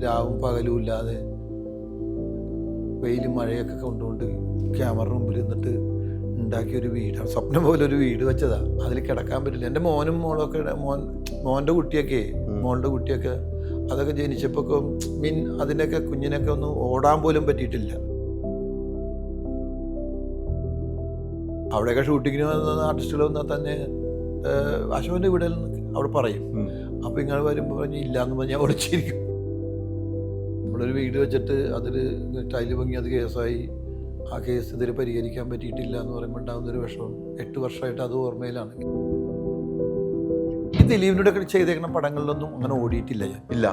രാവും പകലും ഇല്ലാതെ വെയിലും മഴയൊക്കെ കൊണ്ടുകൊണ്ട് ക്യാമറ മുമ്പിൽ നിന്നിട്ട് ഉണ്ടാക്കിയൊരു വീടാണ്. സ്വപ്നം പോലെ ഒരു വീട് വെച്ചതാ. അതിൽ കിടക്കാൻ പറ്റില്ല. എൻ്റെ മോനും മോളൊക്കെ മോൻ്റെ കുട്ടിയൊക്കെ മോളുടെ കുട്ടിയൊക്കെ അതൊക്കെ ജനിച്ചപ്പോൾ അതിൻ്റെയൊക്കെ കുഞ്ഞിനൊക്കെ ഒന്നും ഓടാൻ പോലും പറ്റിയിട്ടില്ല. അവിടെയൊക്കെ ഷൂട്ടിങ്ങിന് വന്ന ആർട്ടിസ്റ്റുകൾ വന്നാൽ തന്നെ അശോകൻ്റെ വീട്ടിൽ അവിടെ പറയും. അപ്പോൾ ഇങ്ങനെ വരുമ്പോൾ പറഞ്ഞ് ഇല്ലയെന്ന് പറഞ്ഞാൽ ഒളിച്ചിരിക്കും. നമ്മളൊരു വീട് വെച്ചിട്ട് അതിൽ ടൈല് ഭംഗി അത് കേസായി. ആ കേസ് ഇതിൽ പരിഹരിക്കാൻ പറ്റിയിട്ടില്ല എന്ന് പറയുമ്പോൾ ഉണ്ടാകുന്നൊരു വിഷമം 8 വർഷമായിട്ട് അത് ഓർമ്മയിലാണ്. ഈ ദിലീപിനോട് ഒക്കെ ചെയ്തേക്കുന്ന പടങ്ങളിലൊന്നും അങ്ങനെ ഓടിയിട്ടില്ല ഞാൻ. ഇല്ല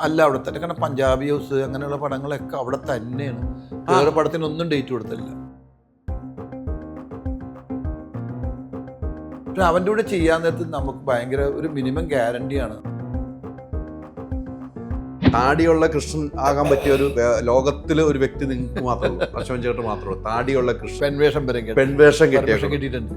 അല്ല, അവിടെ തന്നെ. കാരണം പഞ്ചാബി ഹൗസ് അങ്ങനെയുള്ള പടങ്ങളൊക്കെ അവിടെ തന്നെയാണ്. വേറെ പടത്തിനൊന്നും ഡേറ്റ് കൊടുത്തില്ല. പക്ഷെ അവൻ്റെ കൂടെ ചെയ്യാൻ നേരത്ത് നമുക്ക് ഭയങ്കര ഒരു മിനിമം ഗ്യാരണ്ടിയാണ്. താടിയുള്ള കൃഷ്ണൻ ആകാൻ പറ്റിയ ഒരു ലോകത്തിലെ ഒരു വ്യക്തി നിങ്ങൾക്ക് മാത്രമേ അശോകൻ ചേട്ടൻ മാത്രമേ താടിയുള്ള കൃഷ്ണൻ പെൺവേഷം കിട്ടിയിട്ടുണ്ട്.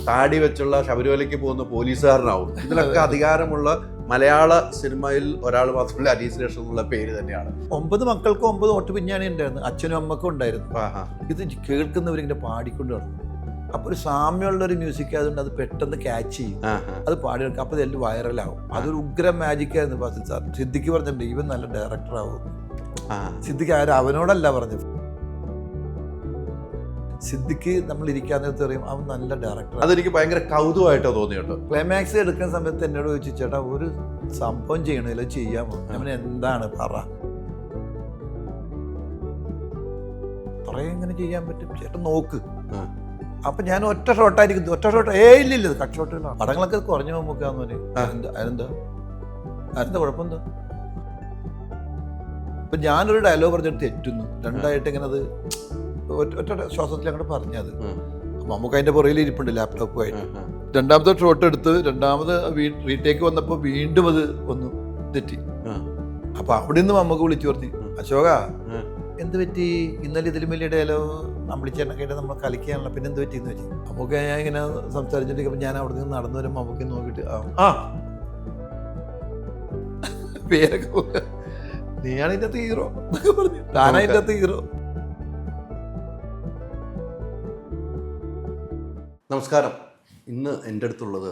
താടി വെച്ചുള്ള ശബരിമലയ്ക്ക് പോകുന്ന പോലീസുകാരനാവും. ഇതിലൊക്കെ അധികാരമുള്ള മലയാള സിനിമയിൽ ഒരാൾ മാത്രമല്ല അനീസ് രേഷൻ എന്നുള്ള പേര് തന്നെയാണ്. 9 മക്കൾക്ക് 9 ഓട്ട് പിഞ്ഞാണി ഉണ്ടായിരുന്നു. അച്ഛനും അമ്മക്കും ഉണ്ടായിരുന്നു. ഇത് കേൾക്കുന്നവരിങ്ങനെ പാടിക്കൊണ്ട് നടന്നു. അപ്പോൾ ഒരു സാമ്യമുള്ളൊരു മ്യൂസിക് ആയതുകൊണ്ട് അത് പെട്ടെന്ന് ക്യാച്ച് ചെയ്യും. അത് പാടി എടുക്കും. അപ്പോൾ ഇതെല്ലാം വൈറലാവും. അതൊരു ഉഗ്രം മാജിക്കായിരുന്നു ഫാസിൽ സാർ. സിദ്ദിഖ് പറഞ്ഞിട്ടുണ്ട് ഇവൻ നല്ല ഡയറക്ടറാവും. സിദ്ദിഖ് ആരും അവനോടല്ല പറഞ്ഞത്. സിദ്ദിഖ് നമ്മൾ ഇരിക്കാൻ നേരത്തെ പറയും അവൻ നല്ല ഡയറക്ടർ. അതെനിക്ക് ഭയങ്കര കൗതുകമായിട്ടോ തോന്നിയുണ്ട്. ക്ലൈമാക്സ് എടുക്കുന്ന സമയത്ത് എന്നോട് ചോദിച്ചു, ചേട്ടാ ഒരു സംഭവം ചെയ്യണില്ല, ചെയ്യാമോ? അവൻ എന്താണ് പറ. എങ്ങനെ ചെയ്യാൻ പറ്റും ചേട്ടൻ നോക്ക്. അപ്പൊ ഞാൻ ഒറ്റ ഷോട്ടായിരിക്കും. ഒറ്റ ഷോട്ട് ഇല്ല കട്ട് ഷോട്ടുകളാണ്. പടങ്ങളൊക്കെ കുറഞ്ഞു നോക്കാന്ന് പറയും. അതിനെന്താ കുഴപ്പമെന്താ? ഇപ്പൊ ഞാനൊരു ഡയലോഗ് പറഞ്ഞിട്ട് തെറ്റുന്നു. രണ്ടായിട്ട് ഇങ്ങനെ അത് ഒറ്റ ശ്വാസത്തിൽ അങ്ങോട്ട് പറഞ്ഞത്. നമുക്ക് അതിന്റെ പുറകിൽ ഇരിപ്പുണ്ട് ലാപ്ടോപ്പുമായിട്ട്. രണ്ടാമത്തെ ഷോട്ട് എടുത്ത് രണ്ടാമത് റീടേക്ക് വന്നപ്പോ വീണ്ടും അത് ഒന്ന് തെറ്റി. അപ്പൊ അവിടെ നിന്ന് നമുക്ക് വിളിച്ചു പറഞ്ഞു, അശോക എന്ത് പറ്റി? ഇന്നലെ ഇതിലും വലിയ ഡയലോഗ് അമ്പിളിച്ചേട്ടനൊക്കെ ആയിട്ട് നമ്മൾ കളിക്കാനുള്ള, പിന്നെ എന്ത് പറ്റിയെന്ന് വെച്ചു. നമുക്ക് ഞാൻ ഇങ്ങനെ സംസാരിച്ചിട്ട് ഞാൻ അവിടെ നിന്ന് നടന്നു വരുമ്പോൾ നമുക്ക് നോക്കിയിട്ട് പേരൊക്കെ നീയാണ് ഇതിൻ്റെ അകത്ത് ഹീറോ എന്നൊക്കെ പറഞ്ഞു. താനാ ഇതിൻ്റെ അകത്ത് ഹീറോ. നമസ്കാരം. ഇന്ന് എൻ്റെ അടുത്തുള്ളത്,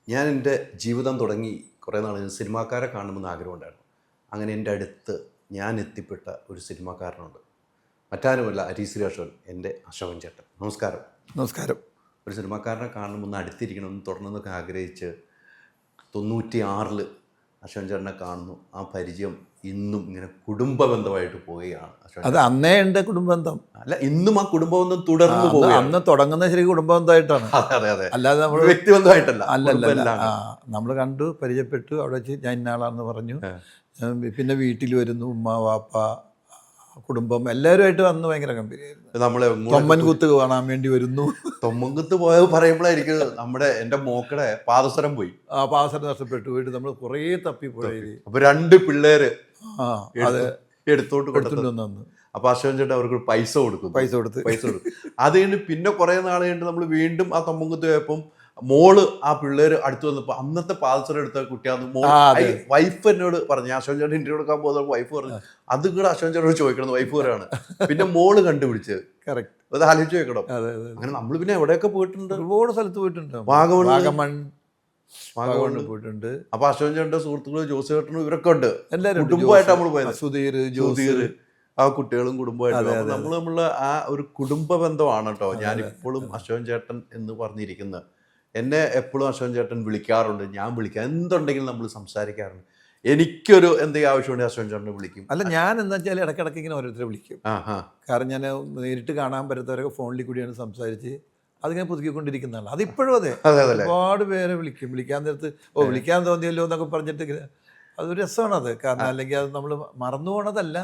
ഞാൻ എൻ്റെ ജീവിതം തുടങ്ങി കുറേ നാൾ സിനിമാക്കാരെ കാണണമെന്ന് ആഗ്രഹമുണ്ടായിരുന്നു. അങ്ങനെ എൻ്റെ അടുത്ത് ഞാൻ എത്തിപ്പെട്ട ഒരു സിനിമാക്കാരനുണ്ട്. മറ്റാരുമല്ല, അനീസ് രേഷൻ, എൻ്റെ അശോകൻ ചേട്ടൻ. നമസ്കാരം. നമസ്കാരം. ഒരു സിനിമാക്കാരനെ കാണണമെന്ന് അടുത്തിരിക്കണമെന്ന് തുടർന്നൊക്കെ ആഗ്രഹിച്ച് 96 അശോകൻ ചേട്ടനെ കാണുന്നു. ആ പരിചയം ഇന്നും ഇങ്ങനെ കുടുംബ ബന്ധമായിട്ട് പോവുകയാണ്. അത് അന്നേ ഉണ്ട് കുടുംബബന്ധം. അല്ല, ഇന്നും ആ കുടുംബബന്ധം തുടർന്ന് പോവുകയാണ്. അന്ന് തുടങ്ങുന്ന ശരി കുടുംബബന്ധമായിട്ടാണ്. അതെ. അല്ലാതെ നമ്മൾ വ്യക്തിബന്ധമായിട്ടല്ല. അല്ലല്ല. നമ്മൾ കണ്ടു, പരിചയപ്പെട്ടു, അവിടെ വെച്ച് ഞാൻ ഇന്നാളാണെന്ന് പറഞ്ഞു. പിന്നെ വീട്ടിൽ വരുന്നു, ഉമ്മ വാപ്പ കുടുംബം എല്ലാവരുമായിട്ട് വന്ന് ഭയങ്കര ഗംഭീരമായിരുന്നു. നമ്മളെ തൊമ്മൻകുത്ത് കാണാൻ വേണ്ടി വരുന്നു. തൊമ്മൻകുത്ത് പോയത് പറയുമ്പോഴായിരിക്കും നമ്മുടെ മോക്കടെ പാദസരം പോയി. പാദസരം നഷ്ടപ്പെട്ടു പോയിട്ട് നമ്മൾ കുറേ തപ്പിപ്പോയി. അപ്പൊ 2 പിള്ളേര് എടുത്തോട്ട് കൊടുത്തിട്ടുണ്ടെന്ന്. അപ്പൊ അശോകൻ ചേട്ടൻ അവർക്ക് പൈസ കൊടുത്തു. അത് കഴിഞ്ഞ് പിന്നെ കുറെ നാൾ കഴിഞ്ഞിട്ട് നമ്മൾ വീണ്ടും ആ തൊമ്മൻകുത്ത് പോയപ്പം മോള് ആ പിള്ളേര് അടുത്ത് വന്നപ്പോ അന്നത്തെ പാദസരം എടുത്ത കുട്ടിയാന്ന് വൈഫ് എന്നോട് പറഞ്ഞു. അശോകൻ ചേട്ടൻ ഇന്റർവ്യൂ എടുക്കാൻ പോകുന്ന വൈഫ് പറഞ്ഞു, അത് കൂടെ അശോകൻ ചേട്ടനോട് ചോദിക്കണം. വൈഫ് പറയാണ്. പിന്നെ മോള് കണ്ടുപിടിച്ചത് അത് ആലോചിച്ച് വെക്കണം. അങ്ങനെ നമ്മൾ പിന്നെ എവിടെയൊക്കെ പോയിട്ടുണ്ട്, ഒരുപാട് സ്ഥലത്ത് പോയിട്ടുണ്ട്. വാഗമൺ പോയിട്ടുണ്ട്. അപ്പൊ അശോകൻ ചേട്ടന്റെ സുഹൃത്തുക്കൾ ജോസ് ചേട്ടനും ഇവരൊക്കെ ഉണ്ട്. എല്ലാവരും കുടുംബമായിട്ട് നമ്മൾ പോയത്. സുധീർ ആ കുട്ടികളും കുടുംബമായിട്ട് നമ്മളുള്ള ആ ഒരു കുടുംബ ബന്ധമാണ് കേട്ടോ. ഞാനിപ്പോഴും അശോകൻ ചേട്ടൻ എന്ന് പറഞ്ഞിരിക്കുന്നത്. എന്നെ എപ്പോഴും അശോകൻ ചേട്ടൻ വിളിക്കാറുണ്ട്. ഞാൻ വിളിക്കാം, എന്തുണ്ടെങ്കിലും നമ്മൾ സംസാരിക്കാറുണ്ട്. എനിക്കൊരു എന്തെങ്കിലും ആവശ്യമുണ്ടെങ്കിൽ അശോകൻ ചേട്ടനെ വിളിക്കും. അല്ല, ഞാൻ എന്താ വെച്ചാൽ ഇടയ്ക്കിടയ്ക്ക് ഇങ്ങനെ ഓരോരുത്തരെ വിളിക്കും. കാരണം ഞാൻ നേരിട്ട് കാണാൻ പറ്റാത്തവരൊക്കെ ഫോണിൽ കൂടിയാണ് സംസാരിച്ച് അതിങ്ങനെ പുതുക്കിക്കൊണ്ടിരിക്കുന്നതാണ്. അതിപ്പോഴും അതെ. ഒരുപാട് പേരെ വിളിക്കാൻ നേരത്ത് വിളിക്കാൻ തോന്നിയല്ലോ എന്നൊക്കെ പറഞ്ഞിട്ട് അതൊരു രസമാണത്. കാരണം അല്ലെങ്കിൽ അത് നമ്മൾ മറന്നു പോകണതല്ല.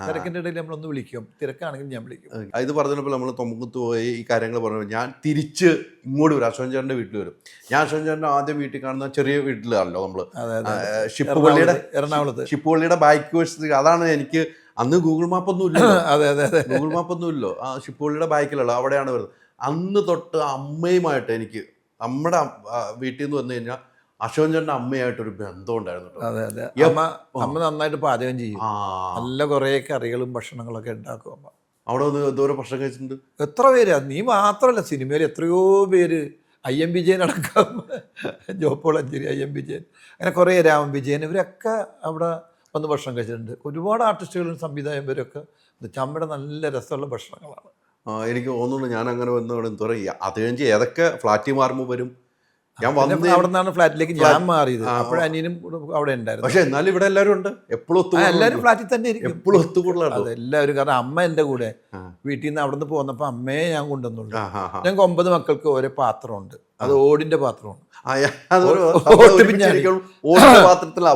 തിരക്കിൻ്റെ ഇടയിൽ നമ്മളൊന്ന് വിളിക്കും. തിരക്കാണെങ്കിൽ ഞാൻ വിളിക്കും. ഇത് പറഞ്ഞപ്പോൾ നമ്മൾ തൊമ്മൻകുത്ത് പോയി ഈ കാര്യങ്ങൾ പറഞ്ഞു. ഞാൻ തിരിച്ച് ഇങ്ങോട്ട് വരും, അശോകൻ ചേട്ടൻ്റെ വീട്ടിൽ വരും. ഞാൻ അശോകൻ ചേട്ടൻ്റെ ആദ്യം വീട്ടിൽ കാണുന്ന ചെറിയ വീട്ടിലാണല്ലോ നമ്മൾ, എറണാകുളത്ത് ഷിപ്പുപള്ളിയുടെ ബാക്ക് വശത്ത്. അതാണ് എനിക്ക് അന്ന് ഗൂഗിൾ മാപ്പൊന്നും ഇല്ല. ഗൂഗിൾ മാപ്പൊന്നും ഇല്ലല്ലോ. ആ ഷിപ്പുപള്ളിയുടെ ബാക്കിലുള്ള അവിടെയാണ് വരുന്നത്. അന്ന് തൊട്ട് അമ്മയുമായിട്ട് എനിക്ക് നമ്മുടെ വീട്ടിൽ നിന്ന് വന്നു കഴിഞ്ഞാൽ അശോകൻ ചേട്ടൻ്റെ അമ്മയായിട്ടൊരു ബന്ധം ഉണ്ടായിരുന്നു കേട്ടോ. അതെ അതെ. അമ്മ നന്നായിട്ട് പാചകം ചെയ്യും. നല്ല കുറേ കറികളും ഭക്ഷണങ്ങളൊക്കെ ഉണ്ടാക്കും അമ്മ. അവിടെ വന്ന് എന്തോരം ഭക്ഷണം കഴിച്ചിട്ടുണ്ട്. എത്ര പേര്, നീ മാത്രമല്ല, സിനിമയിൽ എത്രയോ പേര്, IM വിജയൻ അടക്കം, ജോപ്പോളഞ്ചേരി, IM വിജയൻ, അങ്ങനെ കുറേ, രാമൻ വിജയൻ, ഇവരൊക്കെ അവിടെ വന്ന് ഭക്ഷണം കഴിച്ചിട്ടുണ്ട്. ഒരുപാട് ആർട്ടിസ്റ്റുകളും സംവിധായകരൊക്കെ ചമ്മയുടെ നല്ല രസമുള്ള ഭക്ഷണങ്ങളാണ്. എനിക്ക് തോന്നുന്നു ഞാൻ അങ്ങനെ വന്നോടെ എന്താ പറയുക, അത് കഴിഞ്ഞ് ഏതൊക്കെ ഫ്ലാറ്റിൽ മാറുമ്പോൾ വരും. ഞാൻ വന്ന് അവിടെ നിന്നാണ് ഫ്ലാറ്റിലേക്ക് ഞാൻ മാറിയത്. അപ്പോഴനിയനും അവിടെ ഉണ്ടായിരുന്നു. പക്ഷെ എന്നാലും ഇവിടെ എല്ലാവരും ഉണ്ട്, എപ്പോഴും എല്ലാവരും ഫ്ലാറ്റിൽ തന്നെ ഇരിക്കും, എപ്പോഴും ഒത്തുകൂടലാണ്. അതെല്ലാവരും. കാരണം അമ്മ എൻ്റെ കൂടെ വീട്ടിൽ നിന്ന് അവിടെ നിന്ന് പോന്നപ്പോൾ അമ്മയെ ഞാൻ കൊണ്ടുവന്നുള്ളൂ. ഞങ്ങൾക്ക് 9 മക്കൾക്ക് ഓരോ പാത്രമുണ്ട്. അത് ഓടിന്റെ പാത്രമാണ്.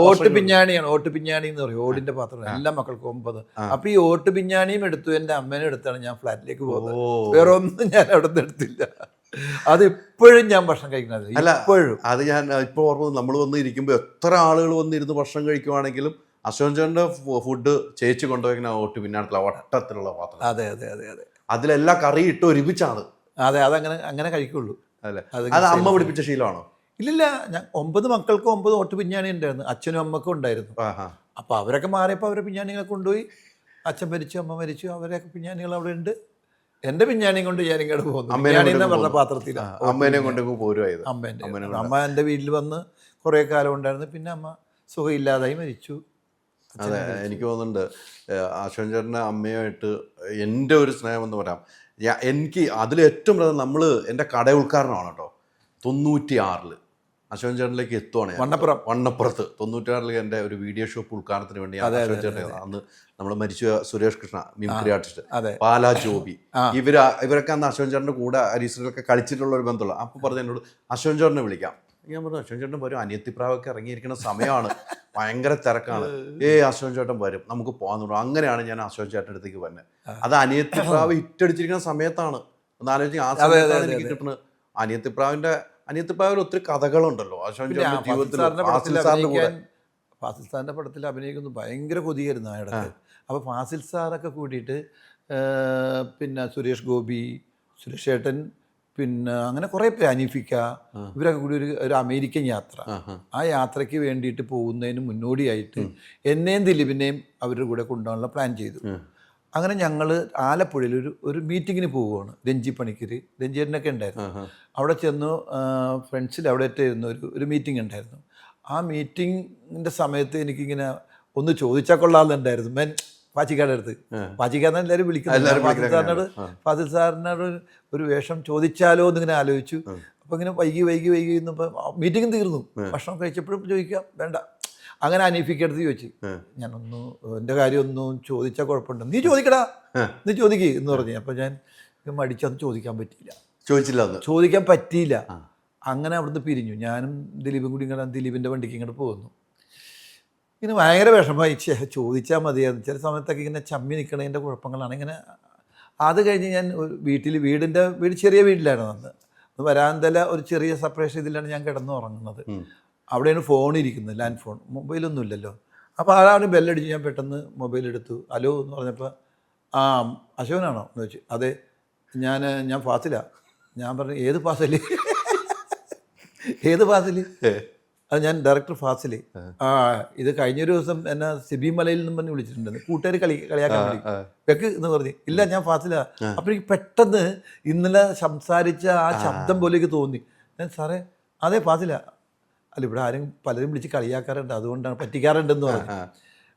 ഓട്ട് പിഞ്ഞാണിയാണ്, ഓട്ട് പിഞ്ഞാണി എന്ന് പറയും. ഓടിന്റെ പാത്രമാണ് എല്ലാ മക്കൾക്കും 9. അപ്പൊ ഈ ഓട്ട് പിഞ്ഞാണിയും എടുത്തു, എൻ്റെ അമ്മേനെ എടുത്താണ് ഞാൻ ഫ്ലാറ്റിലേക്ക് പോകുന്നത്. വേറെ ഒന്നും ഞാൻ അവിടെ നിന്ന് എടുത്തില്ല. അത് ഇപ്പോഴും ഞാൻ ഭക്ഷണം കഴിക്കുന്നത് ഇപ്പോഴും. അത് ഞാൻ ഇപ്പോൾ ഓർമ്മ, നമ്മൾ വന്ന് ഇരിക്കുമ്പോൾ എത്ര ആളുകൾ വന്നിരുന്ന് ഭക്ഷണം കഴിക്കുവാണെങ്കിലും അശോകൻ ചേട്ടൻ്റെ ഫുഡ് ചേച്ചി കൊണ്ടുപോയി ഓട്ട് പിന്നാണത്തില്ല വട്ടത്തിലുള്ള പാത്രം. അതെ അതെ അതെ അതെ. അതിലെല്ലാ കറി ഇട്ട് ഒരുമിച്ചാണ്. അതെ, അതങ്ങനെ കഴിക്കുള്ളൂ. അല്ലേ, അത് അമ്മ പഠിപ്പിച്ച ശീലമാണോ? ഇല്ലില്ല, ഞാൻ 9 മക്കൾക്ക് 9 ഓട്ട് പിഞ്ഞാണി ഉണ്ടായിരുന്നു. അച്ഛനും അമ്മക്കും ഉണ്ടായിരുന്നു. അപ്പൊ അവരൊക്കെ മാറിയപ്പോൾ അവരെ പിഞ്ഞാണികളെ കൊണ്ടുപോയി. അച്ഛൻ മരിച്ചു, അമ്മ മരിച്ചു, അവരൊക്കെ പിഞ്ഞാണികൾ അവിടെ ഉണ്ട്. എന്റെ പിഞ്ഞാണിയും കൊണ്ട് ഞാൻ ഇങ്ങോട്ട് പോകുന്നു. പിഞ്ഞാണി എന്ന് പറഞ്ഞ പാത്രത്തിലാണ് അമ്മേനെ കൊണ്ട് പോരുവായത്. അമ്മ എൻ്റെ വീട്ടിൽ വന്ന് കുറേ കാലം ഉണ്ടായിരുന്നു. പിന്നെ അമ്മ സുഖമില്ലാതായി മരിച്ചു. അതെ, എനിക്ക് തോന്നുന്നുണ്ട് അശോകൻ ചേട്ടൻ്റെ അമ്മയുമായിട്ട് എൻ്റെ ഒരു സ്നേഹം എന്ന് പറയാം. എനിക്ക് അതിലേറ്റവും പ്രധാനം, നമ്മൾ എൻ്റെ കട ഉദ്ഘാടനമാണ് കേട്ടോ 96 അശോകൻ ചേട്ടനിലേക്ക് എത്തുവാണ്. വണ്ണപ്പുറത്ത് 96 എൻ്റെ ഒരു വീഡിയോ ഷോപ്പ് ഉദ്ഘാടനത്തിന് വേണ്ടി അശോകൻ ചേട്ടൻ, അന്ന് നമ്മൾ മരിച്ച സുരേഷ് കൃഷ്ണ മിമിക്രി ആർട്ടിസ്റ്റ്, പാലാ ജോബി, ഇവരൊക്കെ അന്ന് അശോകൻ ചേട്ടൻ്റെ കൂടെ അരീസിലൊക്കെ കളിച്ചിട്ടുള്ള ഒരു ബന്ധമുള്ള. അപ്പോൾ പറഞ്ഞു എന്നോട് അശോകൻ ചേട്ടനെ വിളിക്കാം. ഞാൻ പറഞ്ഞു അശോകൻ ചേട്ടൻ വരും, അനിയത്തിപ്രാവൊക്കെ ഇറങ്ങിയിരിക്കുന്ന സമയമാണ്, ഭയങ്കര തിരക്കാണ്. അശോകൻ ചേട്ടൻ വരും, നമുക്ക് പോകാൻ തുടങ്ങും. അങ്ങനെയാണ് ഞാൻ അശോകൻ ചേട്ടൻ്റെ അടുത്തേക്ക് വരുന്നത്. അത് അനിയത്തിപ്രാവ് ഇറ്റടിച്ചിരിക്കുന്ന സമയത്താണ്. ഒന്ന് ആലോചിച്ച്, ആ സമയത്താണ് എനിക്ക് കിട്ടുന്നത്. അനിയത്തിപ്രാവിൽ ഒത്തിരി കഥകളുണ്ടല്ലോ അശോകൻ ചേട്ടൻ്റെ ജീവിതത്തിൽ. ഫാസിൽ സാറിൻ്റെ പടത്തിൽ അഭിനയിക്കുന്നു ഭയങ്കര കൊതിയായിരുന്നു ആ ഇടയ്ക്ക്. അപ്പോൾ ഫാസിൽ സാറൊക്കെ കൂടിയിട്ട് പിന്നെ സുരേഷ് ഗോപി, സുരേഷ് ഏട്ടൻ, പിന്നെ അങ്ങനെ കുറേ പേര്, അനീഫിക്ക, ഇവരൊക്കെ കൂടി ഒരു അമേരിക്കൻ യാത്ര, ആ യാത്രയ്ക്ക് വേണ്ടിയിട്ട് പോകുന്നതിന് മുന്നോടിയായിട്ട് എന്നെയും ദിലീപിനെയും അവരുടെ കൂടെ കൊണ്ടുപോകാനുള്ള പ്ലാൻ ചെയ്തു. അങ്ങനെ ഞങ്ങൾ ആലപ്പുഴയിൽ ഒരു മീറ്റിങ്ങിന് പോവുകയാണ്. രഞ്ജി പണിക്കർ, രഞ്ജിയേട്ടനൊക്കെ ഉണ്ടായിരുന്നു. അവിടെ ചെന്നു, ഫ്രണ്ട്സിൽ അവിടെ ഇരുന്ന ഒരു മീറ്റിംഗ് ഉണ്ടായിരുന്നു. ആ മീറ്റിങ്ങിൻ്റെ സമയത്ത് എനിക്കിങ്ങനെ ഒന്ന് ചോദിച്ചാൽ കൊള്ളാമെന്നുണ്ടായിരുന്നു. ഞാൻ പാച്ചിക്കാരുടെ അടുത്ത്, പാച്ചിക്കാരനെ എല്ലാവരും വിളിക്കുന്നത്, ഫാസിൽ സാറിനോട് ഒരു വേഷം ചോദിച്ചാലോ എന്നിങ്ങനെ ആലോചിച്ചു. അപ്പോൾ ഇങ്ങനെ വൈകി ഇന്നിപ്പോൾ മീറ്റിംഗ് തീർന്നു. ഭക്ഷണം കഴിച്ചപ്പോഴും ചോദിക്കാം വേണ്ട. അങ്ങനെ അനീഫിക്കടുത്ത് ചോദിച്ചു, ഞാനൊന്ന് എൻ്റെ കാര്യം ഒന്നും ചോദിച്ചാൽ കുഴപ്പമുണ്ട്, നീ ചോദിക്കടാ, നീ ചോദിക്കുക എന്ന് പറഞ്ഞു. അപ്പോൾ ഞാൻ മടിച്ചത് ചോദിക്കാൻ ചോദിക്കാൻ പറ്റിയില്ല. അങ്ങനെ അവിടുന്ന് പിരിഞ്ഞു. ഞാനും ദിലീപും കൂടി ഇങ്ങനെ ദിലീപിൻ്റെ വണ്ടിക്ക് ഇങ്ങോട്ട് പോകുന്നു. ഇങ്ങനെ ഭയങ്കര വിഷമമായി, ചോദിച്ചാൽ മതിയായിരുന്നു. ചില സമയത്തൊക്കെ ഇങ്ങനെ ചമ്മി നിൽക്കണതിൻ്റെ കുഴപ്പങ്ങളാണ്. ഇങ്ങനെ അത് കഴിഞ്ഞ് ഞാൻ വീട് ചെറിയ വീട്ടിലായിരുന്നു അന്ന്. വരാന്തല ഒരു ചെറിയ സെപ്പറേഷൻ ഇതിലാണ് ഞാൻ കിടന്നുറങ്ങുന്നത്. അവിടെയാണ് ഫോൺ ഇരിക്കുന്നത്, ലാൻഡ് ഫോൺ, മൊബൈലൊന്നും ഇല്ലല്ലോ. അപ്പോൾ ആരാണ് ബെല്ലടിച്ച് ഞാൻ പെട്ടെന്ന് മൊബൈൽ എടുത്തു. ഹലോ എന്ന് പറഞ്ഞപ്പോൾ അശോകനാണോ എന്ന് ചോദിച്ചു. അതെ, ഞാൻ ഫാസിലാണ്. ഞാൻ പറഞ്ഞു ഏത് ഫാസിൽ? അത് ഞാൻ ഡയറക്ടർ ഫാസിൽ. ഇത് കഴിഞ്ഞൊരു ദിവസം എന്നെ സിബി മലയിൽ നിന്നും പറഞ്ഞ് വിളിച്ചിട്ടുണ്ടെന്ന്, കൂട്ടുകാർ കളിയാക്കാൻ വേണ്ടി വെക്ക് എന്ന് പറഞ്ഞു. ഇല്ല, ഞാൻ ഫാസിലാ. അപ്പോൾ എനിക്ക് പെട്ടെന്ന് ഇന്നലെ സംസാരിച്ച ആ ശബ്ദം പോലെ എനിക്ക് തോന്നി. ഞാൻ സാറേ അതെ ഫാസിലാ. അല്ല, ഇവിടെ പലരും വിളിച്ച് കളിയാക്കാറുണ്ട്, അതുകൊണ്ടാണ്, പറ്റിക്കാറുണ്ടെന്ന് പറഞ്ഞു.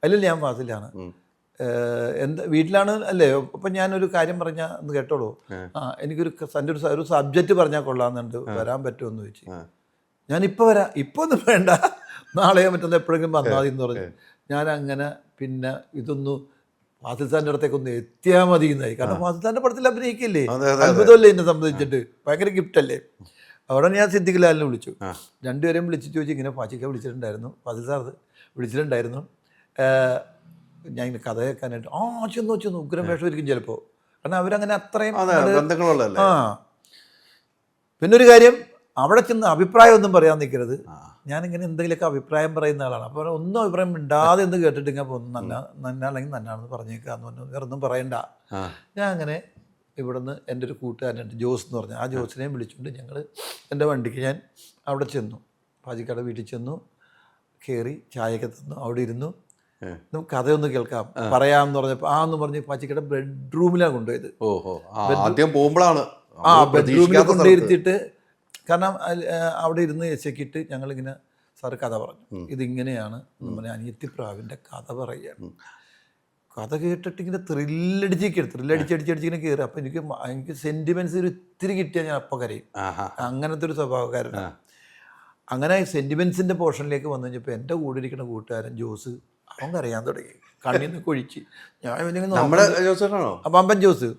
അല്ലല്ല, ഞാൻ ഫാസിലാണ്. എന്താ വീട്ടിലാണ് അല്ലേ? അപ്പം ഞാനൊരു കാര്യം പറഞ്ഞാൽ ഒന്ന് കേട്ടോളൂ. എനിക്കൊരു ഒരു സബ്ജക്റ്റ് പറഞ്ഞാൽ കൊള്ളാമെന്നുണ്ട്, വരാൻ പറ്റുമെന്ന് ചോദിച്ചു. ഞാനിപ്പോൾ വരാം, ഇപ്പോൾ ഒന്നും വേണ്ട, നാളെയോ മറ്റൊന്ന് എപ്പോഴെങ്കിലും വന്നാൽ മതി എന്ന് പറഞ്ഞു. ഞാനങ്ങനെ പിന്നെ ഇതൊന്ന് ഫാസിൽ സാറിൻ്റെ അടുത്തേക്കൊന്ന് എത്തിയാൽ മതി എന്നായി. കാരണം ഫാസിൽ സാറിൻ്റെ പടത്തിൽ അഭിനയിക്കില്ലേ, അത്ഭുതമല്ലേ എന്നെ സംബന്ധിച്ചിട്ട്, ഭയങ്കര ഗിഫ്റ്റല്ലേ. അവിടെ ഞാൻ സിദ്ദിഖ് ലാലിനെ വിളിച്ചു. രണ്ടുപേരെയും വിളിച്ചിട്ട് ചോദിച്ചു, ഇങ്ങനെ പാച്ചിക്ക വിളിച്ചിട്ടുണ്ടായിരുന്നു, ഫാസിൽ സാർ വിളിച്ചിട്ടുണ്ടായിരുന്നു, ഞാൻ ഇങ്ങനെ കഥ കേൾക്കാനായിട്ട്. ചെന്നു ഉഗ്രം വേഷമായിരിക്കും ചിലപ്പോൾ, കാരണം അവരങ്ങനെ അത്രയും. പിന്നൊരു കാര്യം, അവിടെ ചെന്ന് അഭിപ്രായം ഒന്നും പറയാൻ നിൽക്കരുത്. ഞാനിങ്ങനെ എന്തെങ്കിലുമൊക്കെ അഭിപ്രായം പറയുന്ന ആളാണ്. അപ്പോൾ ഒന്നും അഭിപ്രായം മിണ്ടാതെ എന്ന് കേട്ടിട്ട് ഇങ്ങനെ പോകുന്നു, നന്നാണെങ്കിൽ നന്നാണെന്ന് പറഞ്ഞേക്കാന്ന് പറഞ്ഞു, വേറെ ഒന്നും പറയണ്ട. ഞാൻ അങ്ങനെ ഇവിടുന്ന് എൻ്റെ ഒരു കൂട്ടുകാരനുണ്ട് ജോസ് എന്ന് പറഞ്ഞാൽ, ആ ജോസിനെയും വിളിച്ചുകൊണ്ട് ഞങ്ങൾ എൻ്റെ വണ്ടിക്ക് ഞാൻ അവിടെ ചെന്നു. പാജിക്കട വീട്ടിൽ ചെന്നു, കയറി ചായയൊക്കെ തന്നു, അവിടെ ഇരുന്നു. നമുക്ക് കഥയൊന്ന് കേൾക്കാം പറയാമെന്ന് പറഞ്ഞപ്പോൾ എന്ന് പറഞ്ഞ് പാച്ചിക്കട ബെഡ്റൂമിലാണ് കൊണ്ടുപോയത്. ആദ്യം പോകുമ്പോഴാണ് ബെഡ്റൂമിൽ കൊണ്ടുവരുത്തിയിട്ട്, കാരണം അവിടെ ഇരുന്ന് എച്ചക്കിട്ട് ഞങ്ങളിങ്ങനെ സാറ് കഥ പറഞ്ഞു, ഇതിങ്ങനെയാണ് എന്ന് പറഞ്ഞാൽ അനിയത്തിപ്രാവിൻ്റെ കഥ പറയുകയാണ്. കഥ കേട്ടിട്ട് ഇങ്ങനെ ത്രില്ലടിച്ചിങ്ങനെ കയറി. അപ്പം എനിക്ക് സെൻറ്റിമെൻറ്റ്സ് ഒരു ഇത്തിരി കിട്ടിയാൽ ഞാൻ അപ്പം കരയും. അങ്ങനത്തെ ഒരു സ്വഭാവക്കാരനാണ്. അങ്ങനെ സെൻറ്റിമെൻറ്റ്സിൻ്റെ പോർഷനിലേക്ക് വന്നു കഴിഞ്ഞപ്പോൾ എൻ്റെ കൂടെ ഇരിക്കുന്ന കൂട്ടുകാരൻ ജോസ്, അവൻ കരയാൻ തുടങ്ങി, കണ്ണിൽ നിന്ന് കൊഴിച്ച്. ഞാൻ പമ്പൻ ജോസ്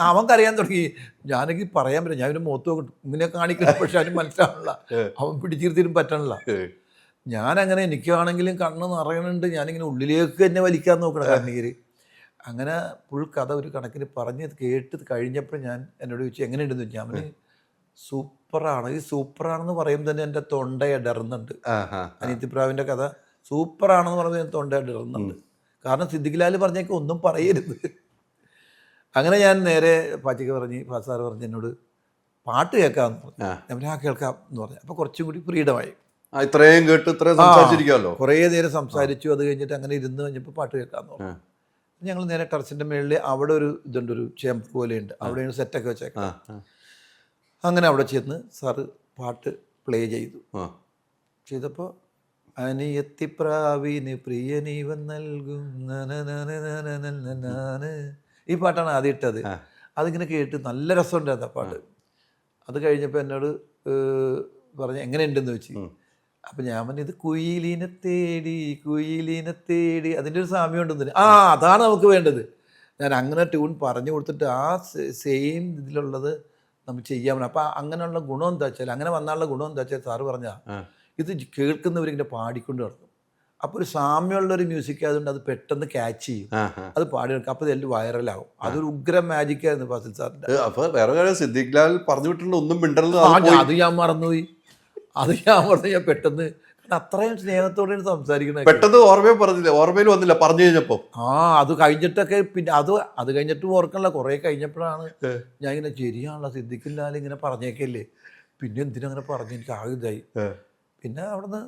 അവൻ കരയാൻ തുടങ്ങി. ഞാനെനിക്ക് പറയാൻ പറ്റില്ല, ഞാൻ ഒരു മുഖത്ത് നോക്കട്ടു ഇങ്ങനെ കാണിക്കണം, പക്ഷെ അതിന് മനസ്സിലാവണില്ല, അവൻ പിടിച്ചിരുത്തിനും പറ്റണില്ല. ഞാനങ്ങനെ എനിക്കാണെങ്കിലും കണ്ണ് നിറയണുണ്ട്, ഞാനിങ്ങനെ ഉള്ളിലേക്ക് തന്നെ വലിക്കാൻ നോക്കണം കണ്ണീര്. അങ്ങനെ ഫുൾ കഥ ഒരു കണക്കിന് പറഞ്ഞ് കേട്ട് കഴിഞ്ഞപ്പോൾ ഞാൻ എന്നോട് ചോദിച്ചു എങ്ങനെയുണ്ടെന്ന് ചോദിച്ചു. അവന് സൂപ്പറാണ്. ഈ സൂപ്പറാണെന്ന് പറയുമ്പോൾ തന്നെ എൻ്റെ തൊണ്ട ഇടറുന്നുണ്ട്. അനിയത്തിപ്രാവിൻ്റെ കഥ സൂപ്പറാണെന്ന് പറയുമ്പോൾ എൻ്റെ തൊണ്ട ഇടറുന്നുണ്ട്. കാരണം സിദ്ദിഖ് ലാൽ പറഞ്ഞേക്ക് ഒന്നും പറയരുത്. അങ്ങനെ ഞാൻ നേരെ പാച്ചിക്ക് പറഞ്ഞ്, സാറ് പറഞ്ഞ് എന്നോട് പാട്ട് കേൾക്കാമെന്ന് പറഞ്ഞു. ഞാൻ കേൾക്കാം എന്ന് പറഞ്ഞു. അപ്പോൾ കുറച്ചും കൂടി ഫ്രീഡമായി. ഇത്രയും കേട്ട് ഇത്രയും സംസാരിച്ചിരിക്കാമല്ലോ. കുറേ നേരം സംസാരിച്ചു. അത് കഴിഞ്ഞിട്ട് അങ്ങനെ ഇരുന്ന് കഴിഞ്ഞപ്പോൾ പാട്ട് കേൾക്കാമെന്ന് പറഞ്ഞു. ഞങ്ങൾ നേരെ ടെറസിൻ്റെ മുകളിൽ അവിടെ ഒരു ഇതുണ്ട്, ഒരു ചേമ്പ് പോലെയുണ്ട്, അവിടെയാണ് സെറ്റൊക്കെ വെച്ചേക്കാം. അങ്ങനെ അവിടെ ചെന്ന് സാറ് പാട്ട് പ്ലേ ചെയ്തു. ചെയ്തപ്പോൾ അനിയത്തിപ്രാവിന് പ്രിയനീവൻ നൽകും ഈ പാട്ടാണ് ആദ്യം ഇട്ടത്. അതിങ്ങനെ കേട്ട് നല്ല രസമുണ്ടായിരുന്നു ആ പാട്ട്. അത് കഴിഞ്ഞപ്പോൾ എന്നോട് പറഞ്ഞ് എങ്ങനെയുണ്ടെന്ന് വെച്ച്. അപ്പം ഞാൻ പറഞ്ഞു ഇത് കുയിലിനെ തേടി അതിൻ്റെ ഒരു സാമ്യം ഉണ്ടെന്ന്. അതാണ് നമുക്ക് വേണ്ടത്. ഞാൻ അങ്ങനെ ട്യൂൺ പറഞ്ഞു കൊടുത്തിട്ട് ആ സെയിം ഇതിലുള്ളത് നമുക്ക് ചെയ്യാൻ പറ്റും. അപ്പം അങ്ങനെയുള്ള ഗുണം എന്താ വെച്ചാൽ, അങ്ങനെ വന്നാലുള്ള ഗുണം എന്താ വെച്ചാൽ, സാറ് പറഞ്ഞാൽ ഇത് കേൾക്കുന്നവരിങ്ങനെ പാടിക്കൊണ്ട് കിടക്കും. അപ്പോൾ ഒരു സാമ്യമുള്ളൊരു മ്യൂസിക് ആയതുകൊണ്ട് അത് പെട്ടെന്ന് ക്യാച്ച് ചെയ്യും, അത് പാടി കിടക്കും. അപ്പോൾ ഇതെല്ലാം വൈറലാകും. അതൊരു ഉഗ്രം മാജിക് ആയിരുന്നു ഫാസിൽ സാറിൻ്റെ. അപ്പോൾ വേറെ കാര്യം സിദ്ദിഖ് ലാൽ പറഞ്ഞു വിട്ടിട്ടുണ്ട് ഒന്നും മിണ്ടല്ലോ. അത് ഞാൻ മറന്നുപോയി. ഞാൻ പെട്ടെന്ന് അത്രയും സ്നേഹത്തോടെയാണ് സംസാരിക്കുന്നത്. പെട്ടെന്ന് ഓർമ്മയും പറഞ്ഞില്ല, ഓർമ്മയിൽ വന്നില്ല പറഞ്ഞു കഴിഞ്ഞപ്പോൾ. അത് കഴിഞ്ഞിട്ടൊക്കെ പിന്നെ അത് കഴിഞ്ഞിട്ടും ഓർക്കണില്ല. കുറേ കഴിഞ്ഞപ്പോഴാണ് ഞാൻ ഇങ്ങനെ ശരിയാണല്ലോ സിദ്ദിഖ് ലാൽ ഇങ്ങനെ പറഞ്ഞേക്കല്ലേ, പിന്നെ എന്തിനങ്ങനെ പറഞ്ഞു, എനിക്ക് ആകെ ഇതായി. പിന്നെ അവിടുന്ന്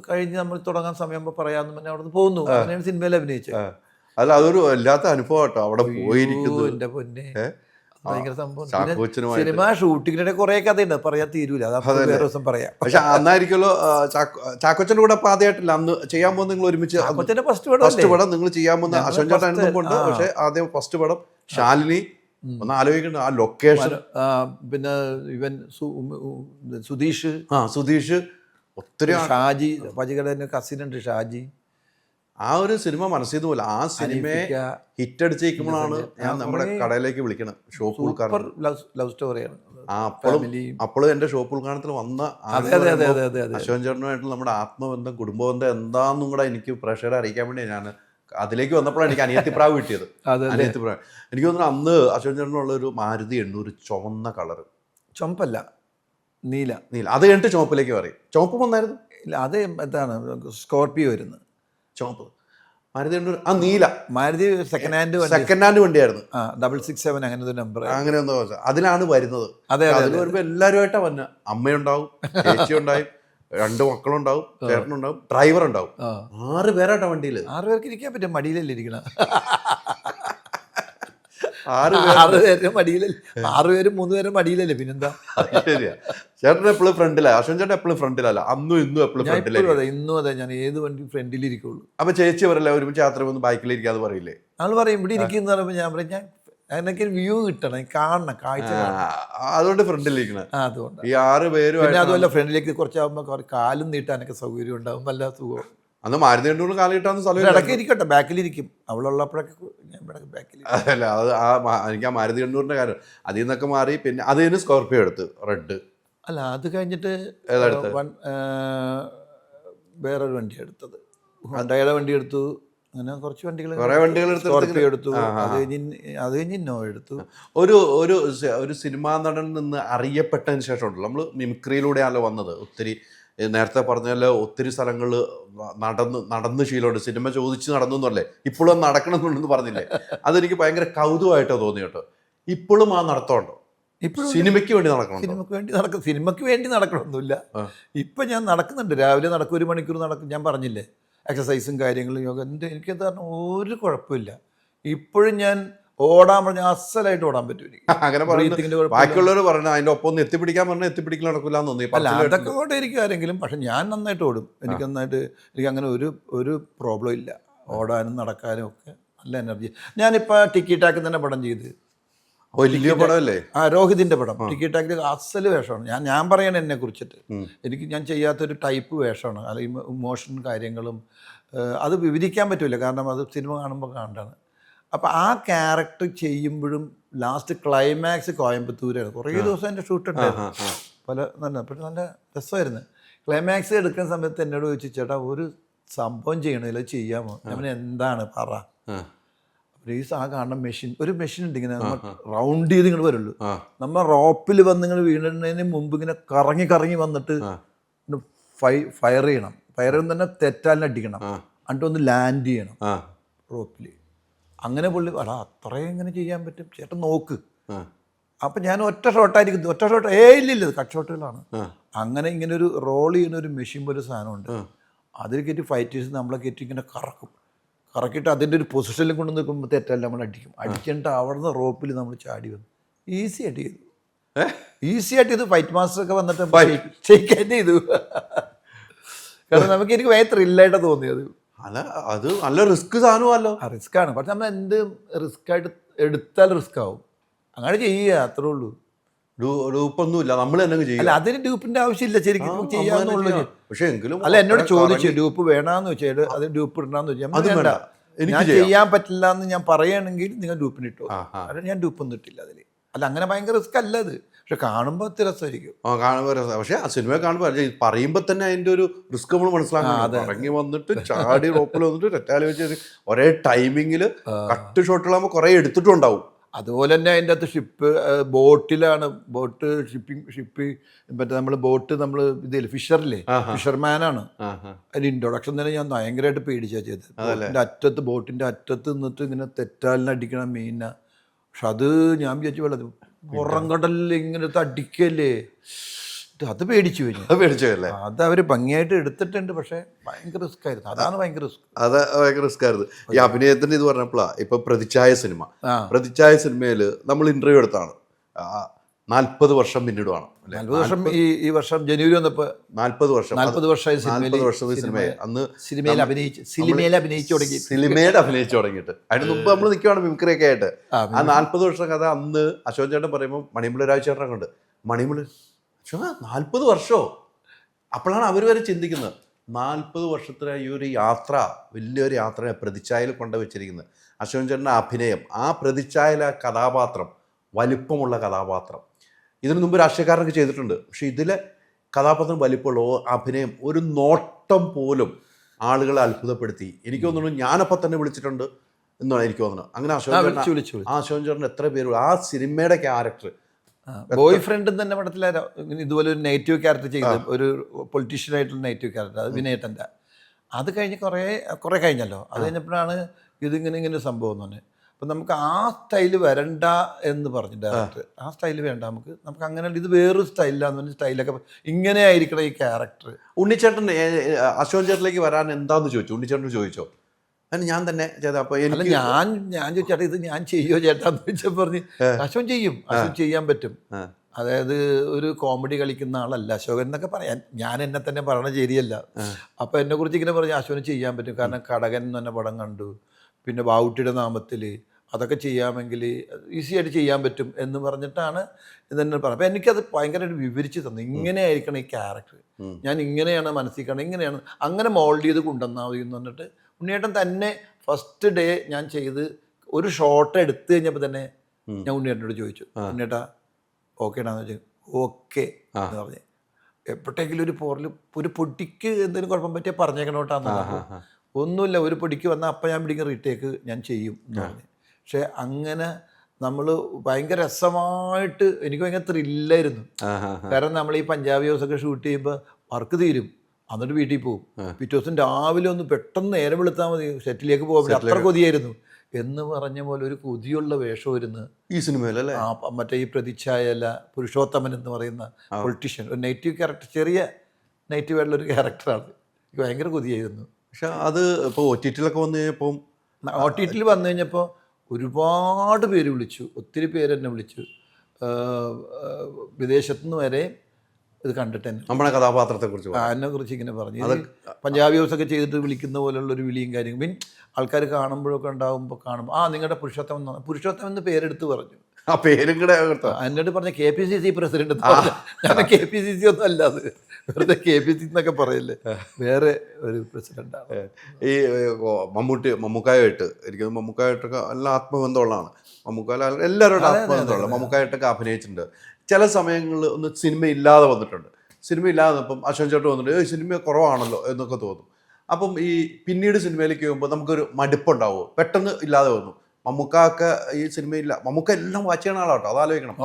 കഴിഞ്ഞ് നമ്മൾ തുടങ്ങാൻ സമയമാകുമ്പോൾ പറയാമെന്ന് പറഞ്ഞാൽ അവിടുന്ന് പോകുന്നു. അങ്ങനെയാണ് സിനിമയിൽ അഭിനയിച്ചത്. അല്ല അതൊരു വല്ലാത്ത അനുഭവം കേട്ടോ, അവിടെ പോയിരിക്കുന്നു. എൻ്റെ പൊന്നെ ഭയങ്കര സംഭവം. സിനിമ ഷൂട്ടിങ്ങിനിടെ കുറെ കഥയുണ്ട്, പറയാൻ തീരൂല, അത് വേറെ ദിവസം പറയാം. പക്ഷെ അന്നായിരിക്കുമല്ലോ ചാക്കോച്ചന്റെ കൂടെ അപ്പൊ ആദ്യമായിട്ടില്ല അന്ന് ചെയ്യാൻ പോകുന്ന നിങ്ങൾ ഒരുമിച്ച്. ഫസ്റ്റ് പടം നിങ്ങൾ ചെയ്യാൻ പോകുന്ന അശോക് ചേട്ടനുണ്ട്. പക്ഷെ ആദ്യം ഫസ്റ്റ് പടം ശാലിനി, ഒന്ന് ആലോചിക്കണ്ട ആ ലൊക്കേഷൻ. പിന്നെ ഇവൻ സുധീഷ് ഒത്തിരി, ഷാജി പാചിക്കട കസിൻ ഉണ്ട് ഷാജി. ആ ഒരു സിനിമ മനസ്സിൽ പോലെ ആ സിനിമയെ ഹിറ്റ് അടിച്ചിരിക്കുമ്പോഴാണ് ഞാൻ നമ്മുടെ കടയിലേക്ക് വിളിക്കണം. ഷോപ്പ് ഉദ്ഘാടനം ലവ് സ്റ്റോറിയാണ്. അപ്പോഴും എന്റെ ഷോപ്പ് ഉദ്ഘാടനത്തിൽ വന്ന അശോകൻ ചേട്ടനുമായിട്ടുള്ള നമ്മുടെ ആത്മബന്ധം, കുടുംബബന്ധം എന്താന്നും കൂടെ എനിക്ക് പ്രേക്ഷകരെ അറിയിക്കാൻ വേണ്ടി ഞാൻ അതിലേക്ക് വന്നപ്പോഴാണ് എനിക്ക് അനിയത്തിപ്രാവ് കിട്ടിയത്. അനിയത്തിപ്രാവ് എനിക്ക് തോന്നുന്നു അന്ന് അശോകൻ ചേട്ടനുള്ള ഒരു മാരുതി 800 ചുവന്ന കളറ്, ചുമപ്പല്ല നീല, അത് കഴിഞ്ഞിട്ട് ചുവപ്പിലേക്ക് പറയും. ചുവപ്പ് വന്നായിരുന്നു. ഇല്ല, അത് എന്താണ് സ്കോർപ്പിയോ വരുന്നത്. ചുവപ്പ് മാരുതി 800, ആ നീല മാരുതി സെക്കൻഡ് ഹാൻഡ് വണ്ടിയായിരുന്നു. 667 അങ്ങനെ ഒരു നമ്പർ, അങ്ങനെ എന്തോ അതിലാണ് വരുന്നത്. അതിൽ വരുമ്പോൾ എല്ലാവരുമായിട്ടാ വന്ന, അമ്മയുണ്ടാവും, ചേച്ചി ഉണ്ടാവും, 2 മക്കളുണ്ടാവും, ചേട്ടനുണ്ടാവും, ഡ്രൈവർ ഉണ്ടാവും. 6 പേരാട്ടോ വണ്ടിയിൽ. 6 പേർക്ക് ഇരിക്കാൻ പറ്റും, മടിയിലല്ലേ ഇരിക്കണം. 6 പേര് മടിയിലല്ലേ, 6 പേരും 3 പേരും മടിയിലല്ലേ, പിന്നെന്താ. ശരിയാ. ചേട്ടൻ എപ്പോഴും ഫ്രണ്ടിലാ, അശ്വൻ ചേട്ടൻ എപ്പോഴും ഫ്രണ്ടിലല്ല, അന്നും ഇന്നും എപ്പോഴും ഫ്രണ്ടിലാ. ഇന്നും അതെ, ഞാൻ ഏത് വണ്ടി ഫ്രണ്ടിലിരിക്കുള്ളൂ. അപ്പൊ ചേച്ചി അവരല്ലേ ഒരുമിച്ച് യാത്ര പോകുന്ന ബൈക്കിലിരിക്കാതെ പറയില്ലേ? ആൾ പറയും ഇവിടെ ഇരിക്കുന്ന പറയുമ്പോൾ ഞാൻ പറയും ഞാൻ എനിക്ക് വ്യൂ കിട്ടണം, കാണണം, കാഴ്ച. അതുകൊണ്ട് ഫ്രണ്ടിലിരിക്കണം. അതുകൊണ്ട് ഈ 6 പേരും. പിന്നെ അതുമല്ല ഫ്രണ്ടിലേക്ക് കുറച്ചാകുമ്പോൾ കാലും നീട്ടാനൊക്കെ സൗകര്യം ഉണ്ടാവും, നല്ല സുഖം. അന്ന് മാരുതി 800 കാലം കിട്ടാന്ന് സ്ഥലം ഇടയ്ക്ക് ഇരിക്കട്ടെ, ബാക്കിലിരിക്കും. അവളുള്ളപ്പോഴൊക്കെ ഞാൻ ബാക്കിൽ. അതല്ല, അത് എനിക്ക് ആ മാരുതി 800 കാര്യം അതിൽ നിന്നൊക്കെ മാറി. പിന്നെ അത് കഴിഞ്ഞ് സ്കോർപ്പിയോ എടുത്ത് റെഡ്. അല്ല, അത് കഴിഞ്ഞിട്ട് വേറൊരു വണ്ടി എടുത്തത്, ഹോണ്ടയുടെ വണ്ടി എടുത്തു. അങ്ങനെ കുറച്ച് വണ്ടികൾ സ്കോർപ്പിയോ എടുത്തു. അത് കഴിഞ്ഞ് ഇന്നോവ എടുത്തു. ഒരു സിനിമാ നടനിൽ നിന്ന് അറിയപ്പെട്ടതിന് ശേഷം ഉണ്ടല്ലോ, നമ്മൾ മിമിക്രിയിലൂടെയാണല്ലോ വന്നത്. ഒത്തിരി നേരത്തെ പറഞ്ഞാൽ ഒത്തിരി സ്ഥലങ്ങളിൽ നടന്ന് ശീലമുണ്ട്. സിനിമ ചോദിച്ച് നടന്നു എന്നല്ലേ, ഇപ്പോഴും നടക്കണമെന്നുണ്ടെന്ന് പറഞ്ഞില്ലേ, അതെനിക്ക് ഭയങ്കര കൗതുകമായിട്ടോ തോന്നി കേട്ടോ. ഇപ്പോഴും ആ നടത്തമുണ്ടോ? ഇപ്പോഴും സിനിമയ്ക്ക് വേണ്ടി നടക്കണം. സിനിമയ്ക്ക് വേണ്ടി നടക്കണമൊന്നുമില്ല. ഇപ്പം ഞാൻ നടക്കുന്നുണ്ട്, രാവിലെ നടക്കും, 1 മണിക്കൂർ നടക്കും. ഞാൻ പറഞ്ഞില്ലേ, എക്സസൈസും കാര്യങ്ങളും യോഗ. എനിക്കെന്താ പറഞ്ഞാൽ ഒരു കുഴപ്പമില്ല. ഇപ്പോഴും ഞാൻ ഓടാൻ പറഞ്ഞാൽ അസലായിട്ട് ഓടാൻ പറ്റും എനിക്ക്. അങ്ങനെ ബാക്കിയുള്ളവർ പറഞ്ഞു അതിന്റെ ഒപ്പം ഒന്ന് എത്തിപ്പിടിക്കാൻ പറഞ്ഞാൽ എത്തിപ്പിടിക്കൽ നടക്കില്ല എന്ന് തോന്നി. അല്ല, അതൊക്കെ കൊണ്ട് ഇരിക്കും ആരെങ്കിലും. പക്ഷെ ഞാൻ നന്നായിട്ട് ഓടും. എനിക്ക് അങ്ങനെ ഒരു പ്രോബ്ലം ഇല്ല. ഓടാനും നടക്കാനും ഒക്കെ നല്ല എനർജി. ഞാനിപ്പോൾ ടിക്കി ടാക്ക് തന്നെ പടം ചെയ്ത്, വലിയ പടമല്ലേ? രോഹിതിൻ്റെ പടം. ടിക്കി ടാക്കിൽ അസല് വേഷമാണ്. ഞാൻ പറയണ എന്നെ കുറിച്ചിട്ട് ഞാൻ ചെയ്യാത്തൊരു ടൈപ്പ് വേഷമാണ്. അല്ലെങ്കിൽ ഇമോഷൻ കാര്യങ്ങളും അത് വിവരിക്കാൻ പറ്റില്ല, കാരണം അത് സിനിമ കാണുമ്പോൾ കണ്ടാണ്. അപ്പോൾ ആ ക്യാരക്ടർ ചെയ്യുമ്പോഴും ലാസ്റ്റ് ക്ലൈമാക്സ് കോയമ്പത്തൂരാണ്. കുറേ ദിവസം എൻ്റെ ഷൂട്ട് ഉണ്ടായിരുന്നു, പക്ഷെ നല്ല രസമായിരുന്നു. ക്ലൈമാക്സ് എടുക്കുന്ന സമയത്ത് എന്നോട് ചോദിച്ചു, ചേട്ടാ ഒരു സംഭവം ചെയ്യണമല്ലോ, ചെയ്യാമോ? ഞാൻ എന്താണ് പറ. ഈ കാണുന്ന ഒരു മെഷീൻ ഉണ്ട്, ഇങ്ങനെ റൗണ്ട് ചെയ്ത് ഇങ്ങനെ വരുള്ളൂ. നമ്മൾ റോപ്പിൽ വന്ന് ഇങ്ങനെ വീണതിന് മുമ്പ് ഇങ്ങനെ കറങ്ങി കറങ്ങി വന്നിട്ട് ഫയർ ചെയ്യണം. ഫയർ ചെയ്യുന്ന തന്നെ തെറ്റാലിന് അടിക്കണം, എന്നിട്ട് ഒന്ന് ലാൻഡ് ചെയ്യണം റോപ്പിൽ. അങ്ങനെ പുള്ളി അത്രയും ഇങ്ങനെ ചെയ്യാൻ പറ്റും ചേട്ടൻ നോക്ക്. അപ്പം ഞാൻ ഒറ്റ ഷോട്ടായിരിക്കും, ഇല്ലില്ല, കട്ട് ഷോട്ടുകളാണ്. അങ്ങനെ ഇങ്ങനെ ഒരു റോൾ ചെയ്യുന്ന ഒരു മെഷീൻ പോലെ സാധനമുണ്ട്. അതിൽ കയറ്റി ഫൈറ്റേഴ്സ് നമ്മളെ കയറ്റി ഇങ്ങനെ കറക്കിയിട്ട് അതിൻ്റെ ഒരു പൊസിഷനിൽ കൊണ്ട് നിൽക്കുമ്പോൾ തെറ്റല്ല നമ്മൾ അടിക്കും. അടിച്ചിട്ട് അവിടുന്ന് റോപ്പിൽ നമ്മൾ ചാടി വന്നു. ഈസി ആയിട്ട് ചെയ്തു. ഫൈറ്റ് മാസ്റ്റർ ഒക്കെ വന്നിട്ട് ഷെയ്ക്കാൻ ചെയ്തു. കാരണം എനിക്ക് ഭയങ്കര ത്രില്ലായിട്ടാണ് തോന്നിയത്. അല്ല, അത് നല്ല റിസ്ക് സാധനമല്ലോ. റിസ്ക്കാണ്, പക്ഷെ നമ്മൾ എന്ത് റിസ്ക്കായിട്ട് എടുത്താൽ റിസ്ക് ആവും. അങ്ങനെ ചെയ്യുക, അത്രേ ഉള്ളൂ. ഡ്യൂപ്പൊന്നുമില്ല, നമ്മൾ തന്നെ ചെയ്യും. അല്ല, അതിന് ഡ്യൂപ്പിന്റെ ആവശ്യമില്ല, ശരിക്കും ചെയ്യാന്നുള്ളൂ. പക്ഷെ എങ്കിലും അല്ല, എന്നോട് ചോദിച്ചു ഡ്യൂപ്പ് വേണമെന്ന് വെച്ചാൽ അത് ഡ്യൂപ്പ് ഇടണമെന്ന് വെച്ചാൽ ഞാൻ ചെയ്യാൻ പറ്റില്ല എന്ന് ഞാൻ പറയുകയാണെങ്കിൽ നിങ്ങൾ ഡ്യൂപ്പിന് ഇട്ടോ. അത് ഞാൻ ഡ്യൂപ്പൊന്നും ഇട്ടില്ല അതിൽ. അല്ല, അങ്ങനെ ഭയങ്കര റിസ്ക് അല്ല അത്. പക്ഷെ കാണുമ്പോൾ ഒത്തിരി രസമായിരിക്കും. കാണുമ്പോൾ രസം. പക്ഷെ ആ സിനിമ കാണുമ്പോൾ പറയുമ്പോൾ തന്നെ അതിൻ്റെ ഒരു റിസ്ക് നമ്മൾ മനസ്സിലാക്കണം. ഇറങ്ങി വന്നിട്ട് ചാടി റോപ്പിൽ വന്നിട്ട് തെറ്റാലി വെച്ച് ഒരേ ടൈമിങ്ങിൽ കട്ട് ഷോട്ടുകളാകുമ്പോൾ കുറേ എടുത്തിട്ടുണ്ടാവും. അതുപോലെ തന്നെ അതിൻ്റെ അകത്ത് ബോട്ടിലാണ്. ഷിപ്പ് മറ്റേ നമ്മൾ ഇതില്ലേ ഫിഷറില്ലേ, ഫിഷർമാനാണ്. അതിൻ്റെ ഇൻട്രൊഡക്ഷൻ തന്നെ ഞാൻ ഭയങ്കരമായിട്ട് പേടിച്ചാണ് ചെയ്തത്. ബോട്ടിൻ്റെ അറ്റത്ത് നിന്നിട്ട് ഇങ്ങനെ തെറ്റാലിന് അടിക്കണം മീന. പക്ഷെ അത് ഞാൻ വിചാരിച്ചു വെള്ളം പുറം കടലിൽ ഇങ്ങനെ അടിക്കല്ലേ, അത് പേടിച്ചു കഴിഞ്ഞു. അത് അവർ ഭംഗിയായിട്ട് എടുത്തിട്ടുണ്ട്, പക്ഷെ ഭയങ്കര റിസ്ക് ആയിരുന്നു. അതാണ് ഭയങ്കര റിസ്ക് ആയിരുന്നു. ഈ അഭിനയത്തിന്റെ ഇത് പറഞ്ഞപ്പോഴാ ഇപ്പൊ പ്രതിച്ഛായ സിനിമയിൽ നമ്മൾ ഇന്റർവ്യൂ എടുത്താണ്. 40 വർഷം പിന്നിടുവാണ്. 40 വർഷം ഈ വർഷം ജനുവരി വന്നപ്പോൾ 40 വർഷമായി സിനിമയെ അന്ന് സിനിമയിൽ അഭിനയിച്ചു തുടങ്ങിയിട്ട്. അതിന് മുമ്പ് നമ്മൾ നിൽക്കുവാണ് മിമിക്രിയൊക്കെ ആയിട്ട്. ആ 40 വർഷം കഥ അന്ന് അശോകൻ ചേട്ടൻ പറയുമ്പോൾ മണിമുള്ള രാജചേട്ടനെ കൊണ്ട് 40 വർഷമോ? അപ്പോഴാണ് അവർ വരെ ചിന്തിക്കുന്നത് 40 വർഷത്തിലെ ഈ ഒരു യാത്ര, വലിയൊരു യാത്രയെ പ്രതിച്ഛായയിൽ കൊണ്ടുവച്ചിരിക്കുന്നത്. അശോകൻ ചേട്ടൻ്റെ അഭിനയം, ആ പ്രതിച്ഛായയിലെ കഥാപാത്രം, വലിപ്പമുള്ള കഥാപാത്രം. ഇതിനു മുമ്പ് രാഷ്ട്രീയക്കാരനൊക്കെ ചെയ്തിട്ടുണ്ട്, പക്ഷെ ഇതിലെ കഥാപാത്രം വലിപ്പമുള്ള അഭിനയം, ഒരു നോട്ടം പോലും ആളുകളെ അത്ഭുതപ്പെടുത്തി. എനിക്ക് തോന്നുന്നു ഞാനപ്പം തന്നെ വിളിച്ചിട്ടുണ്ട് എന്നാണ് എനിക്ക് തോന്നുന്നത്. അങ്ങനെ അശോകൻ ചേട്ടൻ എത്ര പേര് ആ സിനിമയുടെ ക്യാരക്ടർ, ബോയ് ഫ്രണ്ടും തന്നെ പടത്തിലെ ഇതുപോലെ ഒരു നെഗറ്റീവ് ക്യാരക്ടർ ചെയ്ത്, ഒരു പൊളിറ്റീഷ്യൻ ആയിട്ടുള്ള നെഗറ്റീവ് ക്യാരക്ടർ, അത് വിനയേട്ടൻ്റെ. അത് കഴിഞ്ഞ് കുറേ കഴിഞ്ഞല്ലോ. അത് കഴിഞ്ഞപ്പോഴാണ് ഇങ്ങനെ സംഭവം എന്ന് പറഞ്ഞത്. അപ്പം നമുക്ക് ആ സ്റ്റൈല് വരണ്ട എന്ന് പറഞ്ഞു ഡയറക്ടർ. ആ സ്റ്റൈല് വേണ്ട, നമുക്ക് അങ്ങനെ ഇത് വേറൊരു സ്റ്റൈലിലാന്ന് പറഞ്ഞ സ്റ്റൈലൊക്കെ ഇങ്ങനെ ആയിരിക്കണം ഈ ക്യാരക്ടർ. ഉണ്ണിച്ചേട്ടൻ അശോകൻ ചേട്ടനിലേക്ക് വരാൻ എന്താന്ന് ചോദിച്ചു, ഉണ്ണിച്ചേട്ടൻ ചോദിച്ചോ? അതിന് ഞാൻ തന്നെ ചെയ്ത. അപ്പോൾ ഞാൻ ചോദിച്ചേട്ടാ ഇത് ഞാൻ ചെയ്യോ ചേട്ടാന്ന് ചോദിച്ചാൽ പറഞ്ഞ് അശോകൻ ചെയ്യാൻ പറ്റും. അതായത് ഒരു കോമഡി കളിക്കുന്ന ആളല്ല അശോകൻ എന്നൊക്കെ പറയാൻ ഞാൻ എന്നെ തന്നെ പറയണ ശരിയല്ല. അപ്പം എന്നെക്കുറിച്ച് ഇങ്ങനെ പറഞ്ഞ് അശോകന് ചെയ്യാൻ പറ്റും. കാരണം കടകൻ എന്ന് തന്നെ പടം കണ്ടു, പിന്നെ ബാവുട്ടിയുടെ നാമത്തിൽ, അതൊക്കെ ചെയ്യാമെങ്കിൽ ഈസി ആയിട്ട് ചെയ്യാൻ പറ്റും എന്ന് പറഞ്ഞിട്ടാണ് ഇതെന്നെ പറഞ്ഞത്. അപ്പം എനിക്കത് ഭയങ്കരമായിട്ട് വിവരിച്ച് തന്നു. ഇങ്ങനെ ആയിരിക്കണം ഈ ക്യാരക്ടർ, ഞാൻ ഇങ്ങനെയാണ് മനസ്സിൽ കാണുന്നത്, ഇങ്ങനെയാണ്, അങ്ങനെ മോൾഡ് ചെയ്ത് കൊണ്ടുവന്നാൽ മതി എന്ന് പറഞ്ഞിട്ട് ഉണ്ണിയേട്ടൻ തന്നെ ഫസ്റ്റ് ഡേ ഞാൻ ചെയ്ത് ഒരു ഷോട്ട് എടുത്തു കഴിഞ്ഞപ്പോൾ തന്നെ ഞാൻ ഉണ്ണിയേട്ടനോട് ചോദിച്ചു, ഉണ്ണിയേട്ടാ ഓക്കേടാന്ന് വെച്ചാൽ ഓക്കെ എന്ന് പറഞ്ഞ്. എപ്പോഴെങ്കിലും ഒരു പൊടിക്ക് എന്തെങ്കിലും കുഴപ്പം പറ്റിയാൽ പറഞ്ഞേക്കണോട്ടാന്ന് പറഞ്ഞു. ഒന്നുമില്ല, ഒരു പൊടിക്ക് വന്നാൽ അപ്പം ഞാൻ പിടിക്കുന്ന റീടേക്ക് ഞാൻ ചെയ്യും എന്ന് പറഞ്ഞു. പക്ഷെ അങ്ങനെ നമ്മൾ ഭയങ്കര രസമായിട്ട്, എനിക്ക് ഭയങ്കര ത്രില്ലായിരുന്നു. കാരണം നമ്മൾ ഈ പഞ്ചാബി ഹൗസൊക്കെ ഷൂട്ട് ചെയ്യുമ്പോൾ വർക്ക് തീരും, എന്നിട്ട് വീട്ടിൽ പോകും. പിറ്റേ ദിവസം രാവിലെ ഒന്ന് പെട്ടെന്ന് നേരം വെളുത്താൽ മതി, സെറ്റിലേക്ക് പോകാൻ അത്ര കൊതിയായിരുന്നു എന്ന് പറഞ്ഞ പോലെ ഒരു കൊതിയുള്ള വേഷമായിരുന്നു ഈ സിനിമയിലല്ലേ. മറ്റേ ഈ പ്രതിച്ഛായല്ല പുരുഷോത്തമൻ എന്ന് പറയുന്ന പൊളിറ്റീഷ്യൻ, ഒരു നെഗറ്റീവ് ക്യാരക്ടർ, ചെറിയ നെഗറ്റീവ് ആയിട്ടുള്ളൊരു ക്യാരക്ടറാണ്. എനിക്ക് ഭയങ്കര കൊതിയായിരുന്നു. പക്ഷെ അത് ഇപ്പോൾ OTT-ലൊക്കെ വന്നു കഴിഞ്ഞപ്പോൾ, OTT-ൽ വന്നു കഴിഞ്ഞപ്പോൾ ഒരുപാട് പേര് വിളിച്ചു, ഒത്തിരി പേര് എന്നെ വിളിച്ചു, വിദേശത്തുനിന്ന് വരെ ഇത് കണ്ടിട്ട് തന്നെ നമ്മുടെ കഥാപാത്രത്തെക്കുറിച്ച് അതിനെക്കുറിച്ച് ഇങ്ങനെ പറഞ്ഞു. പഞ്ചാബി ഹൗസൊക്കെ ചെയ്തിട്ട് വിളിക്കുന്ന പോലുള്ളൊരു വിളിയും കാര്യങ്ങളും. മീൻ ആൾക്കാർ കാണുമ്പോഴൊക്കെ ഉണ്ടാകുമ്പോൾ നിങ്ങളുടെ പുരുഷോത്തമൻ എന്ന് പേരെടുത്ത് പറഞ്ഞു. ആ പേരും കൂടെ എന്നോട് പറഞ്ഞ KPCC പ്രസിഡന്റ്. ഞാൻ KPCC ഒന്നും അല്ല, അത് വെറുതെ KPCC എന്നൊക്കെ പറയല്ലേ, വേറെ ഒരു പ്രസിഡന്റാണ്. ഈ മമ്മൂക്കായിട്ട് എനിക്ക് മമ്മൂക്കായിട്ടൊക്കെ നല്ല ആത്മബന്ധമുള്ളതാണ്. മമ്മൂക്ക എല്ലാവരോടും ആത്മബന്ധമുള്ള മമ്മൂക്കായിട്ടൊക്കെ അഭിനയിച്ചിട്ടുണ്ട്. ചില സമയങ്ങളിൽ ഒന്ന് സിനിമ ഇല്ലാതെ വന്നിട്ടുണ്ട്. സിനിമ ഇല്ലാതെ വന്നപ്പം അശ്വൻ ചേട്ടൻ വന്നിട്ട് സിനിമ കുറവാണല്ലോ എന്നൊക്കെ തോന്നും. അപ്പം ഈ പിന്നീട് സിനിമയിലേക്ക് പോകുമ്പോൾ നമുക്കൊരു മടുപ്പുണ്ടാവുമോ? പെട്ടെന്ന് ഇല്ലാതെ വന്നു. മമ്മൂക്ക ഈ സിനിമയില്ല, മമ്മൂക്ക എല്ലാം വാച്ച് ചെയ്യുന്ന ആളാട്ടോ, അതാലോചിക്കണം.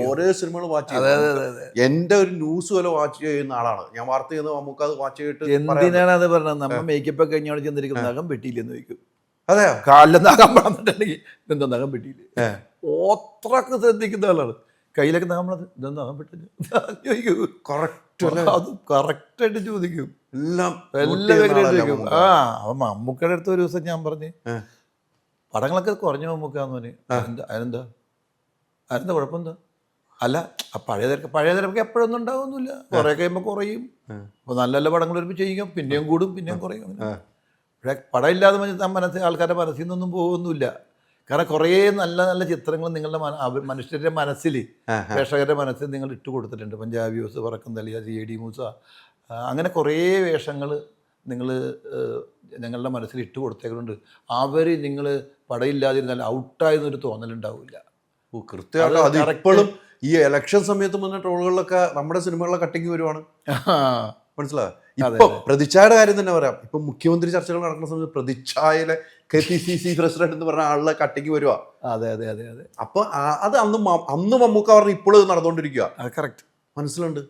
ഓരോ സിനിമകളും വാച്ച് ചെയ്യുന്നത്. എൻ്റെ ഒരു ന്യൂസ് പോലെ വാച്ച് ചെയ്യുന്ന ആളാണ് ഞാൻ. വാർത്ത ചെയ്യുന്നത് മമ്മൂക്ക അത് വാച്ച് ചെയ്തിട്ട് എന്തിനാണ് അത് പറഞ്ഞത്? നമ്മൾ മേക്കപ്പ് ഒക്കെ കഴിഞ്ഞോട് ചെന്നിരിക്കുന്ന നഖം പെട്ടിയില്ലെന്ന് ചോദിക്കും. അതെയോ? കാലിലെ നഖം പറഞ്ഞിട്ടുണ്ടെങ്കിൽ ഇതെന്താ നഖം പെട്ടിയില്ലേ? ഓത്രക്ക് ശ്രദ്ധിക്കുന്ന ആളാണ്. കയ്യിലൊക്കെ നമ്മളത് ഇതെന്താ നഖം പെട്ടില്ല ചോദിക്കും. അത് കറക്റ്റായിട്ട് ചോദിക്കും. എല്ലാം ചോദിക്കും. അവൻ മമ്മൂക്കയുടെ അടുത്ത് ഒരു ദിവസം ഞാൻ പറഞ്ഞ് പടങ്ങളൊക്കെ കുറഞ്ഞു മമ്മൂക്കാന്ന് പറഞ്ഞ്. അതിനെന്താ കുഴപ്പമെന്താ? അല്ല പഴയ തിരക്ക് എപ്പോഴൊന്നും ഉണ്ടാവുന്നില്ല, കുറെ കഴിയുമ്പോൾ കുറയും. അപ്പോൾ നല്ല നല്ല പടങ്ങൾ വരുമ്പോൾ ചെയ്യും, പിന്നെയും കൂടും, പിന്നെയും കുറയും. പക്ഷേ പടം ഇല്ലാതെ ആൾക്കാരുടെ മനസ്സിൽ നിന്നൊന്നും പോകുന്നില്ല. കാരണം കുറേ നല്ല നല്ല ചിത്രങ്ങൾ നിങ്ങളുടെ മനുഷ്യരുടെ മനസ്സിൽ, പ്രേക്ഷകരുടെ മനസ്സിൽ നിങ്ങൾ ഇട്ട് കൊടുത്തിട്ടുണ്ട്. പഞ്ചാബി ഹൗസ്, പറക്കും തളിക, CID മൂസ, അങ്ങനെ കുറേ വേഷങ്ങൾ നിങ്ങൾ ഞങ്ങളുടെ മനസ്സിൽ ഇട്ട് കൊടുത്തേക്കുന്നുണ്ട്. അവർ നിങ്ങൾ പടയില്ലാതിരുന്നാൽ ഔട്ടായെന്നൊരു തോന്നലുണ്ടാവില്ല. കൃത്യമായിട്ട് അതിപ്പോഴും ഈ ഇലക്ഷൻ സമയത്ത് മുന്നേ ട്രോളുകളിലൊക്കെ നമ്മുടെ സിനിമകളിലെ കട്ടിങ് വരുവാണ്. മനസ്സിലായോ? ഇപ്പൊ പ്രതിച്ഛായയുടെ കാര്യം തന്നെ പറയാം. ഇപ്പൊ മുഖ്യമന്ത്രി ചർച്ചകൾ നടക്കുന്ന സമയത്ത് പ്രതിച്ഛായയിലെ KPCC പ്രസിഡന്റ് എന്ന് പറഞ്ഞ ആളുടെ കട്ടിങ് വരുവാ. അതെ അതെ അതെ അതെ. അപ്പൊ അത് അന്ന് മമ്മൂക്ക പറഞ്ഞ ഇപ്പോഴും നടന്നുകൊണ്ടിരിക്കുക. കറക്റ്റ്, മനസ്സിലുണ്ട്.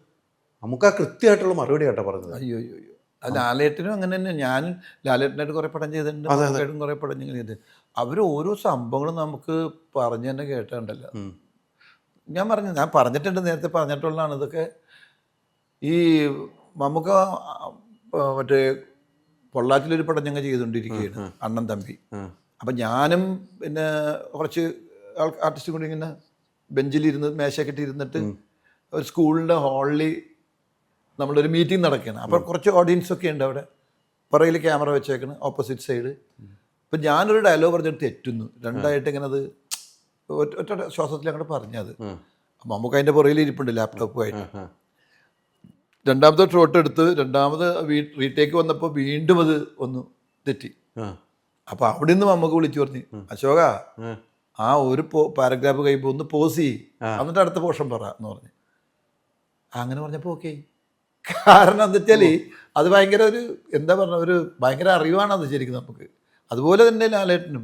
മമ്മൂക്ക കൃത്യമായിട്ടുള്ള മറുപടി ആയിട്ടാ പറഞ്ഞത്. അയ്യോ അയ്യോ. ലാലേട്ടനും അങ്ങനെ തന്നെ. ഞാൻ ലാലേട്ടനായിട്ട് കുറേ പടം ചെയ്തിട്ടുണ്ട്, മമ്മൂക്കായിട്ടും കുറേ പടം ചെയ്തിട്ടുണ്ട്. അവർ ഓരോ സംഭവങ്ങളും നമുക്ക് പറഞ്ഞു തന്നെ കേട്ടിട്ടുണ്ടല്ലോ. ഞാൻ പറഞ്ഞിട്ടുണ്ട്, നേരത്തെ പറഞ്ഞിട്ടുള്ളതാണ് ഇതൊക്കെ. ഈ മമ്മൂക്ക മറ്റേ പൊള്ളാച്ചിലൊരു പടം ഞങ്ങൾ ചെയ്തുകൊണ്ടിരിക്കുകയാണ്, അണ്ണൻ തമ്പി. അപ്പം ഞാനും പിന്നെ കുറച്ച് ആർട്ടിസ്റ്റും കൂടി ഇങ്ങനെ ബെഞ്ചിലിരുന്ന് മേശയൊക്കെ ഇരുന്നിട്ട് ഒരു സ്കൂളിൻ്റെ ഹാളിൽ നമ്മളൊരു മീറ്റിംഗ് നടക്കുകയാണ്. അപ്പോൾ കുറച്ച് ഓഡിയൻസൊക്കെ ഉണ്ട് അവിടെ. പുറകിൽ ക്യാമറ വെച്ചേക്കണം, ഓപ്പോസിറ്റ് സൈഡ്. അപ്പം ഞാനൊരു ഡയലോഗ് പറഞ്ഞിട്ട് തെറ്റുന്നു, രണ്ടായിട്ട് ഇങ്ങനെ അത് ഒറ്റ ശ്വാസത്തിൽ അങ്ങോട്ട് പറഞ്ഞത്. മമ്മൂക്ക അതിൻ്റെ പുറകിൽ ഇരിപ്പുണ്ട് ലാപ്ടോപ്പുമായിട്ട്. രണ്ടാമത്തെ ഷോട്ട് എടുത്ത് രണ്ടാമത് റീടേക്ക് വന്നപ്പോൾ വീണ്ടും അത് ഒന്ന് തെറ്റി. അപ്പോൾ അവിടെ നിന്ന് മമ്മൂക്ക് വിളിച്ചു പറഞ്ഞു, അശോക ആ ഒരു പാരഗ്രാഫ് കഴിയുമ്പോൾ ഒന്ന് പോസ് ചെയ്യും, എന്നിട്ട് അടുത്ത പോർഷൻ പറ എന്ന് പറഞ്ഞു. അങ്ങനെ പറഞ്ഞപ്പോൾ ഓക്കെ. കാരണം എന്താ വെച്ചാൽ അത് ഭയങ്കര ഒരു എന്താ പറഞ്ഞ ഒരു ഭയങ്കര അറിവാണത് ശരിക്കും നമുക്ക്. അതുപോലെ തന്നെ ലാലേട്ടനും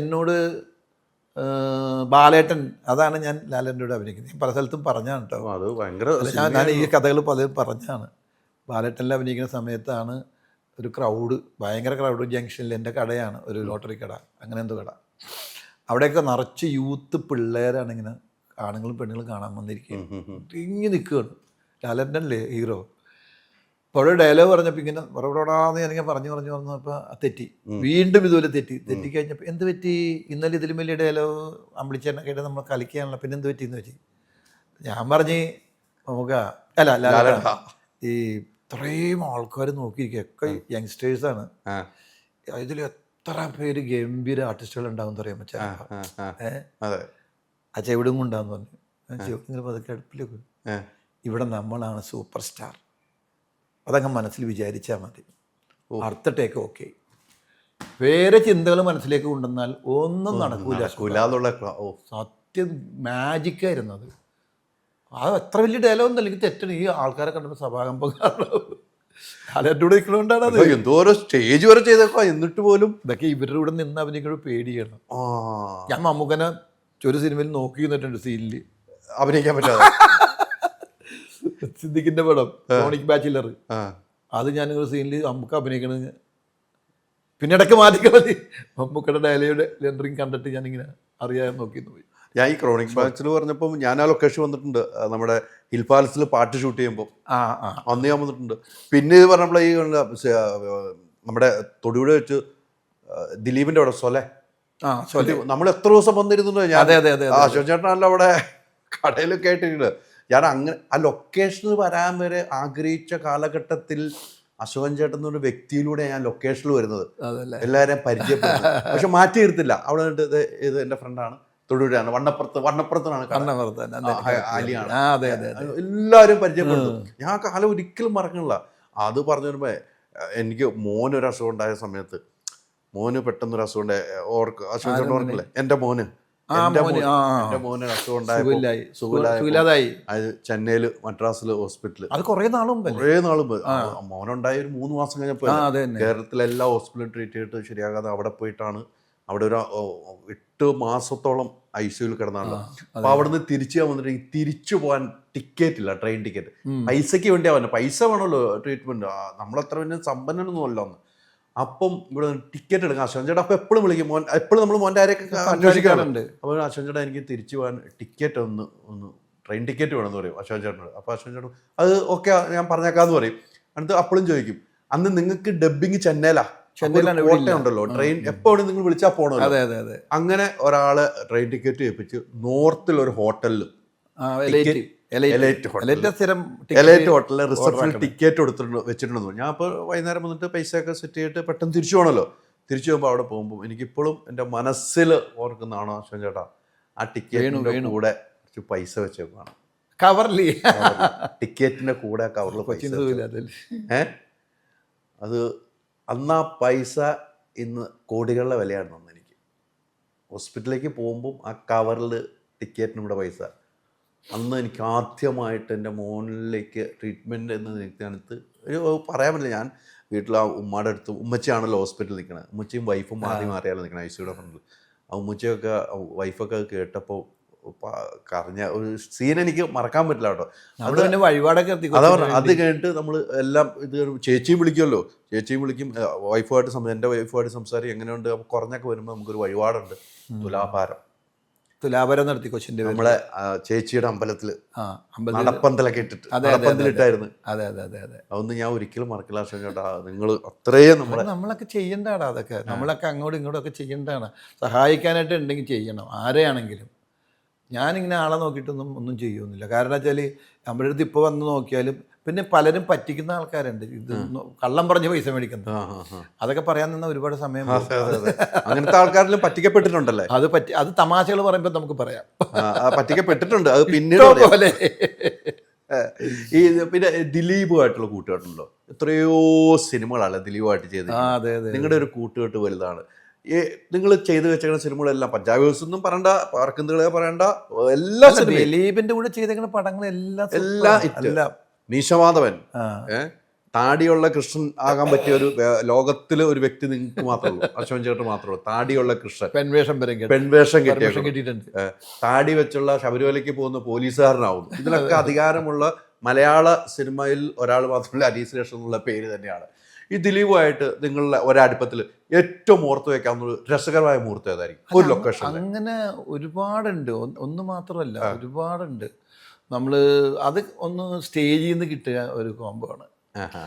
എന്നോട് ബാലേട്ടൻ, അതാണ് ഞാൻ ലാലേട്ടനോട് അഭിനയിക്കുന്നത്. ഞാൻ പല സ്ഥലത്തും പറഞ്ഞാണ് കേട്ടോ. അത് ഭയങ്കര ഞാൻ ഈ കഥകൾ പലതും പറഞ്ഞാണ്. ബാലേട്ടനിൽ അഭിനയിക്കുന്ന സമയത്താണ് ഒരു ക്രൗഡ്, ഭയങ്കര ക്രൗഡ് ജംഗ്ഷനിൽ, എൻ്റെ കടയാണ് ഒരു ലോട്ടറി കട, അങ്ങനെ എന്തോ കട. അവിടെയൊക്കെ നിറച്ച് യൂത്ത് പിള്ളേരാണ് ഇങ്ങനെ ആണുങ്ങളും പെണ്ണുങ്ങളും കാണാൻ വന്നിരിക്കുകയാണ്. ഇങ്ങനെ നിൽക്കുകയാണ്. ലാലേട്ടനല്ലേ ഹീറോ. അപ്പോൾ അവിടെ ഡയലോഗ് പറഞ്ഞപ്പോൾ ഇങ്ങനെ പുറപ്പെടാന്ന് ഞാനിങ്ങനെ പറഞ്ഞു വന്നപ്പോൾ തെറ്റി. വീണ്ടും ഇതുപോലെ തെറ്റിക്കഴിഞ്ഞപ്പോൾ എന്ത് പറ്റി? ഇന്നലെ ഇതിലും വലിയ ഡയലോഗ് അമ്പിളിച്ചേട്ടനൊക്കെ ആയിട്ട് നമ്മൾ കളിക്കുകയാണല്ലോ, പിന്നെ എന്ത് പറ്റി എന്ന് വെച്ച് ഞാൻ പറഞ്ഞ് നമുക്ക് ലാലേട്ട ഈ ഇത്രയും ആൾക്കാർ നോക്കിയിരിക്കുക, ഒക്കെ യങ്സ്റ്റേഴ്സാണ്, ഇതിൽ എത്ര പേര് ഗംഭീര ആർട്ടിസ്റ്റുകൾ ഉണ്ടാവും പറയാൻ പറ്റാ. ആ ചെവിടും കൊണ്ടാന്ന് പറഞ്ഞു. ചെവിടിങ്ങനെ പതുക്കെ അടുപ്പിലേക്ക്, ഇവിടെ നമ്മളാണ് സൂപ്പർ സ്റ്റാർ, അതങ്ങ് മനസ്സിൽ വിചാരിച്ചാൽ മതി. അടുത്ത ടേക്ക് ഓക്കെ. വേറെ ചിന്തകൾ മനസ്സിലേക്ക് കൊണ്ടുവന്നാൽ ഒന്നും നടക്കൂല. സത്യം മാജിക്കായിരുന്നു അത്. അത് എത്ര വലിയ ഡയലോഗ് ഒന്നും അല്ലെങ്കിൽ തെറ്റണം. ഈ ആൾക്കാരെ കണ്ടപ്പോൾ സഭാകമ്പം ലാലേട്ടൂടെ നിൽക്കണോണ്ടാണ് അത്. എന്തോരോ സ്റ്റേജ് വരെ ചെയ്തേക്കോ, എന്നിട്ട് പോലും ഇതൊക്കെ ഇവരുടെ കൂടെ നിന്ന് അഭിനയിക്കുമ്പോൾ പേടിയാണ്. ഞാൻ മമ്മൂക്കനെ ഒരു സിനിമയിൽ നോക്കി നിന്നിട്ടുണ്ട്, സീനിൽ അഭിനയിക്കാൻ പറ്റാതെ. സിദ്ദിഖിന്റെ പടം ക്രോണിക് ബാച്ചിലർ, ആ. അത് ഞാൻ ഒരു സീനിൽ നമുക്ക് അഭിനയിക്കണത് പിന്നെ ഇടയ്ക്ക് മാറ്റിക്കളത് മമ്മൂക്കയുടെ ഡയലോഗ് ലെൻഡറിങ് കണ്ടിട്ട് ഞാനിങ്ങനെ അറിയാൻ നോക്കി പോയി. ഞാൻ ഈ ക്രോണിക് ബാച്ചിൽ പറഞ്ഞപ്പോൾ ഞാൻ ആ ലൊക്കേഷൻ വന്നിട്ടുണ്ട്, നമ്മുടെ ഹിൽ പാലസിൽ പാട്ട് ഷൂട്ട് ചെയ്യുമ്പോൾ അന്ന് ഞാൻ വന്നിട്ടുണ്ട്. പിന്നെ ഇത് പറഞ്ഞപ്പോൾ ഈ നമ്മുടെ തൊടുപുഴ വെച്ച് ദിലീപിന്റെ അവിടെ സൊലെ നമ്മൾ എത്ര ദിവസം വന്നിരുന്നുണ്ടോ ഞാൻ. അശോക് ചേട്ടനല്ല അവിടെ കടയിലൊക്കെ ആയിട്ടില്ല. ഞാൻ അങ്ങനെ ആ ലൊക്കേഷനിൽ വരാൻ വരെ ആഗ്രഹിച്ച കാലഘട്ടത്തിൽ അശോകൻ ചേട്ടൻ എന്നൊരു വ്യക്തിയിലൂടെ ഞാൻ ലൊക്കേഷനിൽ വരുന്നത്, എല്ലാവരെയും പരിചയപ്പെടുന്നത്. പക്ഷെ മാറ്റി നിർത്തില്ല. അവിടെ നിന്നിട്ട് ഇത് എൻ്റെ ഫ്രണ്ടാണ്, തൊടുപുഴയാണ്, വണ്ണപ്പുറത്താണ്, ആലിയാണ്, എല്ലാവരും പരിചയപ്പെടുന്നു. ഞാൻ ആ കാലം ഒരിക്കലും മറക്കണില്ല. അത് പറഞ്ഞു വരുമ്പോ എനിക്ക് മോനൊരു അസുഖം ഉണ്ടായ സമയത്ത്, മോന് പെട്ടെന്നൊരു അസുഖം ഉണ്ടായ അസുഖം ചേട്ടൻ ഓർക്കില്ലേ, എൻ്റെ മോന് അസുഖം ഉണ്ടായി അത് ചെന്നൈയില് മദ്രാസില് ഹോസ്പിറ്റല്, അത് കുറേ നാൾ മുമ്പ് മോനുണ്ടായ ഒരു 3 മാസം കഴിഞ്ഞപ്പോ കേരളത്തിലെ എല്ലാ ഹോസ്പിറ്റലും ട്രീറ്റ് ചെയ്തിട്ട് ശരിയാകാതെ അവിടെ പോയിട്ടാണ്, അവിടെ ഒരു 8 മാസത്തോളം ICUവിൽ കിടന്നാണല്ലോ. അപ്പൊ അവിടെ നിന്ന് തിരിച്ചു വന്നിട്ട് തിരിച്ചു പോകാൻ ടിക്കറ്റ് ഇല്ല, ട്രെയിൻ ടിക്കറ്റ്. പൈസക്ക് വേണ്ടിയാ വന്നെ, പൈസ വേണമല്ലോ ട്രീറ്റ്മെന്റ്, നമ്മളത്ര പിന്നെ സമ്പന്നനൊന്നും അല്ല ഒന്ന്. അപ്പം ഇവിടെ ടിക്കറ്റ് എടുക്കാം അശോകൻ ചേട്ടാ. അപ്പൊ എപ്പോഴും വിളിക്കും മോൻ, എപ്പോഴും നമ്മൾ മോൻ്റെ ആരെയൊക്കെ അന്വേഷിക്കാറുണ്ട്. അപ്പോൾ അശോകൻ ചേട്ടാ എനിക്ക് തിരിച്ചു പോകാൻ ടിക്കറ്റ് ഒന്ന് ട്രെയിൻ ടിക്കറ്റ് വേണമെന്ന് പറയും അശോകൻ ചേട്ടനോട്. അപ്പോൾ അശോകൻ ചേട്ടൻ അത് ഓക്കെ ഞാൻ പറഞ്ഞേക്കാന്ന് പറയും. എന്നിട്ട് അപ്പോഴും ചോദിക്കും, അന്ന് നിങ്ങൾക്ക് ഡബ്ബിങ് ചെന്നൈയിലാണ്, ഉണ്ടല്ലോ ട്രെയിൻ എപ്പോഴും നിങ്ങൾ വിളിച്ചാൽ പോകണമല്ലോ. അങ്ങനെ ഒരാളെ ട്രെയിൻ ടിക്കറ്റ് ഏൽപ്പിച്ച് നോർത്തിൽ ഒരു ഹോട്ടലിൽ എലൈറ്റ് ഹോട്ടലിൽ റിസപ്ഷനിൽ ടിക്കറ്റ് വെച്ചിട്ടുണ്ടെന്ന്. ഞാൻ അപ്പോൾ വൈകുന്നേരം വന്നിട്ട് പൈസയൊക്കെ സെറ്റ് ചെയ്തിട്ട് പെട്ടെന്ന് തിരിച്ചു പോകണമല്ലോ. തിരിച്ചു പോകുമ്പോൾ അവിടെ പോകുമ്പോൾ എനിക്കിപ്പോഴും എൻ്റെ മനസ്സിൽ ഓർക്കുന്നതാണോ അശോകൻ ചേട്ടാ, ആ ടിക്കറ്റിൻ്റെ കൂടെ കുറച്ച് പൈസ വെച്ചേക്കാണ് കവറിൽ, ടിക്കറ്റിന്റെ കൂടെ കവറിൽ പൈസ. അത് അന്ന് ആ പൈസ ഇന്ന് കോടികളുടെ വിലയാണ് എനിക്ക്. ഹോസ്പിറ്റലിലേക്ക് പോകുമ്പം ആ കവറിൽ ടിക്കറ്റിനുള്ള പൈസ, അന്ന് എനിക്ക് ആദ്യമായിട്ട് എൻ്റെ മോനിലേക്ക് ട്രീറ്റ്മെൻറ്റ് എന്ന് നിൽക്കാനത്ത് ഒരു പറയാൻ പറ്റില്ല. ഞാൻ വീട്ടിൽ ആ ഉമ്മയുടെ അടുത്ത്, ഉമ്മച്ചിയാണല്ലോ ഹോസ്പിറ്റലിൽ നിൽക്കണത്, ഉമ്മച്ചിയും വൈഫും മാറിയാലോ നിൽക്കണം ICUയുടെ ഫ്രണ്ടിൽ. ആ ഉമ്മച്ചിയൊക്കെ വൈഫൊക്കെ കേട്ടപ്പോൾ കരഞ്ഞ ഒരു സീൻ എനിക്ക് മറക്കാൻ പറ്റില്ല കേട്ടോ. അത് വഴിപാടൊക്കെ അതാ പറഞ്ഞത്. അത് കഴിഞ്ഞിട്ട് നമ്മൾ എല്ലാം ഇത് ചേച്ചിയും വിളിക്കുമല്ലോ, ചേച്ചിയും വിളിക്കും, എൻ്റെ വൈഫുമായിട്ട് സംസാരിക്കും, എങ്ങനെയുണ്ട് കുറഞ്ഞൊക്കെ വരുമ്പോൾ നമുക്കൊരു വഴിപാടുണ്ട്, തുലാഭാരം നടത്തി കൊച്ചിൻ്റെ നമ്മളെ ചേച്ചിയുടെ അമ്പലത്തിൽ നടപ്പന്തലൊക്കെ ഇട്ടിട്ട് നടപ്പന്തലിട്ടായിരുന്നു. അതൊന്നും ഞാൻ ഒരിക്കലും മറക്കില്ല ചേട്ടാ. നിങ്ങൾ അത്രയും നമ്മളൊക്കെ ചെയ്യേണ്ടതാണ് അതൊക്കെ, നമ്മളൊക്കെ അങ്ങോട്ടും ഇങ്ങോട്ടും ഒക്കെ ചെയ്യേണ്ടതാണ്. സഹായിക്കാനായിട്ട് ഉണ്ടെങ്കിൽ ചെയ്യണം, ആരെയാണെങ്കിലും. ഞാനിങ്ങനെ ആളെ നോക്കിയിട്ടൊന്നും ഒന്നും ചെയ്യുന്നില്ല. കാരണം വെച്ചാൽ നമ്മുടെ അടുത്ത് ഇപ്പോൾ വന്ന് നോക്കിയാലും പിന്നെ പലരും പറ്റിക്കുന്ന ആൾക്കാരുണ്ട്, ഇത് കള്ളം പറഞ്ഞ് പൈസ മേടിക്കുന്നത്. അതൊക്കെ പറയാൻ നിന്ന ഒരുപാട് സമയം, അങ്ങനത്തെ ആൾക്കാരിലും പറ്റിക്കപ്പെട്ടിട്ടുണ്ടല്ലേ. അത് തമാശകൾ പറയുമ്പോൾ നമുക്ക് പറയാം, പറ്റിക്കപ്പെട്ടിട്ടുണ്ട്. അത് പിന്നീട് പോലെ ഈ പിന്നെ ദിലീപുമായിട്ടുള്ള കൂട്ടുകെട്ടുണ്ടല്ലോ, എത്രയോ സിനിമകളല്ല ദിലീപുമായിട്ട് ചെയ്തത്. നിങ്ങളുടെ ഒരു കൂട്ടുകെട്ട് വലുതാണ്. നിങ്ങൾ ചെയ്ത് വെച്ചേക്കുന്ന സിനിമകളെല്ലാം പഞ്ചാബ് ഹൗസ് ഒന്നും പറയണ്ട, പാർക്കുന്തകളെ പറയണ്ട, എല്ലാ ദിലീപിന്റെ കൂടെ ചെയ്തേക്കുന്ന പടങ്ങളെല്ലാം മീശമാധവൻ, താടിയുള്ള കൃഷ്ണൻ ആകാൻ പറ്റിയ ഒരു ലോകത്തിലെ ഒരു വ്യക്തി നിങ്ങൾക്ക് മാത്രമേ ഉള്ളൂ, അശോകൻ ചേട്ടൻ മാത്രമേ ഉള്ളൂ. താടിയുള്ള കൃഷ്ണൻ, പെൺവേഷം കിട്ടിയിട്ടുണ്ട്. താടി വെച്ചുള്ള ശബരിമലയ്ക്ക് പോകുന്ന പോലീസുകാരനാവുന്നു. ഇതിലൊക്കെ അധികാരമുള്ള മലയാള സിനിമയിൽ ഒരാൾ മാത്രമല്ല അനീസ് രേഷൻ എന്നുള്ള പേര് തന്നെയാണ്. ഈ ദിലീപുമായിട്ട് നിങ്ങളുടെ ഒരടുപ്പത്തിൽ ഏറ്റവും ഓർത്ത് വെക്കാവുന്ന ഒരു രസകരമായ മുഹൂർത്തം ഏതായിരിക്കും ഒരു ലൊക്കേഷൻ? അങ്ങനെ ഒരുപാടുണ്ട്, ഒന്ന് മാത്രമല്ല ഒരുപാടുണ്ട്. നമ്മൾ അത് ഒന്ന് സ്റ്റേജിൽ നിന്ന് കിട്ടിയ ഒരു കോംബോ ആണ്.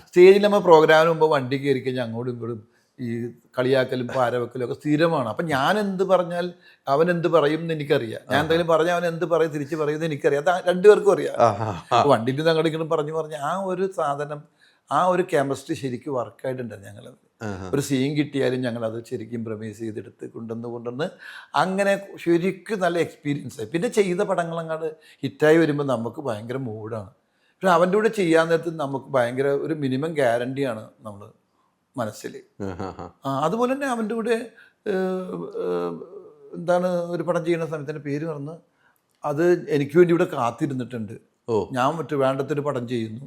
സ്റ്റേജിൽ നമ്മൾ പ്രോഗ്രാമിന് മുമ്പ് വണ്ടി കയറി കഴിഞ്ഞാൽ അങ്ങോട്ടും ഇങ്ങോട്ടും ഈ കളിയാക്കലും പാരവെക്കലും ഒക്കെ സ്ഥിരമാണ്. അപ്പം ഞാൻ എന്ത് പറഞ്ഞാൽ അവൻ എന്ത് പറയും എന്ന് എനിക്കറിയാം, ഞാൻ എന്തെങ്കിലും പറഞ്ഞാൽ അവൻ എന്ത് പറയും തിരിച്ച് പറയുമെന്ന് എനിക്കറിയാം. അത് രണ്ടുപേർക്കും അറിയാം. വണ്ടിയിൽ നിന്ന് അങ്ങോട്ടും ഇങ്ങോട്ടും പറഞ്ഞ് ആ ഒരു സാധനം, ആ ഒരു കെമിസ്ട്രി ശരിക്കും വർക്കായിട്ടുണ്ട്. ഞങ്ങളത് ഒരു സീൻ കിട്ടിയാലും ഞങ്ങളത് ശരിക്കും പ്രമേസ് ചെയ്തെടുത്ത് കൊണ്ടുവന്ന് അങ്ങനെ ശരിക്കും നല്ല എക്സ്പീരിയൻസ് ആയി. പിന്നെ ചെയ്ത പടങ്ങളങ്ങാട് ഹിറ്റായി വരുമ്പോൾ നമുക്ക് ഭയങ്കര മൂഡാണ്. പക്ഷെ അവൻ്റെ കൂടെ ചെയ്യാൻ നേരത്ത് നമുക്ക് ഭയങ്കര ഒരു മിനിമം ഗ്യാരണ്ടിയാണ് നമ്മൾ മനസ്സിൽ. അതുപോലെ തന്നെ അവൻ്റെ കൂടെ എന്താണ് ഒരു പടം ചെയ്യുന്ന സമയത്തിൻ്റെ പേര് പറഞ്ഞ് അത് എനിക്ക് വേണ്ടി ഇവിടെ കാത്തിരുന്നിട്ടുണ്ട്. ഞാൻ വേണ്ടത്തൊരു പടം ചെയ്യുന്നു,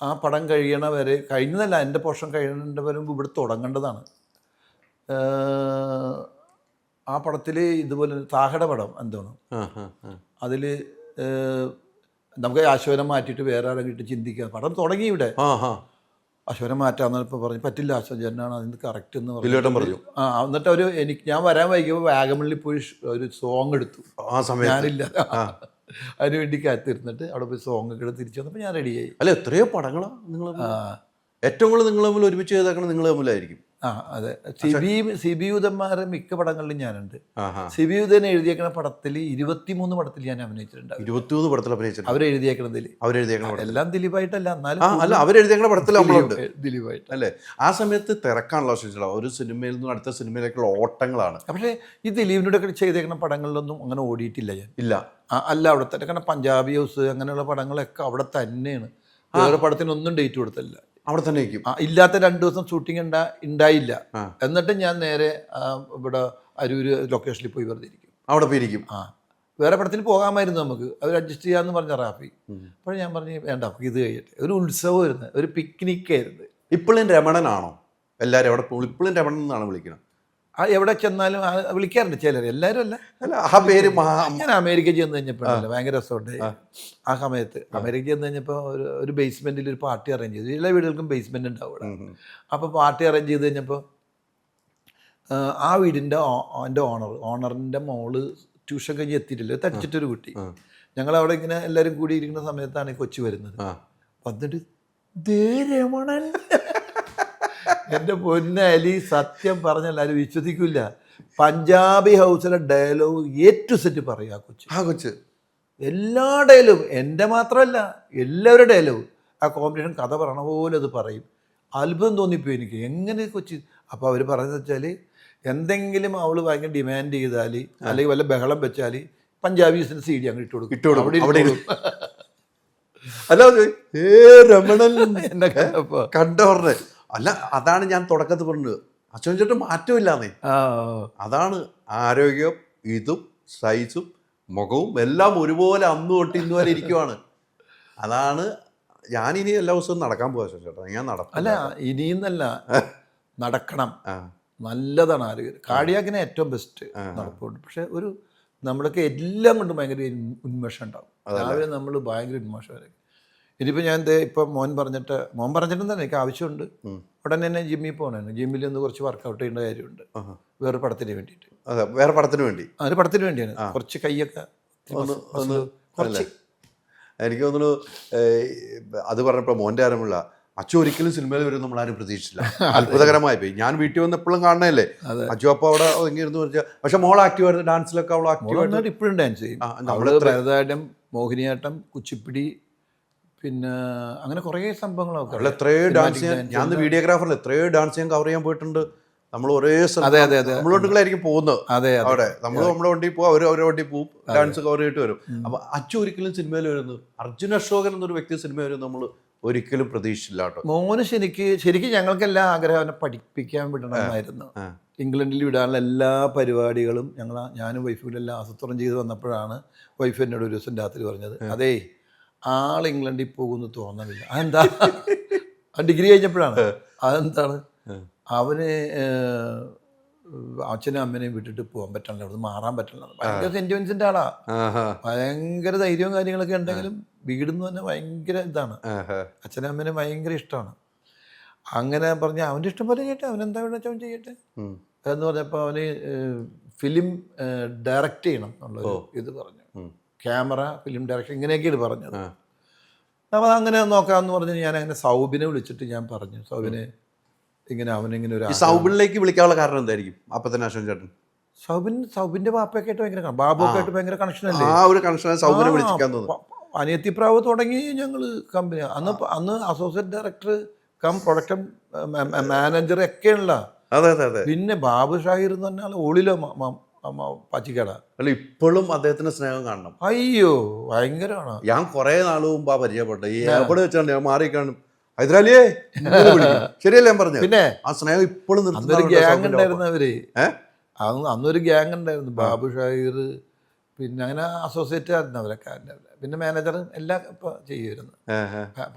ആ പടം കഴിഞ്ഞതല്ല, എൻ്റെ പോർഷൻ കഴിയേണ്ട വരുമ്പോൾ ഇവിടെ തുടങ്ങേണ്ടതാണ്. ആ പടത്തിൽ ഇതുപോലെ താഹയുടെ പടം എന്താണ്, അതിൽ നമുക്ക് അശോകനെ മാറ്റിയിട്ട് വേറെ ആരെങ്കിലും ചിന്തിക്കുക. പടം തുടങ്ങി ഇവിടെ അശോകനെ മാറ്റാന്ന് ഇപ്പോൾ പറഞ്ഞു. പറ്റില്ല, അശോകൻ ചേട്ടനാണ് അതിന് കറക്റ്റ് എന്ന് പറഞ്ഞു. എന്നിട്ട് ഞാൻ വരാൻ വൈകിയപ്പോൾ വാഗമണിൽ പോയി ഒരു സോങ് എടുത്തു. ഞാനില്ല, അതിനുവേണ്ടി കാത്തിരുന്നിട്ട് അവിടെ പോയി സോങ് ഒക്കെ എടുത്ത് തിരിച്ചു വന്നപ്പോൾ ഞാൻ റെഡിയായി. അല്ല, എത്രയോ പടങ്ങളാണ് നിങ്ങൾ ഏറ്റവും കൂടുതൽ നിങ്ങൾ തമ്മിൽ ഒരുമിച്ച് ചെയ്തേക്കണം നിങ്ങൾ തമ്മിലായിരിക്കും. അതെ. സിബിയുധന്മാരെ മിക്ക പടങ്ങളിലും ഞാനുണ്ട്. സിബിയുധൻ എഴുതിയേക്കണ പടത്തിൽ 23 പടത്തിൽ ഞാൻ അഭിനയിച്ചിട്ടുണ്ട്. 23 പടത്തിൽ അഭിനയിച്ചിട്ടുണ്ട്. അവരെഴുതിയേക്കണതിൽ എല്ലാം ദിലീപായിട്ടല്ല, എന്നാലും അവരെഴുതിയേക്കണ പടത്തിൽ നമ്മളുണ്ട് ദിലീപായിട്ട് അല്ലേ. ആ സമയത്ത് തിരക്കാണല്ലോ ശരിച്ചോ, ഒരു സിനിമയിൽ നിന്ന് അടുത്ത സിനിമയിലേക്കുള്ള ഓട്ടങ്ങളാണ്. പക്ഷേ ഈ ദിലീപിനോടൊക്കെ ചെയ്തേക്കുന്ന പടങ്ങളിലൊന്നും അങ്ങനെ ഓടിയിട്ടില്ല ഞാൻ. ഇല്ല, അല്ല, അവിടെ തന്നെ. കാരണം പഞ്ചാബി ഹൗസ് അങ്ങനെയുള്ള പടങ്ങളൊക്കെ അവിടെ തന്നെയാണ്. വേറെ പടത്തിനൊന്നും ഡേറ്റ് കൊടുത്തില്ല, അവിടെ തന്നെ ഇല്ലാത്ത 2 ദിവസം ഷൂട്ടിംഗ് ഉണ്ടായില്ല. എന്നിട്ട് ഞാൻ നേരെ ഇവിടെ അരൂര് ലൊക്കേഷനിൽ പോയി വെറുതെ ഇരിക്കും, അവിടെ പോയിരിക്കും. വേറെ പടത്തിൽ പോകാമായിരുന്നു നമുക്ക്, അവർ അഡ്ജസ്റ്റ് ചെയ്യാമെന്ന് പറഞ്ഞ റാഫി. അപ്പോൾ ഞാൻ പറഞ്ഞു വേണ്ട, ഇത് കഴിയട്ടെ. ഒരു ഉത്സവമായിരുന്നു, ഒരു പിക്നിക്കായിരുന്നു. ഇപ്പോഴും രമണനാണോ എല്ലാവരും അവിടെ? ഇപ്പോഴും രമണൻ എന്നാണ് വിളിക്കുന്നത്. എവിടെ ചെന്നാലും വിളിക്കാറുണ്ട് ചിലർ, എല്ലാവരും അല്ല. ആ പേര് ഞാൻ അമേരിക്ക ചെന്ന് കഴിഞ്ഞപ്പോഴല്ലേ ഭയങ്കര രസമുണ്ട്. ആ സമയത്ത് അമേരിക്ക ചെന്ന് കഴിഞ്ഞപ്പോൾ ഒരു ബേസ്മെന്റിൽ ഒരു പാർട്ടി അറേഞ്ച് ചെയ്തു. എല്ലാ വീടുകൾക്കും ബേസ്മെന്റ് ഉണ്ടാവും അവിടെ. അപ്പോൾ പാർട്ടി അറേഞ്ച് ചെയ്ത് കഴിഞ്ഞപ്പോൾ ആ വീടിൻ്റെ എൻ്റെ ഓണറിൻ്റെ മോള് ട്യൂഷൻ കഴിഞ്ഞ് എത്തിയിട്ടില്ല, തടിച്ചിട്ടൊരു കുട്ടി. ഞങ്ങളവിടെ ഇങ്ങനെ എല്ലാവരും കൂടി ഇരിക്കുന്ന സമയത്താണ് ഈ കൊച്ചു വരുന്നത്. വന്നിട്ട് ദേ രമണൻ. എൻ്റെ പൊന്നലി, സത്യം പറഞ്ഞാൽ ആരും വിശ്വസിക്കില്ല. പഞ്ചാബി ഹൗസിലെ ഡയലോഗ് സെറ്റ് പറയും ആ കൊച്ച്. എല്ലാ ഡയലോഗും, എൻ്റെ മാത്രമല്ല എല്ലാവരുടെ ഡയലോഗും. ആ കോമ്പറ്റീഷൻ കഥ പറയണ പോലെ അത് പറയും. അത്ഭുതം തോന്നിപ്പോയി എനിക്ക്, എങ്ങനെ കൊച്ച്. അപ്പോൾ അവർ പറയുന്നത് വെച്ചാൽ എന്തെങ്കിലും അവൾ ഭയങ്കര ഡിമാൻഡ് ചെയ്താൽ അല്ലെങ്കിൽ വല്ല ബഹളം വെച്ചാൽ പഞ്ചാബീസിന് CD അങ്ങ് ഇട്ട് കൊടുക്കും. അല്ല രമണൻ എന്നെ കണ്ടോർന്നെ. അല്ല, അതാണ് ഞാൻ തുടക്കത്തിൽ പറഞ്ഞത്, അച്ഛൻ ചേട്ടൻ മാറ്റമില്ലാന്നേ. അതാണ് ആരോഗ്യം, ഇതും സൈസും മുഖവും എല്ലാം ഒരുപോലെ അന്ന് തൊട്ട് ഇന്ന് വരെ ഇരിക്കുവാണ്. അതാണ് ഞാനിനി എല്ലാ ദിവസവും നടക്കാൻ പോകാം ചേട്ടാ. ഞാൻ നടക്കും. അല്ല, ഇനിയെന്നല്ല, നടക്കണം. നല്ലതാണ് ആരോഗ്യം. കാർഡിയാക്കിന് ഏറ്റവും ബെസ്റ്റ് നടപ്പുണ്ട്. പക്ഷെ നമ്മളൊക്കെ എല്ലാം കൊണ്ടും ഭയങ്കര ഉന്മേഷം ഉണ്ടാവും. രാവിലെ നമ്മൾ ഭയങ്കര ഉന്മേഷം. ഇനിയിപ്പോൾ ഞാൻ മോൻ പറഞ്ഞിട്ട് തന്നെ എനിക്ക് ആവശ്യമുണ്ട്. ഉടനെ തന്നെ ജിമ്മിൽ പോകണേ. ജിമ്മിൽ നിന്ന് കുറച്ച് വർക്കൗട്ട് ചെയ്യേണ്ട കാര്യമുണ്ട്, വേറെ പടത്തിന് വേണ്ടിയിട്ട്. വേറെ പടത്തിന് വേണ്ടി? ഒരു പടത്തിന് വേണ്ടിയാണ്. കുറച്ച് കൈയൊക്കെ എനിക്ക് തോന്നുന്നു. അത് പറഞ്ഞപ്പോൾ മോൻ്റെ ആരമുള്ള അച്ചു ഒരിക്കലും സിനിമയിൽ വരും നമ്മളാരും പ്രതീക്ഷിച്ചില്ല. അത്ഭുതകരമായി പോയി. ഞാൻ വീട്ടിൽ വന്ന് എപ്പോഴും കാണണല്ലേ അച്ചു. അപ്പോൾ അവിടെ ഒതുങ്ങിയിരുന്നു വെച്ചാൽ, പക്ഷെ മോൾ ആക്റ്റീവായിരുന്നു. ഡാൻസിലൊക്കെ അവൾ ആക്റ്റീവായിട്ട് ഇപ്പോഴും ഡാൻസ് ചെയ്യും. നമ്മള് ഭരതനാട്യം, മോഹിനിയാട്ടം, കുച്ചിപ്പിടി, പിന്നെ അങ്ങനെ കുറേ സംഭവങ്ങളൊക്കെ. എത്രയോ ഡാൻസ് ചെയ്യാൻ, ഞാൻ വീഡിയോഗ്രാഫറിൽ എത്രയോ ഡാൻസ് ചെയ്യാൻ കവർ ചെയ്യാൻ പോയിട്ടുണ്ട്. നമ്മൾ ഒരേ നമ്മളോട്ടുകളായിരിക്കും പോകുന്നത്. അവിടെ നമ്മൾ നമ്മുടെ വണ്ടി പോകും, അവരുടെ വണ്ടി പോകും, ഡാൻസ് കവർ ചെയ്തിട്ട് വരും. അപ്പൊ അച്ചു ഒരിക്കലും സിനിമയിൽ വരുന്നത്, അർജുൻ അശോകൻ എന്നൊരു വ്യക്തി സിനിമ വരും നമ്മൾ ഒരിക്കലും പ്രതീക്ഷിച്ചില്ല കേട്ടോ. മോന് ശരിക്കും ഞങ്ങൾക്കെല്ലാം ആഗ്രഹം അവനെ പഠിപ്പിക്കാൻ വിടണമെന്നായിരുന്നു. ഇംഗ്ലണ്ടിൽ വിടാനുള്ള എല്ലാ പരിപാടികളും ഞാനും വൈഫും എല്ലാം ആസൂത്രണം ചെയ്ത് വന്നപ്പോഴാണ് വൈഫ് എന്നോട് ഒരു ദിവസം രാത്രി പറഞ്ഞത്, അതേ ആൾ ഇംഗ്ലണ്ടിൽ പോകുമെന്ന് തോന്നണില്ല. അതെന്താ? ഡിഗ്രി കഴിഞ്ഞപ്പോഴാണ്. അതെന്താണ്? അവന് അച്ഛനും അമ്മനെയും വിട്ടിട്ട് പോകാൻ പറ്റണില്ല, അവിടുന്ന് മാറാൻ പറ്റണില്ല. ഭയങ്കര സെന്റിമെന്റ്സിന്റെ ആളാ. ഭയങ്കര ധൈര്യവും കാര്യങ്ങളൊക്കെ ഉണ്ടെങ്കിലും വീടെന്ന് തന്നെ ഭയങ്കര ഇതാണ്. അച്ഛനും അമ്മനെ ഭയങ്കര ഇഷ്ടമാണ്. അങ്ങനെ പറഞ്ഞ അവൻ്റെ ഇഷ്ടം പോലെ ചെയ്യട്ടെ, അവനെന്താ വേണ്ട അവൻ ചെയ്യട്ടെ എന്ന് പറഞ്ഞപ്പോൾ അവന് ഫിലിം ഡയറക്റ്റ് ചെയ്യണം എന്നുള്ളൊരു ഇത് പറഞ്ഞു. ക്യാമറ, ഫിലിം ഡയറക്ഷൻ, ഇങ്ങനെയൊക്കെയാണ് പറഞ്ഞത്. നമ്മൾ അങ്ങനെ നോക്കാമെന്ന് പറഞ്ഞ് ഞാൻ അങ്ങനെ സൗബിനെ വിളിച്ചിട്ട് ഞാൻ പറഞ്ഞു, സൗബിനെ ഇങ്ങനെ അവനിങ്ങനെ ഒരു സൗബിനിലേക്ക് വിളിക്കാനുള്ള കാരണം എന്തായിരിക്കും? അപ്പം തന്നെ അശോകൻ ചേട്ടൻ സൗബിന്റെ വാപ്പയൊക്കെ ആയിട്ട് ഭയങ്കര ബാബുക്കെ ആയിട്ട് ഭയങ്കര കണക്ഷൻ അല്ലേ? ആ ഒരു കണക്ഷൻ സൗബിനെ വിളിക്കാൻ തോന്നുന്നു. അനിയത്തിപ്രാവ് തുടങ്ങി ഞങ്ങൾ കമ്പനി. അന്ന് associate director cum production manager ഒക്കെയാണല്ല. പിന്നെ ബാബു ഷാഹിർ എന്ന് പറഞ്ഞാൽ ഓളിലോ പച്ചിക്കട. അല്ല, ഇപ്പോഴും അദ്ദേഹത്തിന്റെ സ്നേഹം കാണണം. അയ്യോ ഭയങ്കരമാണ്. ഞാൻ കുറെ നാൾ മുമ്പ് പരിചയപ്പെട്ട ഈ എവിടെ വെച്ചാണ് ഞാൻ മാറി കാണും, ഹൈദരാലിയേ ശരിയല്ലേ ഞാൻ പറഞ്ഞു. പിന്നെ ആ സ്നേഹം ഇപ്പോഴും അന്നൊരു ഗ്യാങ് ഉണ്ടായിരുന്നു. അവര് അന്നൊരു ഗ്യാങ് ഉണ്ടായിരുന്നു, ബാബു ഷാഹിർ, പിന്നെ അങ്ങനെ അസോസിയേറ്റ് ആയിരുന്നു അവരൊക്കെ. പിന്നെ മാനേജറും എല്ലാം ഇപ്പൊ ചെയ്യുമായിരുന്നു.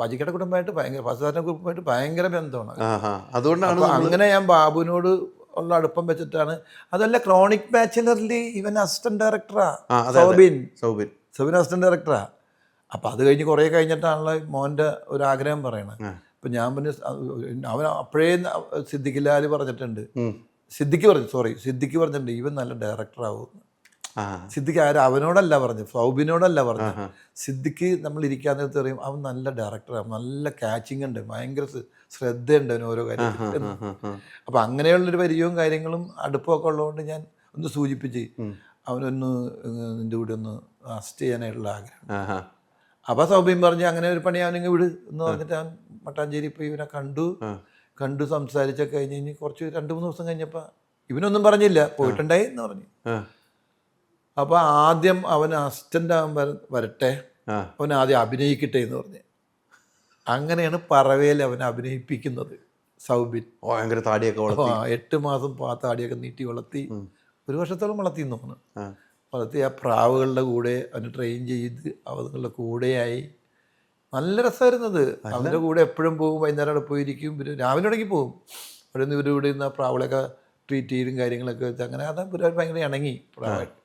പച്ചിക്കട കുടുംബമായിട്ട് ഭയങ്കര, ഫസാറിന്റെ കുടുംബമായിട്ട് ഭയങ്കര ബന്ധമാണ്. അതുകൊണ്ടാണ് അങ്ങനെ ഞാൻ ബാബുവിനോട് ഉള്ള അടുപ്പം വെച്ചിട്ടാണ്. അതല്ല, ക്രോണിക് ബാച്ചിലറിൽ ഇവൻ അസിസ്റ്റന്റ് ഡയറക്ടറാ. സൗബിൻ അസിസ്റ്റന്റ് ഡയറക്ടറാ. അപ്പം അത് കഴിഞ്ഞ് കുറേ കഴിഞ്ഞിട്ടാണല്ലോ മോൻ്റെ ഒരു ആഗ്രഹം പറയണത്. അപ്പം ഞാൻ പിന്നെ അവൻ അപ്പോഴേ സിദ്ദിഖിലാൽ പറഞ്ഞിട്ടുണ്ട്, സിദ്ദിഖ് പറഞ്ഞിട്ടുണ്ട് ഇവൻ നല്ല ഡയറക്ടറാവും. സിദ്ദിഖ് അവനോടല്ല പറഞ്ഞു, സൗബിനോടല്ല പറഞ്ഞു. സിദ്ദിഖ് നമ്മൾ ഇരിക്കാൻ നേരത്ത് പറയും അവൻ നല്ല ഡയറക്ടറാണ്, നല്ല കാച്ചിങ് ഉണ്ട്, ഭയങ്കര ശ്രദ്ധയുണ്ട് അവന് ഓരോ കാര്യത്തിൽ. അപ്പം അങ്ങനെയുള്ളൊരു പരിചയവും കാര്യങ്ങളും അടുപ്പമൊക്കെ ഉള്ളതുകൊണ്ട് ഞാൻ ഒന്ന് സൂചിപ്പിച്ച് അവനൊന്ന് നിൻ്റെ കൂടെ ഒന്ന് അസിസ്റ്റ് ചെയ്യാനായിട്ടുള്ള ആഗ്രഹം. അപ്പോൾ സൗബിൻ പറഞ്ഞ് അങ്ങനെ ഒരു പണി അവനിങ്ങ് വിട് എന്ന് പറഞ്ഞിട്ട് അവൻ മട്ടാഞ്ചേരി പോയി ഇവനെ കണ്ടു സംസാരിച്ചൊക്കെ കഴിഞ്ഞ് കുറച്ച് 2-3 ദിവസം കഴിഞ്ഞപ്പോൾ ഇവനൊന്നും പറഞ്ഞില്ല, പോയിട്ടുണ്ടായി എന്ന് പറഞ്ഞു. അപ്പോൾ ആദ്യം അവൻ അസിസ്റ്റൻ്റ് ആവാൻ വരട്ടെ, അവൻ ആദ്യം അഭിനയിക്കട്ടെ എന്ന് പറഞ്ഞ് അങ്ങനെയാണ് പറവയിൽ അവനെ അഭിനയിപ്പിക്കുന്നത് സൗബിൻ. ഭയങ്കര താടിയൊക്കെ വളർത്തി 8 മാസം താടിയൊക്കെ നീട്ടി വളർത്തി, 1 വർഷത്തോളം വളർത്തി എന്ന് തോന്നുന്നു. വളർത്തി ആ പ്രാവുകളുടെ കൂടെ അവന് ട്രെയിൻ ചെയ്ത് അവരുടെ കൂടെയായി. നല്ല രസമായിരുന്നത്. അവൻ്റെ കൂടെ എപ്പോഴും പോകും, വൈകുന്നേരം അവിടെ പോയിരിക്കും, പിന്നെ രാവിലെ തുടങ്ങി പോകും. അവിടെ നിന്ന് ഇവരുടെ നിന്ന് ആ പ്രാവുകളൊക്കെ ട്രീറ്റ് ചെയ്തും കാര്യങ്ങളൊക്കെ വെച്ച് അങ്ങനെ അത് ഭയങ്കര ഇണങ്ങി പ്രാവായിട്ട്.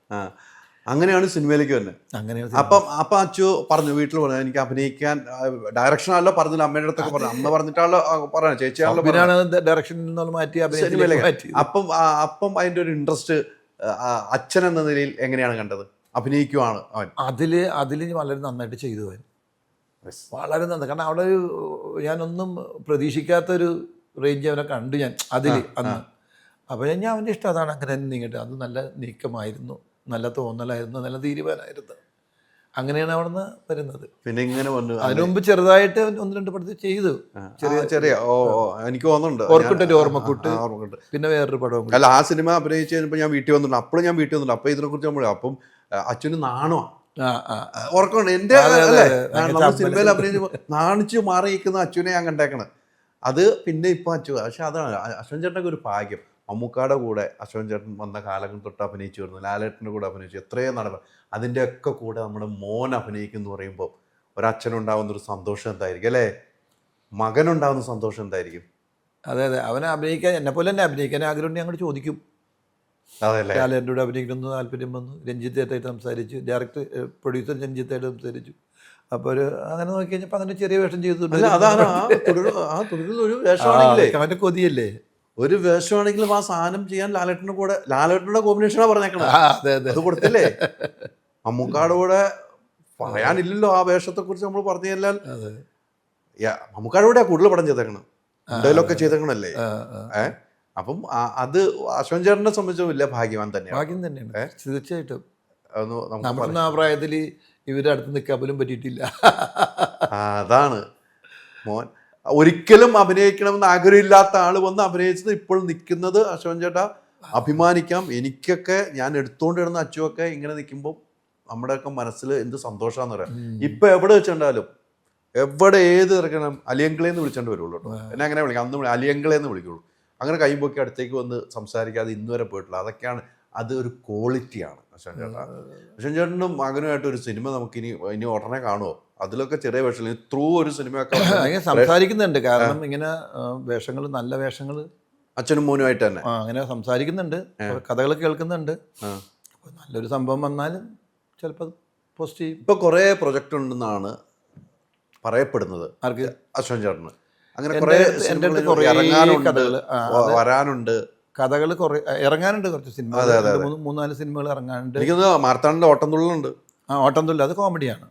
അങ്ങനെയാണ് സിനിമയിലേക്ക് തന്നെ. അങ്ങനെയാണ്. അപ്പം അച്ചു പറഞ്ഞു, വീട്ടിൽ പറഞ്ഞു എനിക്ക് അഭിനയിക്കാൻ ഡയറക്ഷൻ ആണല്ലോ പറഞ്ഞില്ല, അമ്മയുടെ അടുത്തൊക്കെ പറഞ്ഞു, അമ്മ പറഞ്ഞിട്ടാണല്ലോ പറയാം, ചേച്ചിയാണല്ലോ ഡയറക്ഷനിൽ നിന്നുള്ള മാറ്റി സിനിമയിലേക്ക്. അപ്പം അതിൻ്റെ ഒരു ഇൻട്രസ്റ്റ് അച്ഛൻ എന്ന നിലയിൽ എങ്ങനെയാണ് കണ്ടത്? അഭിനയിക്കുവാണ് അവൻ അതില് വളരെ നന്നായിട്ട് ചെയ്തു അവൻ, വളരെ നന്നായി. കാരണം അവിടെ ഞാനൊന്നും പ്രതീക്ഷിക്കാത്തൊരു റേഞ്ച് അവനെ കണ്ടു ഞാൻ അന്ന്. അപ്പോൾ ഞാൻ അവൻ്റെ ഇഷ്ടം അതാണ്, അങ്ങനെ തന്നെ നീങ്ങട്ടെ. അത് നല്ല നീക്കമായിരുന്നു, നല്ല തോന്നലായിരുന്നു, നല്ല തീരുമാനമായിരുന്നു. അങ്ങനെയാണ് അവിടെ നിന്ന് വരുന്നത്. പിന്നെ ഇങ്ങനെ വന്നു. അതിനു മുമ്പ് ചെറുതായിട്ട് 1-2 പടത്തിൽ ചെയ്തു, ചെറിയ എനിക്ക് തോന്നുന്നുണ്ട് ഓർമ്മക്കുട്ട്, പിന്നെ വേറൊരു പടവും. അല്ല, ആ സിനിമ അഭിനയിച്ച് കഴിഞ്ഞപ്പോൾ ഞാൻ വീട്ടിൽ വന്നിട്ടുണ്ട്. അപ്പോഴും ഞാൻ വീട്ടിൽ വന്നിട്ടുണ്ട്. അപ്പോൾ ഇതിനെ കുറിച്ച് നമ്മൾ അപ്പം അച്ഛന് നാണോ ഓർക്കുന്നുണ്ട്. എൻ്റെ സിനിമയിൽ അഭിനയിച്ചപ്പോൾ നാണിച്ച് മാറിയിരിക്കുന്ന അച്ഛനെ ഞാൻ കണ്ടേക്കണത്. അത് പിന്നെ ഇപ്പം അച്ചു. പക്ഷെ അതാണ് അശ്വൻ ചേട്ടനൊക്കെ ഒരു ഭാഗ്യം. മമ്മൂക്കാടെ കൂടെ അശ്വൻ ചേട്ടൻ വന്ന കാലങ്ങൾ തൊട്ട് അഭിനയിച്ചു വരുന്നു, ലാലേട്ടൻ്റെ കൂടെ അഭിനയിച്ചു, എത്രയോ നടന്നു. അതിൻ്റെയൊക്കെ കൂടെ നമ്മുടെ മോൻ അഭിനയിക്കുന്നു പറയുമ്പോൾ ഒരച്ഛനുണ്ടാകുന്നൊരു സന്തോഷം എന്തായിരിക്കും അല്ലേ? മകനുണ്ടാകുന്ന സന്തോഷം എന്തായിരിക്കും? അതെ, അവനെ അഭിനയിക്കാൻ, എന്നെപ്പോലെ തന്നെ അഭിനയിക്കാൻ ആഗ്രഹം ഞങ്ങൾ ചോദിക്കും. ലാലേട്ടൻ്റെ കൂടെ അഭിനയിക്കണമെന്ന് താല്പര്യം വന്നു. രഞ്ജിത്തായിട്ട് സംസാരിച്ചു, ഡയറക്ടർ പ്രൊഡ്യൂസർ രഞ്ജിത്തായിട്ട് സംസാരിച്ചു. അപ്പോൾ അങ്ങനെ നോക്കി കഴിഞ്ഞപ്പോൾ അങ്ങനെ ചെറിയ വേഷം ചെയ്തിട്ടുണ്ട്. അവൻ്റെ കൊതിയല്ലേ, ഒരു വേഷമാണെങ്കിലും ആ സാധനം ചെയ്യാൻ ലാലേട്ടൻ്റെ കോമ്പിനേഷനാണ് പറഞ്ഞേക്കണത്. അത് കൊടുത്തില്ലേ? മമ്മൂക്കാട് കൂടെ പറയാനില്ലല്ലോ ആ വേഷത്തെ കുറിച്ച്. നമ്മൾ പറഞ്ഞു കഴിഞ്ഞാൽ മമ്മൂക്കാട് കൂടെ കൂടുതൽ പടം ചെയ്തേക്കണം, ഡയലോഗൊക്കെ ചെയ്തേക്കണല്ലേ. അപ്പം അത് അശ്വൻ ചേട്ടനെ സംബന്ധിച്ച് വലിയ ഭാഗ്യം തന്നെയാണ്. തീർച്ചയായിട്ടും. നമ്മുടെ ആ പ്രായത്തിൽ ഇവരുടെ അടുത്ത് നിൽക്കാൻ പോലും പറ്റിയിട്ടില്ല. അതാണ് മോൻ. ഒരിക്കലും അഭിനയിക്കണമെന്ന് ആഗ്രഹമില്ലാത്ത ആള് വന്ന് അഭിനയിച്ചത് ഇപ്പോൾ നിൽക്കുന്നത് അശ്വൻ ചേട്ടാ അഭിമാനിക്കാം. എനിക്കൊക്കെ ഞാൻ എടുത്തുകൊണ്ടിരുന്ന അച്ചുവൊക്കെ ഇങ്ങനെ നിൽക്കുമ്പോൾ നമ്മുടെയൊക്കെ മനസ്സിൽ എന്ത് സന്തോഷമാണെന്ന് പറയാം. ഇപ്പം എവിടെ വെച്ചിട്ടുണ്ടാലും, എവിടെ ഏത് ഇറക്കണം അലിയങ്കളേന്ന് വിളിച്ചോണ്ട് വരുള്ളൂ കേട്ടോ. എന്നെ അങ്ങനെ വിളിക്കാം, അന്ന് അലിയങ്കളേന്ന് വിളിക്കുള്ളൂ. അങ്ങനെ കൈമ്പൊക്കെ അടുത്തേക്ക് വന്ന് സംസാരിക്കാതെ ഇന്നുവരെ പോയിട്ടില്ല. അതൊക്കെയാണ്, അത് ഒരു ക്വാളിറ്റിയാണ് അശ്വൻ ചേട്ടാ. അശ്വൻ ചേട്ടനും മകനുമായിട്ട് ഒരു സിനിമ നമുക്ക് ഇനി ഉടനെ കാണുമോ? അതിലൊക്കെ ചെറിയ വേഷങ്ങൾ ത്രൂ ഒരു സിനിമയൊക്കെ സംസാരിക്കുന്നുണ്ട്. കാരണം ഇങ്ങനെ വേഷങ്ങൾ, നല്ല വേഷങ്ങൾ അച്ഛനും മോനുമായിട്ട് തന്നെ അങ്ങനെ സംസാരിക്കുന്നുണ്ട്, കഥകൾ കേൾക്കുന്നുണ്ട്. നല്ലൊരു സംഭവം വന്നാലും ചിലപ്പോൾ പോസിറ്റീവ്. ഇപ്പൊ കുറേ പ്രൊജക്റ്റ് ഉണ്ടെന്നാണ് പറയപ്പെടുന്നത്. ആർക്ക്? അശ്വൻ ചേട്ടന്. അങ്ങനെ വരാനുണ്ട്, കഥകൾ കുറേ ഇറങ്ങാനുണ്ട്, കുറച്ച് സിനിമ 3-4 സിനിമകൾ ഇറങ്ങാനുണ്ട്. എനിക്ക് മാർത്താണ്ഡന്റെ ഓട്ടംതുള്ളലുണ്ട്. ഓട്ടംതുള്ളൽ അത് കോമഡിയാണ്.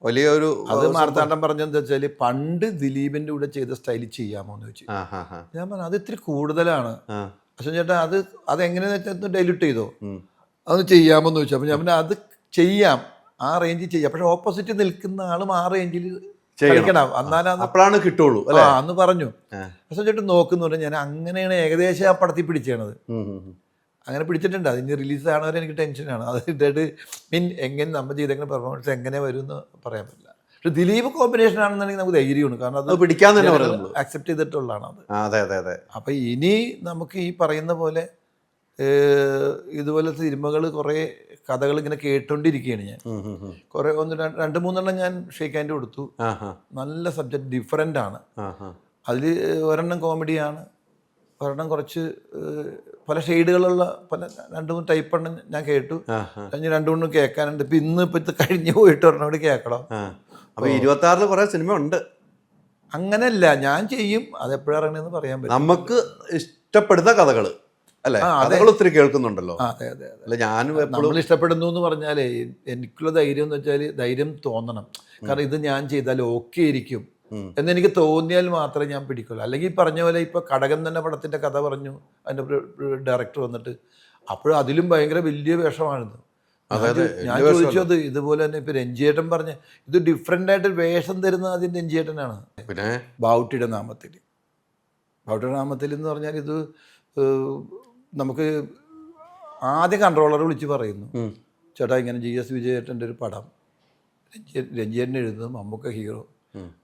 വലിയൊരു അത് മാർത്താണ്ഡം പറഞ്ഞെന്താ വെച്ചാൽ പണ്ട് ദിലീപിന്റെ കൂടെ ചെയ്ത സ്റ്റൈലിൽ ചെയ്യാമോ എന്ന് ചോദിച്ചു. ഞാൻ പറഞ്ഞു അത് ഇത്തിരി കൂടുതലാണ് അശ്വൻ ചേട്ടാ, അതെങ്ങനെയാന്ന് വെച്ചാൽ ഡൈല്യൂട്ട് ചെയ്തോ, അത് ചെയ്യാമോ എന്ന് ചോദിച്ചു. അപ്പം ഞാൻ പിന്നെ അത് ചെയ്യാം, ആ റേഞ്ചിൽ ചെയ്യാം. പക്ഷെ ഓപ്പോസിറ്റ് നിൽക്കുന്ന ആളും ആ റേഞ്ചിൽ കളിക്കണം, അപ്പോഴാണ് കിട്ടുള്ളൂ അന്ന് പറഞ്ഞു. അശ്വൻ ചേട്ടൻ നോക്കുന്നുണ്ട്. ഞാൻ അങ്ങനെയാണ് ഏകദേശം ആ പടത്തിൽ പിടിച്ചത്. അങ്ങനെ പിടിച്ചിട്ടുണ്ട്. അതിന് റിലീസ് ആണവരെ എനിക്ക് ടെൻഷനാണ്. അത് ഇട്ടിട്ട് എങ്ങനെ നമ്മൾ ചെയ്തെങ്ങനെ പെർഫോമൻസ് എങ്ങനെ വരും എന്ന് പറയാൻ പറ്റില്ല. പക്ഷെ ദിലീപ് കോമ്പിനേഷൻ ആണെന്നുണ്ടെങ്കിൽ നമുക്ക് ധൈര്യമാണ്. കാരണം അത് പിടിക്കാൻ തന്നെ അക്സെപ്റ്റ് ചെയ്തിട്ടുള്ളതാണ് അത്. അതെ. അപ്പം ഇനി നമുക്ക് ഈ പറയുന്ന പോലെ ഇതുപോലെ സിനിമകൾ കുറേ കഥകൾ ഇങ്ങനെ കേട്ടോണ്ടിരിക്കുകയാണ് ഞാൻ. കുറേ 2-3 ഞാൻ ഷേക്ക് ഹാൻഡ് കൊടുത്തു. നല്ല സബ്ജക്റ്റ്, ഡിഫറെൻ്റ് ആണ്. അതിൽ ഒരെണ്ണം കോമഡിയാണ്, ഒരെണ്ണം കുറച്ച് പല ഷെയ്ഡുകളുള്ള 2-3 ടൈപ്പ് എണ്ണം ഞാൻ കേട്ടു. കഴിഞ്ഞ് 2-3 കേൾക്കാനുണ്ട്. ഇപ്പം ഇന്നിപ്പോൾ ഇത് കഴിഞ്ഞ് പോയിട്ട് ഒരെണ്ണം കൂടി കേൾക്കണം. അപ്പൊ 26 കുറെ സിനിമ ഉണ്ട്. അങ്ങനെയല്ല, ഞാൻ ചെയ്യും, അതെപ്പോഴാണ് ഇറങ്ങണമെന്ന് പറയാൻ പറ്റും. നമുക്ക് ഇഷ്ടപ്പെടുന്ന കഥകള് അല്ലെ, കഥകൾ ഒത്തിരി കേൾക്കുന്നുണ്ടല്ലോ. അതെ അതെ അതെ. അല്ല ഞാനും നമ്മൾ ഇഷ്ടപ്പെടുന്നു എന്ന് പറഞ്ഞാലേ എനിക്കുള്ള ധൈര്യം എന്ന് വെച്ചാൽ ധൈര്യം തോന്നണം. കാരണം ഇത് ഞാൻ ചെയ്താൽ ഓക്കെ ഇരിക്കും എന്നെനിക്ക് തോന്നിയാൽ മാത്രമേ ഞാൻ പിടിക്കുള്ളൂ. അല്ലെങ്കിൽ ഈ പറഞ്ഞ പോലെ ഇപ്പൊ കടകൻ തന്നെ പടത്തിന്റെ കഥ പറഞ്ഞു, അതിന്റെ ഡയറക്ടർ വന്നിട്ട്, അപ്പോഴും അതിലും ഭയങ്കര വലിയ വേഷമാണിത്. ഞാൻ ചോദിച്ചത് ഇതുപോലെ തന്നെ ഇപ്പൊ രഞ്ജിയേട്ടൻ പറഞ്ഞ ഇത് ഡിഫറെന്റ് ആയിട്ട് വേഷം തരുന്ന ആദ്യം രഞ്ജിയേട്ടനാണ്. പിന്നെ ബാവുട്ടിയുടെ നാമത്തിൽ എന്ന് പറഞ്ഞാൽ ഇത് നമുക്ക് ആദ്യം കൺട്രോളർ വിളിച്ച് പറയുന്നു, ചേട്ടാ ഇങ്ങനെ GS വിജയേട്ടൻ്റെ ഒരു പടം രഞ്ജിയേട്ടൻ എഴുതുന്നത്, മമ്മൂക്ക ഹീറോ,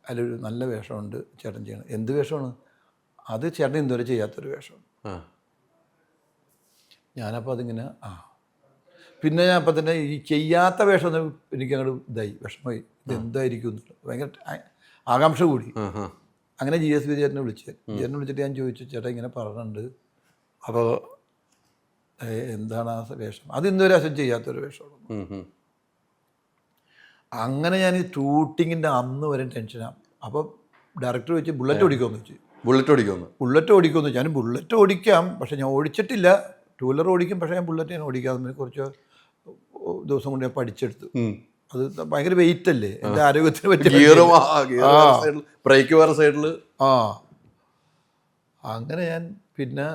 അതിലൊരു നല്ല വേഷമുണ്ട്, ചേട്ടൻ ചെയ്യണം. എന്ത് വേഷമാണ് അത്? ചേട്ടൻ ഇതുവരെ ചെയ്യാത്തൊരു വേഷമാണ്. ഞാനപ്പോൾ അതിങ്ങനെ പിന്നെ ഞാൻ അപ്പം തന്നെ ഈ ചെയ്യാത്ത വേഷം എനിക്കങ്ങോട്ട് ഇതായി, വിഷമമായി, ഇതെന്തായിരിക്കും എന്നുള്ളത് ഭയങ്കര ആകാംക്ഷ കൂടി. അങ്ങനെ GS വിജയേട്ടനെ വിളിച്ചിട്ട് ഞാൻ ചോദിച്ചു, ചേട്ടാ ഇങ്ങനെ പറഞ്ഞിട്ടുണ്ട്, അപ്പോൾ എന്താണ് ആ വേഷം? അത് ഇന്നുവരെ അച്ഛൻ ചെയ്യാത്തൊരു വേഷമാണ്. അങ്ങനെ ഞാൻ ഈ ഷൂട്ടിങ്ങിൻ്റെ അന്ന് വരെ ടെൻഷനാണ്. അപ്പോൾ ഡയറക്ടർ ചോദിച്ചു, ബുള്ളറ്റ് ഓടിക്കുമെന്ന് വെച്ചു. ബുള്ളറ്റ് ഓടിക്കുമെന്ന് വെച്ചു. ഞാൻ ബുള്ളറ്റ് ഓടിക്കാം, പക്ഷെ ഞാൻ ഓടിച്ചിട്ടില്ല. ടൂ വീലർ ഓടിക്കും, പക്ഷേ ഞാൻ ബുള്ളറ്റ് ഞാൻ ഓടിക്കാതെ കുറച്ച് ദിവസം കൊണ്ട് ഞാൻ പഠിച്ചെടുത്തു. അത് ഭയങ്കര വെയിറ്റ് അല്ലേ, എൻ്റെ ആരോഗ്യത്തിന് പറ്റിയ. അങ്ങനെ ഞാൻ പിന്നെ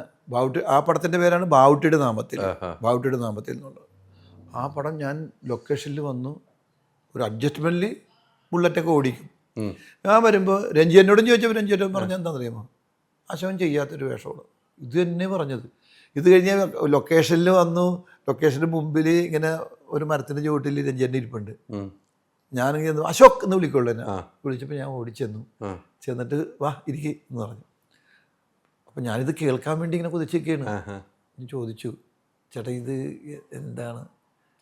ആ പടത്തിൻ്റെ പേരാണ് ബാവുട്ടിയുടെ നാമത്തിൽ എന്നുള്ളത്. ആ പടം ഞാൻ ലൊക്കേഷനിൽ വന്നു, ഒരു അഡ്ജസ്റ്റ്മെൻറ്റിൽ ബുള്ളറ്റൊക്കെ ഓടിക്കും. ഞാൻ വരുമ്പോൾ രഞ്ജിയേട്ടനോടും ചോദിച്ചപ്പോൾ രഞ്ജിയേട്ടൻ പറഞ്ഞാൽ എന്താണെന്നറിയാമോ, അശോകൻ ചെയ്യാത്തൊരു വേഷമാണ്. ഇത് തന്നെ പറഞ്ഞത്. ഇത് കഴിഞ്ഞ് ലൊക്കേഷനിൽ വന്നു, ലൊക്കേഷന് മുമ്പിൽ ഇങ്ങനെ ഒരു മരത്തിൻ്റെ ചുവട്ടിൽ രഞ്ജിയേട്ടൻ ഇരിപ്പുണ്ട്. ഞാനിങ്ങനെ അശോക് എന്ന് വിളിക്കുള്ളൂ എന്നെ. വിളിച്ചപ്പോൾ ഞാൻ ഓടിച്ചെന്നു. ചെന്നിട്ട് വാ ഇരിക്കുക എന്ന് പറഞ്ഞു. അപ്പം ഞാനിത് കേൾക്കാൻ വേണ്ടി ഇങ്ങനെ കുതിച്ചൊക്കെയാണ്. ഞാൻ ചോദിച്ചു, ചേട്ടാ ഇത് എന്താണ്?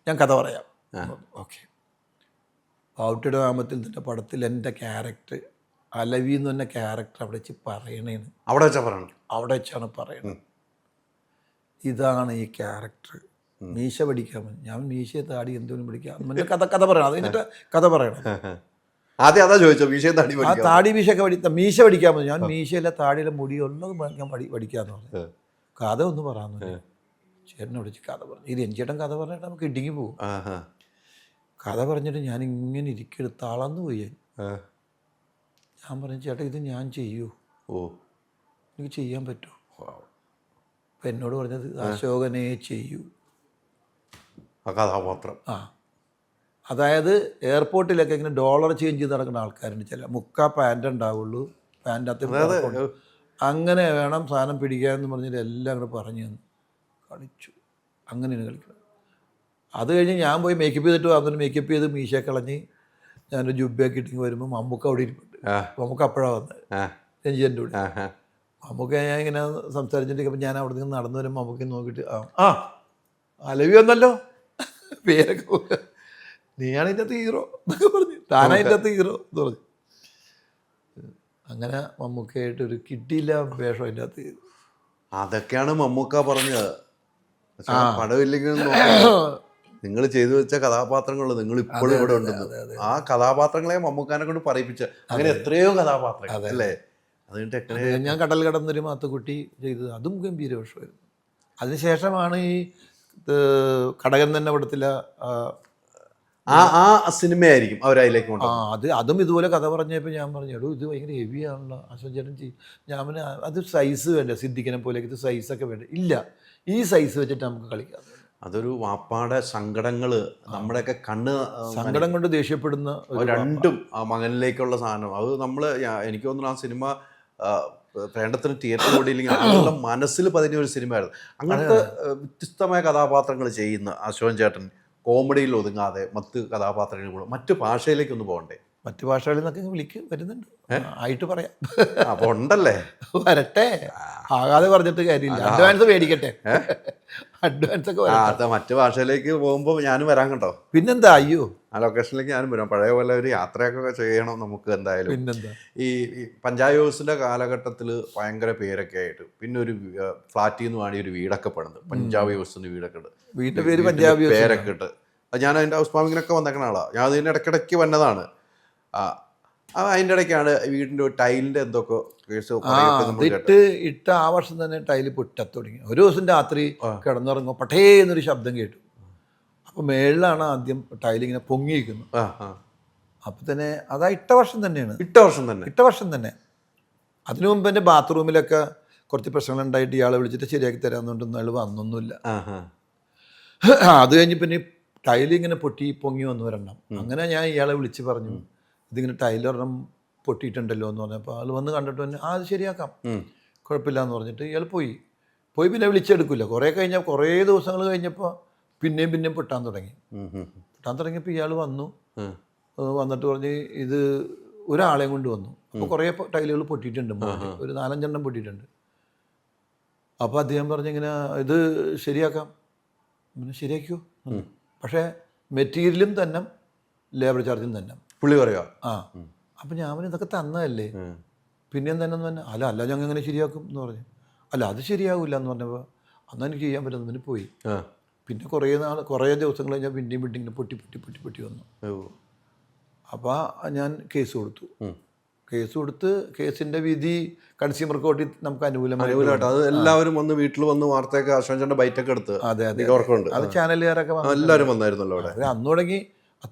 ഞാൻ കഥ പറയാം. ഓക്കെ. ബാവുട്ടിയുടെ നാമത്തിൽ തന്നെ പടത്തിൽ എൻ്റെ ക്യാരക്ടർ അലവി എന്ന് പറഞ്ഞ ക്യാരക്ടർ അവിടെ വെച്ച് പറയണേന്ന്. അവിടെ വെച്ചാണ് പറയണത്. ഇതാണ് ഈ ക്യാരക്ടർ. മീശ പഠിക്കാൻ പറ്റും. ഞാൻ മീശയെ താടി എന്തോന്നും പഠിക്കാം. കഥ പറയണം. അത് കഴിഞ്ഞിട്ട് കഥ പറയണം. താടി മീശയൊക്കെ മീശ പഠിക്കാൻ പറ്റും. ഞാൻ മീശയിലെ താടിയിലെ മുടിയുള്ളത് ഞാൻ പഠിക്കാന്ന് പറഞ്ഞു. കഥ ഒന്ന് പറയാന്ന് ചേട്ടനെ വിളിച്ച് കഥ പറഞ്ഞു. ഇത് രഞ്ജിയേട്ടൻ കഥ പറഞ്ഞിട്ട് നമുക്ക് ഇടുങ്ങി പോകും. കഥ പറഞ്ഞിട്ട് ഞാൻ ഇങ്ങനെ ഇരിക്കരുത്, തളർന്നു പോയി. ഞാൻ പറഞ്ഞു, ചേട്ടാ ഇത് ഞാൻ ചെയ്യൂ, എനിക്ക് ചെയ്യാൻ പറ്റുമോ? അപ്പം എന്നോട് പറഞ്ഞത് അശോകനെ ചെയ്യൂ കഥാപാത്രം. അതായത് എയർപോർട്ടിലൊക്കെ ഇങ്ങനെ ഡോളർ ചേഞ്ച് ചെയ്ത് നടക്കുന്ന ആൾക്കാരുണ്ട്. ചില മുക്കാ പാൻറ് ഉണ്ടാവുള്ളൂ, പാൻറ്റകത്ത് അങ്ങനെ വേണം സാധനം പിടിക്കാമെന്ന് പറഞ്ഞിട്ട് എല്ലാം കൂടെ പറഞ്ഞു തന്നു. കളിച്ചു. അങ്ങനെയാണ് കളിക്കുന്നത്. അത് കഴിഞ്ഞ് ഞാൻ പോയി മേക്കപ്പ് ചെയ്തിട്ട് വന്നിട്ട് മേക്കപ്പ് ചെയ്ത് മീശ കളഞ്ഞ് ഞാനൊരു ജുബയൊക്കെ ഇട്ടിങ്ങ് വരുമ്പോൾ മമ്മൂക്ക അവിടെ ഇരിപ്പുണ്ട്. മമ്മൂക്ക അപ്പോഴാണ് വന്നത് രഞ്ജിൻ്റെ കൂടെ. മമ്മൂക്ക ഞാൻ ഇങ്ങനെ സംസാരിച്ചിട്ടിരിക്കുമ്പോൾ ഞാൻ അവിടെ നിന്ന് നടന്നു വരുമ്പോൾ മമ്മൂക്ക നോക്കിയിട്ട് അലവി വന്നല്ലോ, പേരൊക്കെ നീയാണ് ഇതിൻ്റെ അകത്ത് ഹീറോ എന്നൊക്കെ പറഞ്ഞു. താനതിൻ്റെ അകത്ത് ഹീറോ എന്ന് പറഞ്ഞു. അങ്ങനെ മമ്മൂക്കയായിട്ടൊരു കിട്ടിയില്ല വേഷം അതിൻ്റെ അകത്ത് ചെയ്തു. അതൊക്കെയാണ് മമ്മൂക്ക പറഞ്ഞത്. പടമില്ലെങ്കിൽ നിങ്ങൾ ചെയ്തു വെച്ച കഥാപാത്രങ്ങൾ നിങ്ങൾ ഇപ്പോഴും ഇവിടെ ഉണ്ടെന്ന്. ആ കഥാപാത്രങ്ങളെ മമ്മൂക്കാനെ കൊണ്ട് പറയിപ്പിച്ച അങ്ങനെ എത്രയോ കഥാപാത്രങ്ങൾ അല്ലേ. അതുകൊണ്ട് ഞാൻ കടൽ കടന്നൊരു മാത്തുക്കുട്ടി ചെയ്തത്, അതും ഗംഭീര വേഷമായിരുന്നു. അതിനുശേഷമാണ് ഈ കടകൻ തന്നെ പടത്തില ആ സിനിമയായിരിക്കും അവരതിലേക്ക് കൊണ്ടുപോകുന്നത്. അതും ഇതുപോലെ കഥ പറഞ്ഞപ്പോൾ ഞാൻ പറഞ്ഞു, എടോ ഇത് ഭയങ്കര ഹെവിയാണല്ലോ അശോകൻ ചേട്ടൻ ചെയ്യും. ഞാൻ അത് സൈസ് വേണ്ട, സിദ്ദിഖിനെ പോലെ ഇത് സൈസൊക്കെ വേണ്ട. ഇല്ല, ഈ സൈസ് വെച്ചിട്ട് നമുക്ക് കളിക്കാം. അതൊരു വാപ്പാടെ സങ്കടങ്ങള്, നമ്മുടെയൊക്കെ സങ്കടം കൊണ്ട് ദേഷ്യപ്പെടുന്ന രണ്ടും ആ മകനിലേക്കുള്ള സാധനം. അത് നമ്മള് എനിക്ക് തോന്നുന്നു ആ സിനിമ വേണ്ടത്തിന് തിയേറ്റർ ഓടിയില്ലെങ്കിൽ ആളുകളുടെ മനസ്സിൽ പതിഞ്ഞ ഒരു സിനിമയായിരുന്നു. അങ്ങനത്തെ വ്യത്യസ്തമായ കഥാപാത്രങ്ങൾ ചെയ്യുന്ന അശോകൻ ചേട്ടൻ കോമഡിയിൽ ഒതുങ്ങാതെ മറ്റ് കഥാപാത്രങ്ങളിൽ കൂടെ മറ്റു ഭാഷയിലേക്കൊന്ന് പോകണ്ടേ? മറ്റു ഭാഷകളിൽ നിന്നൊക്കെ വരുന്നുണ്ട്, ആയിട്ട് പറയാം. അപ്പോൾ ഉണ്ടല്ലേ, വരട്ടെ, ആകാതെ പറഞ്ഞിട്ട് കാര്യമില്ല. അഡ്വാൻസ് മേടിക്കട്ടെ, അഡ്വാൻസ് ഒക്കെ. മറ്റു ഭാഷയിലേക്ക് പോകുമ്പോൾ ഞാനും വരാൻ കേട്ടോ. പിന്നെന്താ, അയ്യോ ആ ലൊക്കേഷനിലേക്ക് ഞാനും വരാം. പഴയ പോലെ ഒരു യാത്രയൊക്കെ ചെയ്യണം നമുക്ക് എന്തായാലും. പിന്നെന്താ, ഈ പഞ്ചാബ് ഹൗസിന്റെ കാലഘട്ടത്തിൽ ഭയങ്കര പേരൊക്കെ ആയിട്ട് പിന്നെ ഒരു ഫ്ലാറ്റിൽ നിന്ന് വേണ്ടി ഒരു വീടൊക്കെ പണിത്, പഞ്ചാബ് ഹൗസിന്റെ വീടൊക്കെ ഉണ്ട്. വീടിന്റെ പേര് പഞ്ചാബി പേരൊക്കെ ഇട്ട്. ഞാൻ അതിന്റെ ഹൗസ് വാമിങ്ങിനൊക്കെ വന്നേക്കണ ആളാ. ഞാൻ അതിന് ഇടയ്ക്കിടയ്ക്ക് വന്നതാണ്. അതിൻ്റെ ഇടയ്ക്കാണ് വീടിൻ്റെ ടൈലിൻ്റെ എന്തൊക്കെ കേസ് ഇട്ട ആ വർഷം തന്നെ ടൈല് പൊട്ടാൻ തുടങ്ങി. ഒരു ദിവസം രാത്രി കിടന്നുറങ്ങുമ്പോൾ പട്ടേ എന്നൊരു ശബ്ദം കേട്ടു. അപ്പോൾ മേളിലാണ് ആദ്യം ടൈലിങ്ങനെ പൊങ്ങിയിരിക്കുന്നത്. അപ്പം തന്നെ അതാ ഇട്ട വർഷം തന്നെയാണ്. ഇട്ട വർഷം തന്നെ. അതിനു മുമ്പ് എൻ്റെ ബാത്റൂമിലൊക്കെ കുറച്ച് പ്രശ്നങ്ങളുണ്ടായിട്ട് ഇയാളെ വിളിച്ചിട്ട് ശരിയാക്കി തരാമെന്നുണ്ടെന്ന് അയാൾ വന്നൊന്നുമില്ല. അത് കഴിഞ്ഞ് പിന്നെ ടൈലിങ്ങനെ പൊട്ടി പൊങ്ങി വന്നു വരണം. അങ്ങനെ ഞാൻ ഇയാളെ വിളിച്ച് പറഞ്ഞു, ഇതിങ്ങനെ ടൈലൊരെണ്ണം പൊട്ടിയിട്ടുണ്ടല്ലോ എന്ന് പറഞ്ഞപ്പോൾ ആൾ വന്ന് കണ്ടിട്ട് തന്നെ അത് ശരിയാക്കാം, കുഴപ്പമില്ല എന്ന് പറഞ്ഞിട്ട് ഇയാൾ പോയി പിന്നെ വിളിച്ചെടുക്കില്ല. കുറേ ദിവസങ്ങൾ കഴിഞ്ഞപ്പോൾ പിന്നെയും പൊട്ടാൻ തുടങ്ങിയപ്പോൾ ഇയാൾ വന്നിട്ട് പറഞ്ഞ് ഇത് ഒരാളെയും കൊണ്ട് വന്നു. അപ്പോൾ കുറേ ടൈലുകൾ പൊട്ടിയിട്ടുണ്ട്, ഒരു 4-5 എണ്ണം പൊട്ടിയിട്ടുണ്ട്. അപ്പോൾ അദ്ദേഹം പറഞ്ഞിങ്ങനെ ഇത് ശരിയാക്കാം. ശരിയാക്കൂ, പക്ഷേ മെറ്റീരിയലും തന്നെ ലേബർ ചാർജും തന്നെ പുള്ളി പറയാ. അപ്പം ഞാൻ ഇതൊക്കെ തന്നതല്ലേ, പിന്നെയും തന്നെ എന്ന് പറഞ്ഞാൽ അല്ല ഞങ്ങൾ എങ്ങനെ ശരിയാക്കും എന്ന് പറഞ്ഞു. അല്ല അത് ശരിയാവില്ല എന്ന് പറഞ്ഞപ്പോൾ അന്ന് എനിക്ക് ചെയ്യാൻ പറ്റുന്നതിന് പോയി. പിന്നെ കുറേ ദിവസങ്ങൾ കഴിഞ്ഞാൽ പിന്നെയും ഇങ്ങനെ പൊട്ടി വന്നു. അപ്പോൾ ഞാൻ കേസ് കൊടുത്ത് കേസിൻ്റെ വിധി കൺസ്യൂമർ കോർട്ടിൽ നമുക്ക് അനുകൂലമായിട്ട് അത് എല്ലാവരും വന്ന് വീട്ടിൽ വന്ന് വാർത്തയൊക്കെ അശോചന്റെ ബൈറ്റൊക്കെ എടുത്ത്. അതെ അത് ചാനലുകാരൊക്കെ എല്ലാവരും വന്നായിരുന്നല്ലോ അവിടെ. അന്ന് തുടങ്ങി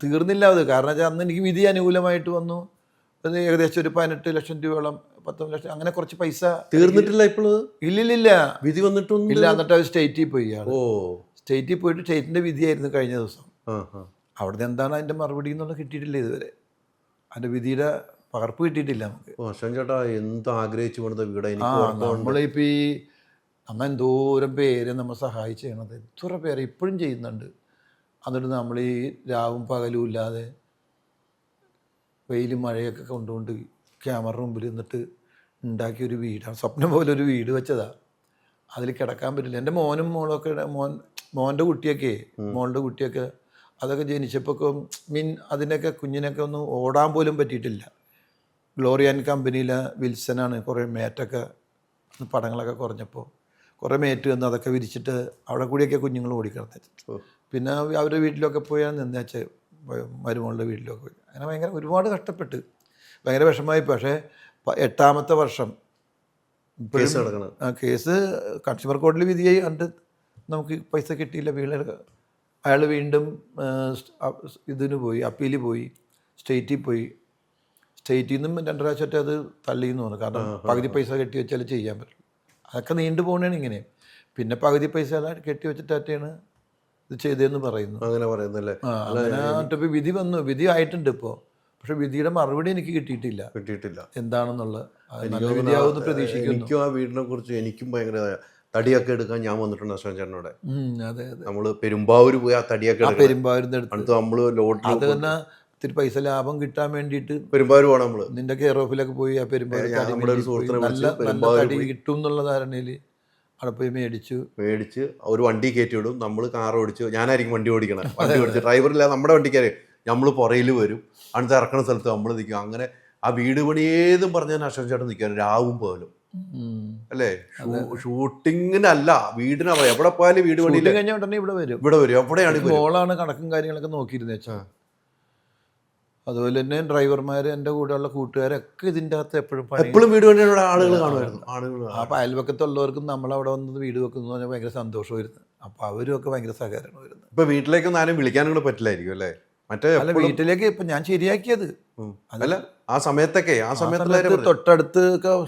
തീർന്നില്ല അത്. കാരണം വെച്ചാൽ അന്ന് എനിക്ക് വിധി അനുകൂലമായിട്ട് വന്നു. ഏകദേശം ഒരു 18 ലക്ഷം രൂപയോളം 19 ലക്ഷം അങ്ങനെ കുറച്ച് പൈസ തീർന്നിട്ടില്ല ഇപ്പോൾ. ഇല്ലില്ല, വിധി വന്നിട്ടൊന്നും ഇല്ല. എന്നിട്ട് അവർ സ്റ്റേറ്റിൽ പോയി. സ്റ്റേറ്റിൽ പോയിട്ട് സ്റ്റേറ്റിൻ്റെ വിധിയായിരുന്നു കഴിഞ്ഞ ദിവസം. അവിടുന്ന് എന്താണ് അതിൻ്റെ മറുപടി എന്നുള്ളത് കിട്ടിയിട്ടില്ല ഇതുവരെ. അതിൻ്റെ വിധിയുടെ പകർപ്പ് കിട്ടിയിട്ടില്ല നമുക്ക്. ചേട്ടാ എന്ത് ആഗ്രഹിച്ചു കൊണ്ടത് വീട്. നമ്മളിപ്പോൾ നമ്മൾ എന്തോരം പേരെ നമ്മൾ സഹായിച്ച് ചെയ്യണത്, എത്ര പേരെ ഇപ്പോഴും ചെയ്യുന്നുണ്ട്. എന്നിട്ട് നമ്മൾ ഈ രാവും പകലും ഇല്ലാതെ വെയിലും മഴയൊക്കെ കൊണ്ടുകൊണ്ട് ക്യാമറ മുമ്പിൽ നിന്നിട്ട് ഉണ്ടാക്കിയൊരു വീടാണ്. സ്വപ്നം പോലെ ഒരു വീട് വെച്ചതാണ്. അതിൽ കിടക്കാൻ പറ്റില്ല. എൻ്റെ മോനും മോളൊക്കെ മോൻ്റെ കുട്ടിയൊക്കെ അതൊക്കെ ജനിച്ചപ്പോൾ അതിനൊക്കെ കുഞ്ഞിനൊക്കെ ഒന്ന് ഓടാൻ പോലും പറ്റിയിട്ടില്ല. ഗ്ലോറിയൻ കമ്പനിയിലെ വിൽസനാണ് കുറേ മേറ്റൊക്കെ പടങ്ങളൊക്കെ കുറഞ്ഞപ്പോൾ കുറേ മേറ്റ് വന്ന് അതൊക്കെ വിരിച്ചിട്ട് അവിടെ കൂടിയൊക്കെ കുഞ്ഞുങ്ങൾ ഓടിക്കിടന്നു. പിന്നെ അവരുടെ വീട്ടിലൊക്കെ പോയാൽ നിന്നേച്ച് മരുമകളുടെ വീട്ടിലൊക്കെ പോയി. അങ്ങനെ ഒരുപാട് കഷ്ടപ്പെട്ട് ഭയങ്കര വിഷമമായി. പക്ഷേ 8ാമത്തെ വർഷം കേസ് കൺസ്യൂമർ കോർട്ടിൽ വിധിയായി. കണ്ട് നമുക്ക് പൈസ കിട്ടിയില്ല. അയാൾ വീണ്ടും ഇതിന് പോയി, അപ്പീലിൽ പോയി, സ്റ്റേറ്റിൽ പോയി. സ്റ്റേറ്റിൽ നിന്നും 2 പ്രാവശ്യമായിട്ട് അത് തള്ളിയെന്ന് തോന്നുന്നു. കാരണം പകുതി പൈസ കെട്ടി വെച്ചാൽ ചെയ്യാൻ പറ്റും. അതൊക്കെ നീണ്ടു പോകണേണ് ഇങ്ങനെ. പിന്നെ പകുതി പൈസ കെട്ടി വെച്ചിട്ടാണ് ഇത് ചെയ്തതെന്ന് പറയുന്നു. അങ്ങനെ പറയുന്നല്ലേ. അങ്ങനെ വിധി വന്നു, വിധി ആയിട്ടുണ്ട് ഇപ്പോൾ. പക്ഷെ വിധിയുടെ മറുപടി എനിക്ക് കിട്ടിയിട്ടില്ല എന്താണെന്നുള്ളത്. നല്ല വിധിയാവുമെന്ന് പ്രതീക്ഷിക്കുന്നു. എനിക്കും ആ വീടിനെ കുറിച്ച് എനിക്കും ഭയങ്കര തടിയൊക്കെ എടുക്കാൻ ഞാൻ വന്നിട്ടുണ്ട് അശോകൻ ചേട്ടനോടെ. അതെ നമ്മള് പെരുമ്പാവൂർ പോയി ആ തടിയൊക്കെ പെരുമ്പാവൂരിന്റെ അടുത്ത് നമ്മള് ലോഡ് അത് തന്നെ ഇത്തിരി പൈസ ലാഭം കിട്ടാൻ വേണ്ടിയിട്ട് പെരുമ്പാവൂർ പോകണം. നമ്മള് നിന്റെ കെയർ ഓഫിലൊക്കെ പോയി ആ പെരുമ്പാവൂർ തടി കിട്ടും എന്നുള്ള ധാരണയില് അവിടെ പോയി മേടിച്ച് ഒരു വണ്ടി കയറ്റി വിടും. നമ്മൾ കാർ ഓടിച്ചു, ഞാനായിരിക്കും വണ്ടി ഓടിക്കണം. വണ്ടി ഓടിച്ച് ഡ്രൈവറില്ല, നമ്മുടെ വണ്ടിക്കാര് നമ്മൾ പുറയിൽ വരും. അടുത്ത് ഇറക്കണ സ്ഥലത്ത് നമ്മൾ നിൽക്കും. അങ്ങനെ ആ വീട് പണിയേതും പറഞ്ഞാൽ അശോകൻ ചേട്ടൻ നിൽക്കാൻ രാവും പോലും അല്ലേ. ഷൂട്ടിങ്ങിനല്ല, വീടിനാ. എവിടെ പോയാലും വീട് പണി കഴിഞ്ഞ ഉടനെ ഇവിടെ വരും. എവിടെയാണ് മോളാണ് കണക്കും കാര്യങ്ങളൊക്കെ നോക്കിയിരുന്നേ വെച്ചാൽ. അതുപോലെ തന്നെ ഡ്രൈവർമാർ, എൻ്റെ കൂടെയുള്ള കൂട്ടുകാരൊക്കെ ഇതിൻ്റെ അകത്ത് എപ്പോഴും വീട് പണിയുടെ ആളുകൾ കാണുമായിരുന്നു. അപ്പോൾ അയൽവക്കത്തുള്ളവർക്കും നമ്മളവിടെ വന്നത് വീട് വെക്കുന്നു പറഞ്ഞാൽ ഭയങ്കര സന്തോഷമായിരുന്നു. അപ്പോൾ അവരും ഒക്കെ ഭയങ്കര സഹകരണമായിരുന്നു. ഇപ്പൊ വീട്ടിലേക്കൊന്നും ആരും വിളിക്കാനും കൂടെ പറ്റില്ലായിരിക്കും അല്ലേ. അല്ല, വീട്ടിലേക്ക് ഇപ്പം ഞാൻ ശരിയാക്കിയത് അല്ല, ആ സമയത്ത് തൊട്ടടുത്ത്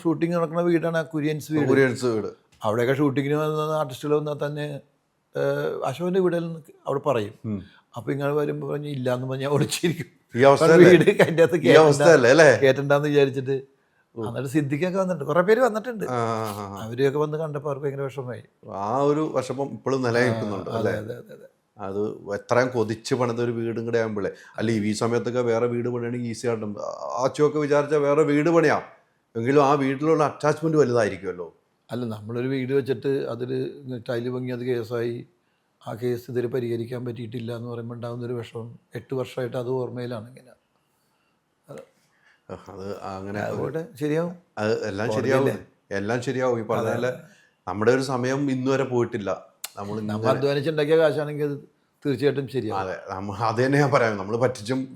ഷൂട്ടിങ് നടക്കുന്ന വീടാണ് കുര്യൻസ് വീട്. അവിടെയൊക്കെ ഷൂട്ടിങ്ങിന് വന്ന ആർട്ടിസ്റ്റുകൾ വന്നാൽ തന്നെ അശോകൻ്റെ വീടിൽ അവിടെ പറയും. അപ്പൊ ഇങ്ങനെ വരുമ്പോൾ പറഞ്ഞ് ഇല്ലാന്ന് പറഞ്ഞാൽ ഓടിച്ചിരിക്കും. വീട് അതിൻ്റെ അകത്ത് കേട്ടണ്ടെന്ന് വിചാരിച്ചിട്ട്. എന്നിട്ട് സിദ്ധിക്കൊക്കെ വന്നിട്ടുണ്ട്, കുറെ പേര് വന്നിട്ടുണ്ട്. അവരെയൊക്കെ വന്ന് കണ്ടപ്പോൾ അവർക്ക് ഭയങ്കര വിഷമമായി. ആ ഒരു വിഷമം ഇപ്പോഴും നിലനിൽക്കുന്നുണ്ട് അല്ലേ. അത് എത്രയും കൊതിച്ച് പണിത ഒരു വീടും കൂടെ ആകുമ്പോഴേ. അല്ല ഈ സമയത്തൊക്കെ വേറെ വീട് പണിയാണെങ്കിൽ ഈസി ആയിട്ടും ആച്ചൊക്കെ വിചാരിച്ചാൽ വേറെ വീട് പണിയാം. എങ്കിലും ആ വീട്ടിലുള്ള അറ്റാച്ച്മെന്റ് വലുതായിരിക്കുമല്ലോ. അല്ല, നമ്മളൊരു വീട് വെച്ചിട്ട് അതിൽ ടൈല് ഭംഗി അത് കേസായി, ആ കേസ് ഇതുവരെ പരിഹരിക്കാൻ പറ്റിയിട്ടില്ല എന്ന് പറയുമ്പോൾ ഉണ്ടാകുന്നൊരു വിഷമം 8 വർഷമായിട്ട് അത് ഓർമ്മയിലാണ്. ഇങ്ങനെ അത് അങ്ങനെ ശരിയാവും. അത് എല്ലാം ശരിയാവും. ഈ പറഞ്ഞ പോലെ നമ്മുടെ ഒരു സമയം ഇന്നുവരെ പോയിട്ടില്ല. നമ്മൾ അധ്വാനിച്ചുണ്ടാക്കിയ കാശാണെങ്കിൽ അത് തീർച്ചയായിട്ടും ശരിയാണ്. അതെ, അത് തന്നെ ഞാൻ പറയാം. നമ്മൾ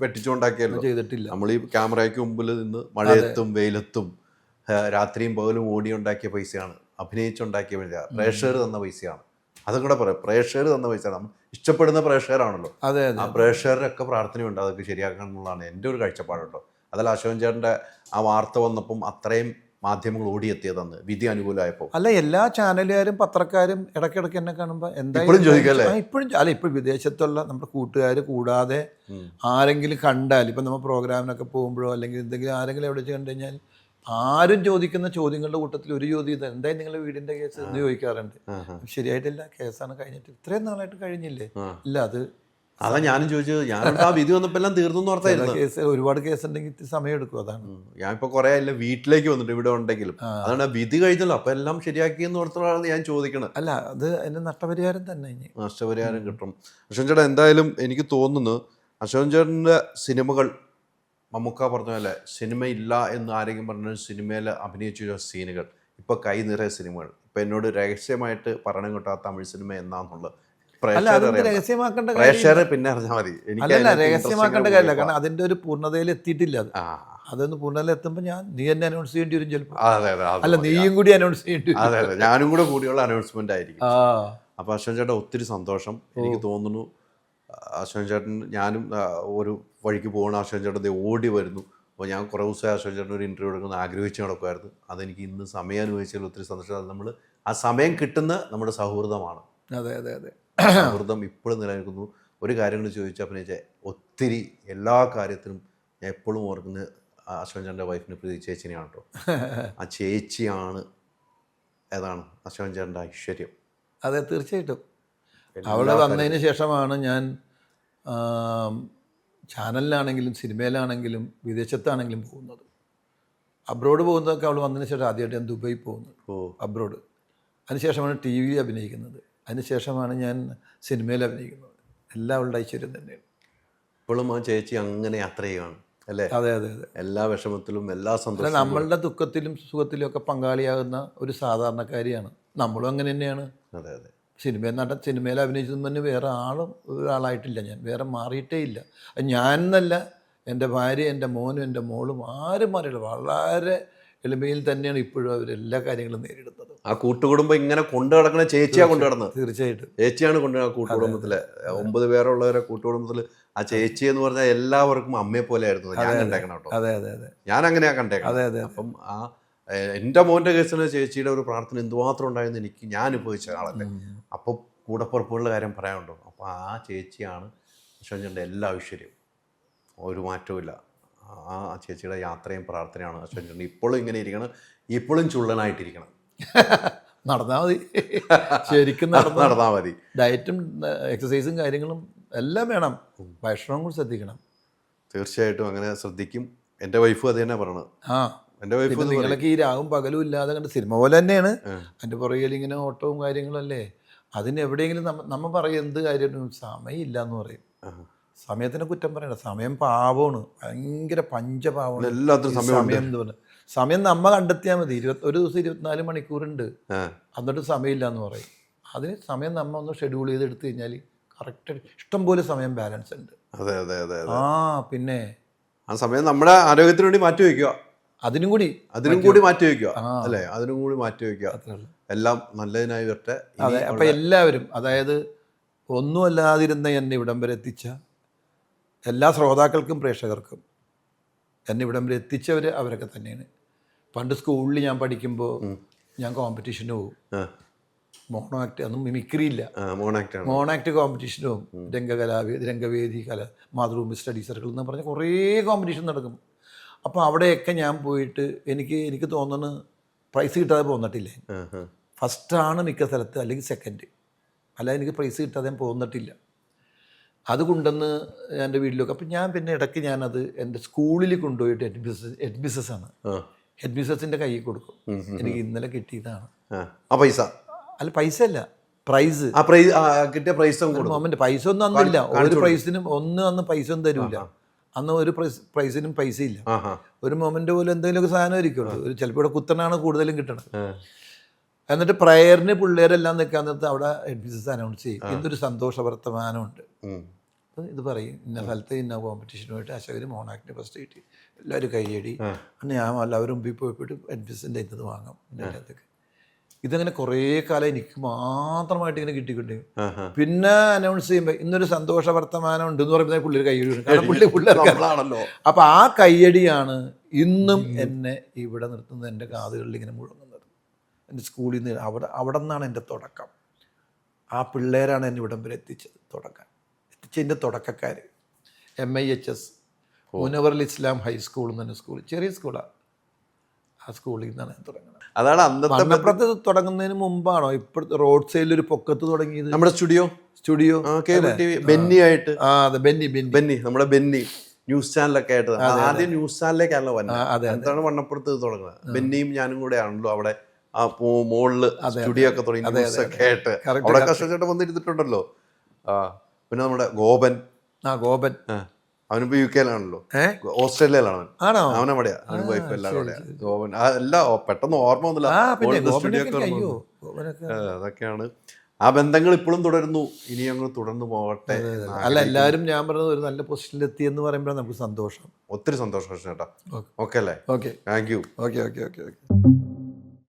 വെട്ടിച്ചുണ്ടാക്കിയല്ലോ ചെയ്തിട്ടില്ല. നമ്മൾ ഈ ക്യാമറയ്ക്ക് മുമ്പിൽ നിന്ന് മഴയത്തും വെയിലത്തും രാത്രിയും പകലും ഓടിയുണ്ടാക്കിയ പൈസയാണ്, അഭിനയിച്ചുണ്ടാക്കിയ പൈസ, പ്രേക്ഷകർ തന്ന പൈസയാണ്. അതും കൂടെ പറയാം, പ്രേക്ഷകർ തന്ന പൈസയാണ്. നമ്മൾ ഇഷ്ടപ്പെടുന്ന പ്രേക്ഷകരാണല്ലോ. അതെ ആ പ്രേക്ഷകരൊക്കെ പ്രാർത്ഥനയുണ്ട് അതൊക്കെ ശരിയാക്കണം എന്നുള്ളതാണ് എൻ്റെ ഒരു കാഴ്ചപ്പാട് കേട്ടോ. അതല്ല അശോകൻ ചേട്ടൻ്റെ ആ വാർത്ത വന്നപ്പം അത്രയും മാധ്യമങ്ങൾ ഓടിയെത്തിയതെന്ന് വിധി അനുകൂലമായപ്പോൾ. അല്ല, എല്ലാ ചാനലുകാരും പത്രക്കാരും ഇടയ്ക്കിടയ്ക്ക് എന്നെ കാണുമ്പോൾ ഇപ്പോഴും ചോദിക്കല്ലേ? ഇപ്പോഴും അല്ല, ഇപ്പോൾ വിദേശത്തുള്ള നമ്മുടെ കൂട്ടുകാർ കൂടാതെ ആരെങ്കിലും കണ്ടാൽ, ഇപ്പം നമ്മൾ പ്രോഗ്രാമിനൊക്കെ പോകുമ്പോഴോ അല്ലെങ്കിൽ എന്തെങ്കിലും ആരെങ്കിലും എവിടെ വെച്ച് കണ്ടു കഴിഞ്ഞാൽ ആരും ചോദിക്കുന്ന ചോദ്യങ്ങളുടെ കൂട്ടത്തിൽ ഒരു ചോദ്യം ഇത് എന്തായാലും നിങ്ങളുടെ വീടിന്റെ കേസ് എന്ന് ചോദിക്കാറുണ്ട്. ശരിയായിട്ടില്ല, കേസാണ് കഴിഞ്ഞിട്ട് ഇത്രയും നാളായിട്ട് കഴിഞ്ഞില്ലേ? ഇല്ല, അതാ ഞാനും ചോദിച്ചത്. ഞാൻ ആ വിധി വന്നപ്പോ എല്ലാം തീർന്നു ഓർത്തായിരുന്നു. കേസ് ഒരുപാട് കേസ് ഉണ്ടെങ്കിൽ ഇത്തിരി സമയം എടുക്കും. അതാണ് ഞാനിപ്പോ കുറെ അല്ല വീട്ടിലേക്ക് വന്നിട്ട് ഇവിടെ ഉണ്ടെങ്കിലും അതാണ് വിധി കഴിഞ്ഞല്ലോ, അപ്പൊ എല്ലാം ശരിയാക്കിയെന്ന് ഓർത്തതാണ് ഞാൻ ചോദിക്കണത്. അല്ല, അത് അതിന്റെ നഷ്ടപരിഹാരം തന്നെ, നഷ്ടപരിഹാരം കിട്ടും. അശോകൻ ചേട്ടൻ എന്തായാലും എനിക്ക് തോന്നുന്നു അശോകൻ ചേട്ടൻ്റെ സിനിമകൾ മമ്മൂക്ക പറഞ്ഞ പോലെ സിനിമയില്ല എന്ന് ആരെങ്കിലും പറഞ്ഞ സിനിമയിൽ അഭിനയിച്ച സീനുകൾ ഇപ്പൊ കൈ നിറയെ സിനിമകൾ. ഇപ്പൊ എന്നോട് രഹസ്യമായിട്ട് പറയണം കേട്ടോ ആ തമിഴ് സിനിമ എന്നാന്നുള്ളത്. പ്രേക്ഷകരെ പിന്നെ അറിഞ്ഞാൽ മതി. അല്ലല്ല, രഹസ്യമാക്കേണ്ട കാര്യമില്ല, കാരണം അതിന്റെ ഒരു പൂർണ്ണതയിൽ എത്തിയിട്ടില്ല. അതൊന്ന് പൂർണ്ണതയിൽ എത്തുമ്പോൾ നീ തന്നെ അനൗൺസ് ചെയ്യേണ്ടി വരും ചിലപ്പോൾ. അല്ല, നീയും കൂടി അനൗൺസ് ചെയ്യേണ്ടി വരും. അതെ, ഞാനും കൂടെ കൂടിയുള്ള അനൗൺസ്മെന്റ് ആയിരിക്കും. അപ്പൊ അശോകൻ ചേട്ടൻ ഒത്തിരി സന്തോഷം. എനിക്ക് തോന്നുന്നു അശോകൻ ചേട്ടൻ ഞാനും ഒരു വഴിക്ക് പോകണം. അശോകൻ ചേട്ടൻ ഓടി വരുന്നു. അപ്പോൾ ഞാൻ കുറേ ദിവസമായി അശോകൻ ചേട്ടൻ ഒരു ഇൻ്റർവ്യൂ എടുക്കുന്ന ആഗ്രഹിച്ച് നടക്കുമായിരുന്നു. അതെനിക്ക് ഇന്ന് സമയം അനുഭവിച്ചതിൽ ഒത്തിരി സന്തോഷം. അത് നമ്മൾ ആ സമയം കിട്ടുന്ന നമ്മുടെ സൗഹൃദമാണ്. അതെ അതെ അതെ, സൗഹൃദം ഇപ്പോഴും നിലനിൽക്കുന്നു. ഒരു കാര്യം കൂടി ചോദിച്ചാൽ പിന്നെ ഒത്തിരി എല്ലാ കാര്യത്തിനും ഞാൻ എപ്പോഴും ഓർക്കുന്നത് അശോകൻ ചേട്ടൻ്റെ വൈഫിന് പ്രീതി ചേച്ചിനെയാണ് കേട്ടോ. ആ ചേച്ചിയാണ് ഏതാണ് അശോകൻ ചേട്ടൻ്റെ ഐശ്വര്യം. അതെ, തീർച്ചയായിട്ടും. അവൾ വന്നതിന് ശേഷമാണ് ഞാൻ ചാനലിലാണെങ്കിലും സിനിമയിലാണെങ്കിലും വിദേശത്താണെങ്കിലും പോകുന്നത്. അബ്രോഡ് പോകുന്നതൊക്കെ അവൾ വന്നതിന് ശേഷം ആദ്യമായിട്ട് ഞാൻ ദുബായി പോകുന്നത്, അബ്രോഡ്. അതിനുശേഷമാണ് ടി വി അഭിനയിക്കുന്നത്. അതിനുശേഷമാണ് ഞാൻ സിനിമയിൽ അഭിനയിക്കുന്നത്. എല്ലാം അവളുടെ ഐശ്വര്യം തന്നെയാണ്. ഇപ്പോഴും ആ ചേച്ചി അങ്ങനെ യാത്ര ചെയ്യുകയാണ് അല്ലേ? അതെ അതെ അതെ, എല്ലാ വിഷമത്തിലും എല്ലാ സന്തോഷത്തിലും നമ്മളുടെ ദുഃഖത്തിലും സുഖത്തിലും ഒക്കെ പങ്കാളിയാകുന്ന ഒരു സാധാരണക്കാരിയാണ്. നമ്മളും അങ്ങനെ തന്നെയാണ്. അതെ അതെ, സിനിമയിൽ അഭിനയിച്ചതിന് വേറെ ഒരാളായിട്ടില്ല ഞാൻ, വേറെ മാറിയിട്ടേ ഇല്ല. ഞാൻ എന്നല്ല, എൻ്റെ ഭാര്യ, എൻ്റെ മോനും എൻ്റെ മോളും ആരും മാറിയില്ല. വളരെ എളിമയിൽ തന്നെയാണ് ഇപ്പോഴും അവരെല്ലാ കാര്യങ്ങളും നേരിടുന്നത്. ആ കൂട്ടുകുടുംബം ഇങ്ങനെ കൊണ്ടു നടക്കുന്ന ചേച്ചിയാണ് കൊണ്ടു നടന്നത്. തീർച്ചയായിട്ടും ചേച്ചിയാണ് കൊണ്ടു കൂട്ടുകുടുംബത്തിലെ 9 പേരുള്ളവരെ കൂട്ടുകുടുംബത്തിൽ ആ ചേച്ചി എന്ന് പറഞ്ഞാൽ എല്ലാവർക്കും അമ്മയെ പോലെ ആയിരുന്നു ഞാൻ കണ്ടേക്കണം കേട്ടോ. അതെ അതെ അതെ, ഞാൻ അങ്ങനെയാ കണ്ടേക്കണം. അതെ അതെ. അപ്പം ആ എൻ്റെ മോൻ്റെ കേസിന് ചേച്ചിയുടെ ഒരു പ്രാർത്ഥന എന്തുമാത്രം ഉണ്ടായിരുന്നു ഞാൻ അനുഭവിച്ച ആളല്ലേ. അപ്പോൾ കൂടപ്പുറപ്പുകളുടെ കാര്യം പറയാനുണ്ടോ? അപ്പോൾ ആ ചേച്ചിയാണ് അശോകൻ ചേട്ടൻ്റെ എല്ലാ ഐശ്വര്യം. ഒരു മാറ്റവും. ആ ചേച്ചിയുടെ യാത്രയും പ്രാർത്ഥനയാണ് അശോകൻ ചേട്ടൻ ഇപ്പോഴും ഇങ്ങനെ ഇരിക്കണം, ഇപ്പോഴും ചുള്ളനായിട്ടിരിക്കണം. നടന്നാൽ മതി, ശരിക്കും നടന്നാൽ മതി. ഡയറ്റും എക്സസൈസും കാര്യങ്ങളും എല്ലാം വേണം, ഭക്ഷണവും കൂടി ശ്രദ്ധിക്കണം. തീർച്ചയായിട്ടും അങ്ങനെ ശ്രദ്ധിക്കും. എൻ്റെ വൈഫും അത് തന്നെ പറയണത്. എൻ്റെ വൈഫ് നിങ്ങളൊക്കെ ഈ രാവും പകലും ഇല്ലാതെ കണ്ട് സിനിമ പോലെ തന്നെയാണ്. അതിൻ്റെ പുറകിൽ ഇങ്ങനെ ഓട്ടവും കാര്യങ്ങളല്ലേ. അതിന് എവിടെയെങ്കിലും നമ്മൾ പറയും എന്ത് കാര്യം സമയമില്ല എന്ന് പറയും. സമയത്തിനെ കുറ്റം പറയണ്ട, സമയം പാവമാണ്, ഭയങ്കര പഞ്ചപാവമാണ്. എല്ലാത്തിനും സമയം എന്ന് പറഞ്ഞാൽ സമയം നമ്മ കണ്ടെത്തിയാൽ മതി. ഒരു ദിവസം 24 മണിക്കൂറുണ്ട്, എന്നിട്ട് സമയമില്ല എന്ന് പറയും. അതിന് സമയം നമ്മ ഒന്ന് ഷെഡ്യൂൾ ചെയ്തെടുത്തു കഴിഞ്ഞാൽ കറക്റ്റ് ഇഷ്ടംപോലെ സമയം ബാലൻസ് ഉണ്ട്. അതെ അതെ അതെ. പിന്നെ ആ സമയം നമ്മുടെ ആരോഗ്യത്തിന് വേണ്ടി മാറ്റി വയ്ക്കുക, അതിനും കൂടി മാറ്റി വയ്ക്കുക അല്ലേ, അതിനും കൂടി മാറ്റി വയ്ക്കുക. എല്ലാം നല്ലതിനായി വരട്ടെ. അതെ, അപ്പം എല്ലാവരും, അതായത് ഒന്നുമല്ലാതിരുന്ന എന്നെ ഇവിടം വരെ എത്തിച്ച എല്ലാ ശ്രോതാക്കൾക്കും പ്രേക്ഷകർക്കും, എന്നെ ഇവിടം വരെ എത്തിച്ചവർ അവരൊക്കെ തന്നെയാണ്. പണ്ട് സ്കൂളിൽ ഞാൻ പഠിക്കുമ്പോൾ ഞാൻ കോമ്പറ്റീഷന് പോകും. മോണോ ആക്ട്, അന്നും മിമിക്രി ഇല്ല, മോണോ ആക്ട് കോമ്പറ്റീഷന് പോകും. രംഗവേദി കല, മാതൃഭൂമി സ്റ്റഡി സർക്കിൾ എന്ന് പറഞ്ഞ കുറേ കോമ്പറ്റീഷൻ നടക്കും. അപ്പോൾ അവിടെയൊക്കെ ഞാൻ പോയിട്ട് എനിക്ക് തോന്നുന്നു പ്രൈസ് കിട്ടാതെ പോന്നിട്ടില്ലേ. ഫസ്റ്റാണ് മിക്ക സ്ഥലത്ത്, അല്ലെങ്കിൽ സെക്കൻഡ്, അല്ലാതെ എനിക്ക് പ്രൈസ് കിട്ടാതെ ഞാൻ പോന്നിട്ടില്ല. അതുകൊണ്ടെന്ന് എൻ്റെ വീട്ടിലൊക്കെ. അപ്പം ഞാൻ പിന്നെ ഇടയ്ക്ക് ഞാനത് എൻ്റെ സ്കൂളിൽ കൊണ്ടുപോയിട്ട് ഹെഡ് മിസ്സസ്സാണ്, ഹെഡ് മിസ്സസിൻ്റെ കയ്യിൽ കൊടുക്കും. എനിക്ക് ഇന്നലെ കിട്ടിയതാണ് അല്ല, പൈസ അല്ല, പ്രൈസ്. കിട്ടിയ പ്രൈസ് മൊമെന്റ്, പൈസ ഒന്നും അന്നില്ല. ഒരു പ്രൈസിനും അന്ന് പൈസ ഒന്നും തരൂല. അന്ന് ഒരു പ്രൈസിനും പൈസ ഇല്ല. ഒരു മൊമെന്റ് പോലെ എന്തെങ്കിലുമൊക്കെ സാധനം ആയിരിക്കുള്ളൂ. ചിലപ്പോൾ ഇവിടെ കുത്തനാണ് കൂടുതലും കിട്ടണത്. എന്നിട്ട് പ്രയറിന് പിള്ളേരെല്ലാം നിൽക്കാൻ നേരത്ത് അവിടെ എഡ്മിസസ് അനൗൺസ് ചെയ്യും ഇന്നൊരു സന്തോഷ വർത്തമാനമുണ്ട്. അപ്പം ഇത് പറയും ഇന്ന സ്ഥലത്ത് ഇന്ന കോമ്പറ്റീഷനുമായിട്ട് അശോകന് മോണാക്ടിന് ഫസ്റ്റ് കിട്ടി, എല്ലാവരും കൈയടി. അന്ന് ഞാൻ എല്ലാവരും മുമ്പിൽ പോയിട്ട് എഡ്മിസസിൻ്റെ ഇന്നത് വാങ്ങാം. അതിനകത്തൊക്കെ ഇതങ്ങനെ കുറേ കാലം എനിക്ക് മാത്രമായിട്ട് ഇങ്ങനെ കിട്ടിക്കൊണ്ടിരിക്കും. പിന്നെ അനൗൺസ് ചെയ്യുമ്പോൾ ഇന്നൊരു സന്തോഷ വർത്തമാനം ഉണ്ടെന്ന് പറയുമ്പോൾ പിള്ളേർ കൈയടി വരും. കാരണം പിള്ളേർക്കാണല്ലോ. അപ്പം ആ കൈയടിയാണ് ഇന്നും എന്നെ ഇവിടെ നിർത്തുന്നത്, എൻ്റെ കാതുകളിൽ ഇങ്ങനെ മുഴങ്ങുന്നത്. എൻ്റെ സ്കൂളിൽ നിന്ന് അവിടെ നിന്നാണ് എൻ്റെ തുടക്കം. ആ പിള്ളേരാണ് എന്നെ ഇവിടം വരെ എത്തിച്ചതിൻ്റെ തുടക്കക്കാർ. MIHS മുനവറുൽ ഇസ്ലാം ഹൈസ്കൂൾ എന്ന് പറഞ്ഞ സ്കൂൾ, ചെറിയ സ്കൂളാണ്. ആ സ്കൂളിൽ നിന്നാണ് ഞാൻ തുടങ്ങുന്നത്. അതാണ് അന്നത്തെ തുടങ്ങുന്നതിന് മുമ്പാണോ ഇപ്പോഴത്തെ റോഡ് സൈഡിൽ ഒരു പൊക്കത്ത് തുടങ്ങിയത്? നമ്മുടെ സ്റ്റുഡിയോ ബെന്നി ആയിട്ട്. അതെ, ബെന്നി നമ്മുടെ ബെന്നി ന്യൂസ് ചാനലൊക്കെ ആയിട്ട് ആദ്യം ന്യൂസ് ചാനലിലേക്കാണല്ലോ വന്നത്. എന്താണ് വണ്ണപ്പുറത്ത് തുടങ്ങുന്നത്. ബെന്നിയും ഞാനും കൂടെ ആണല്ലോ അവിടെ ആ മോളില് സ്റ്റുഡിയോ ഒക്കെ തുടങ്ങി ന്യൂസ് ഒക്കെ ആയിട്ട് അവിടെ കഷ്ടപ്പെട്ട് വന്നിരുന്നിട്ടുണ്ടല്ലോ. പിന്നെ നമ്മുടെ ഗോപൻ അവനിപ്പോ UK ലാണല്ലോ, ഓസ്ട്രേലിയയിലാണ് അവൻ. അവനവിടെയാ, അവൻ വൈഫ് എല്ലാവരും അവിടെയാ. ഗോപൻ എല്ലാം പെട്ടെന്ന് ഓർമ്മ ഒന്നുമില്ല. അതൊക്കെയാണ് ആ ബന്ധങ്ങൾ ഇപ്പോഴും തുടരുന്നു. ഇനി ഞങ്ങൾ തുടർന്നു പോകട്ടെ. അല്ല, എല്ലാവരും ഞാൻ പറഞ്ഞത് ഒരു നല്ല പൊസിഷനിൽ എത്തി എന്ന് പറയുമ്പോഴാണ് നമുക്ക് സന്തോഷം. ഒത്തിരി സന്തോഷം ചേട്ടാ. ഓക്കെ അല്ലേ? Okay, thank you. ഓക്കെ.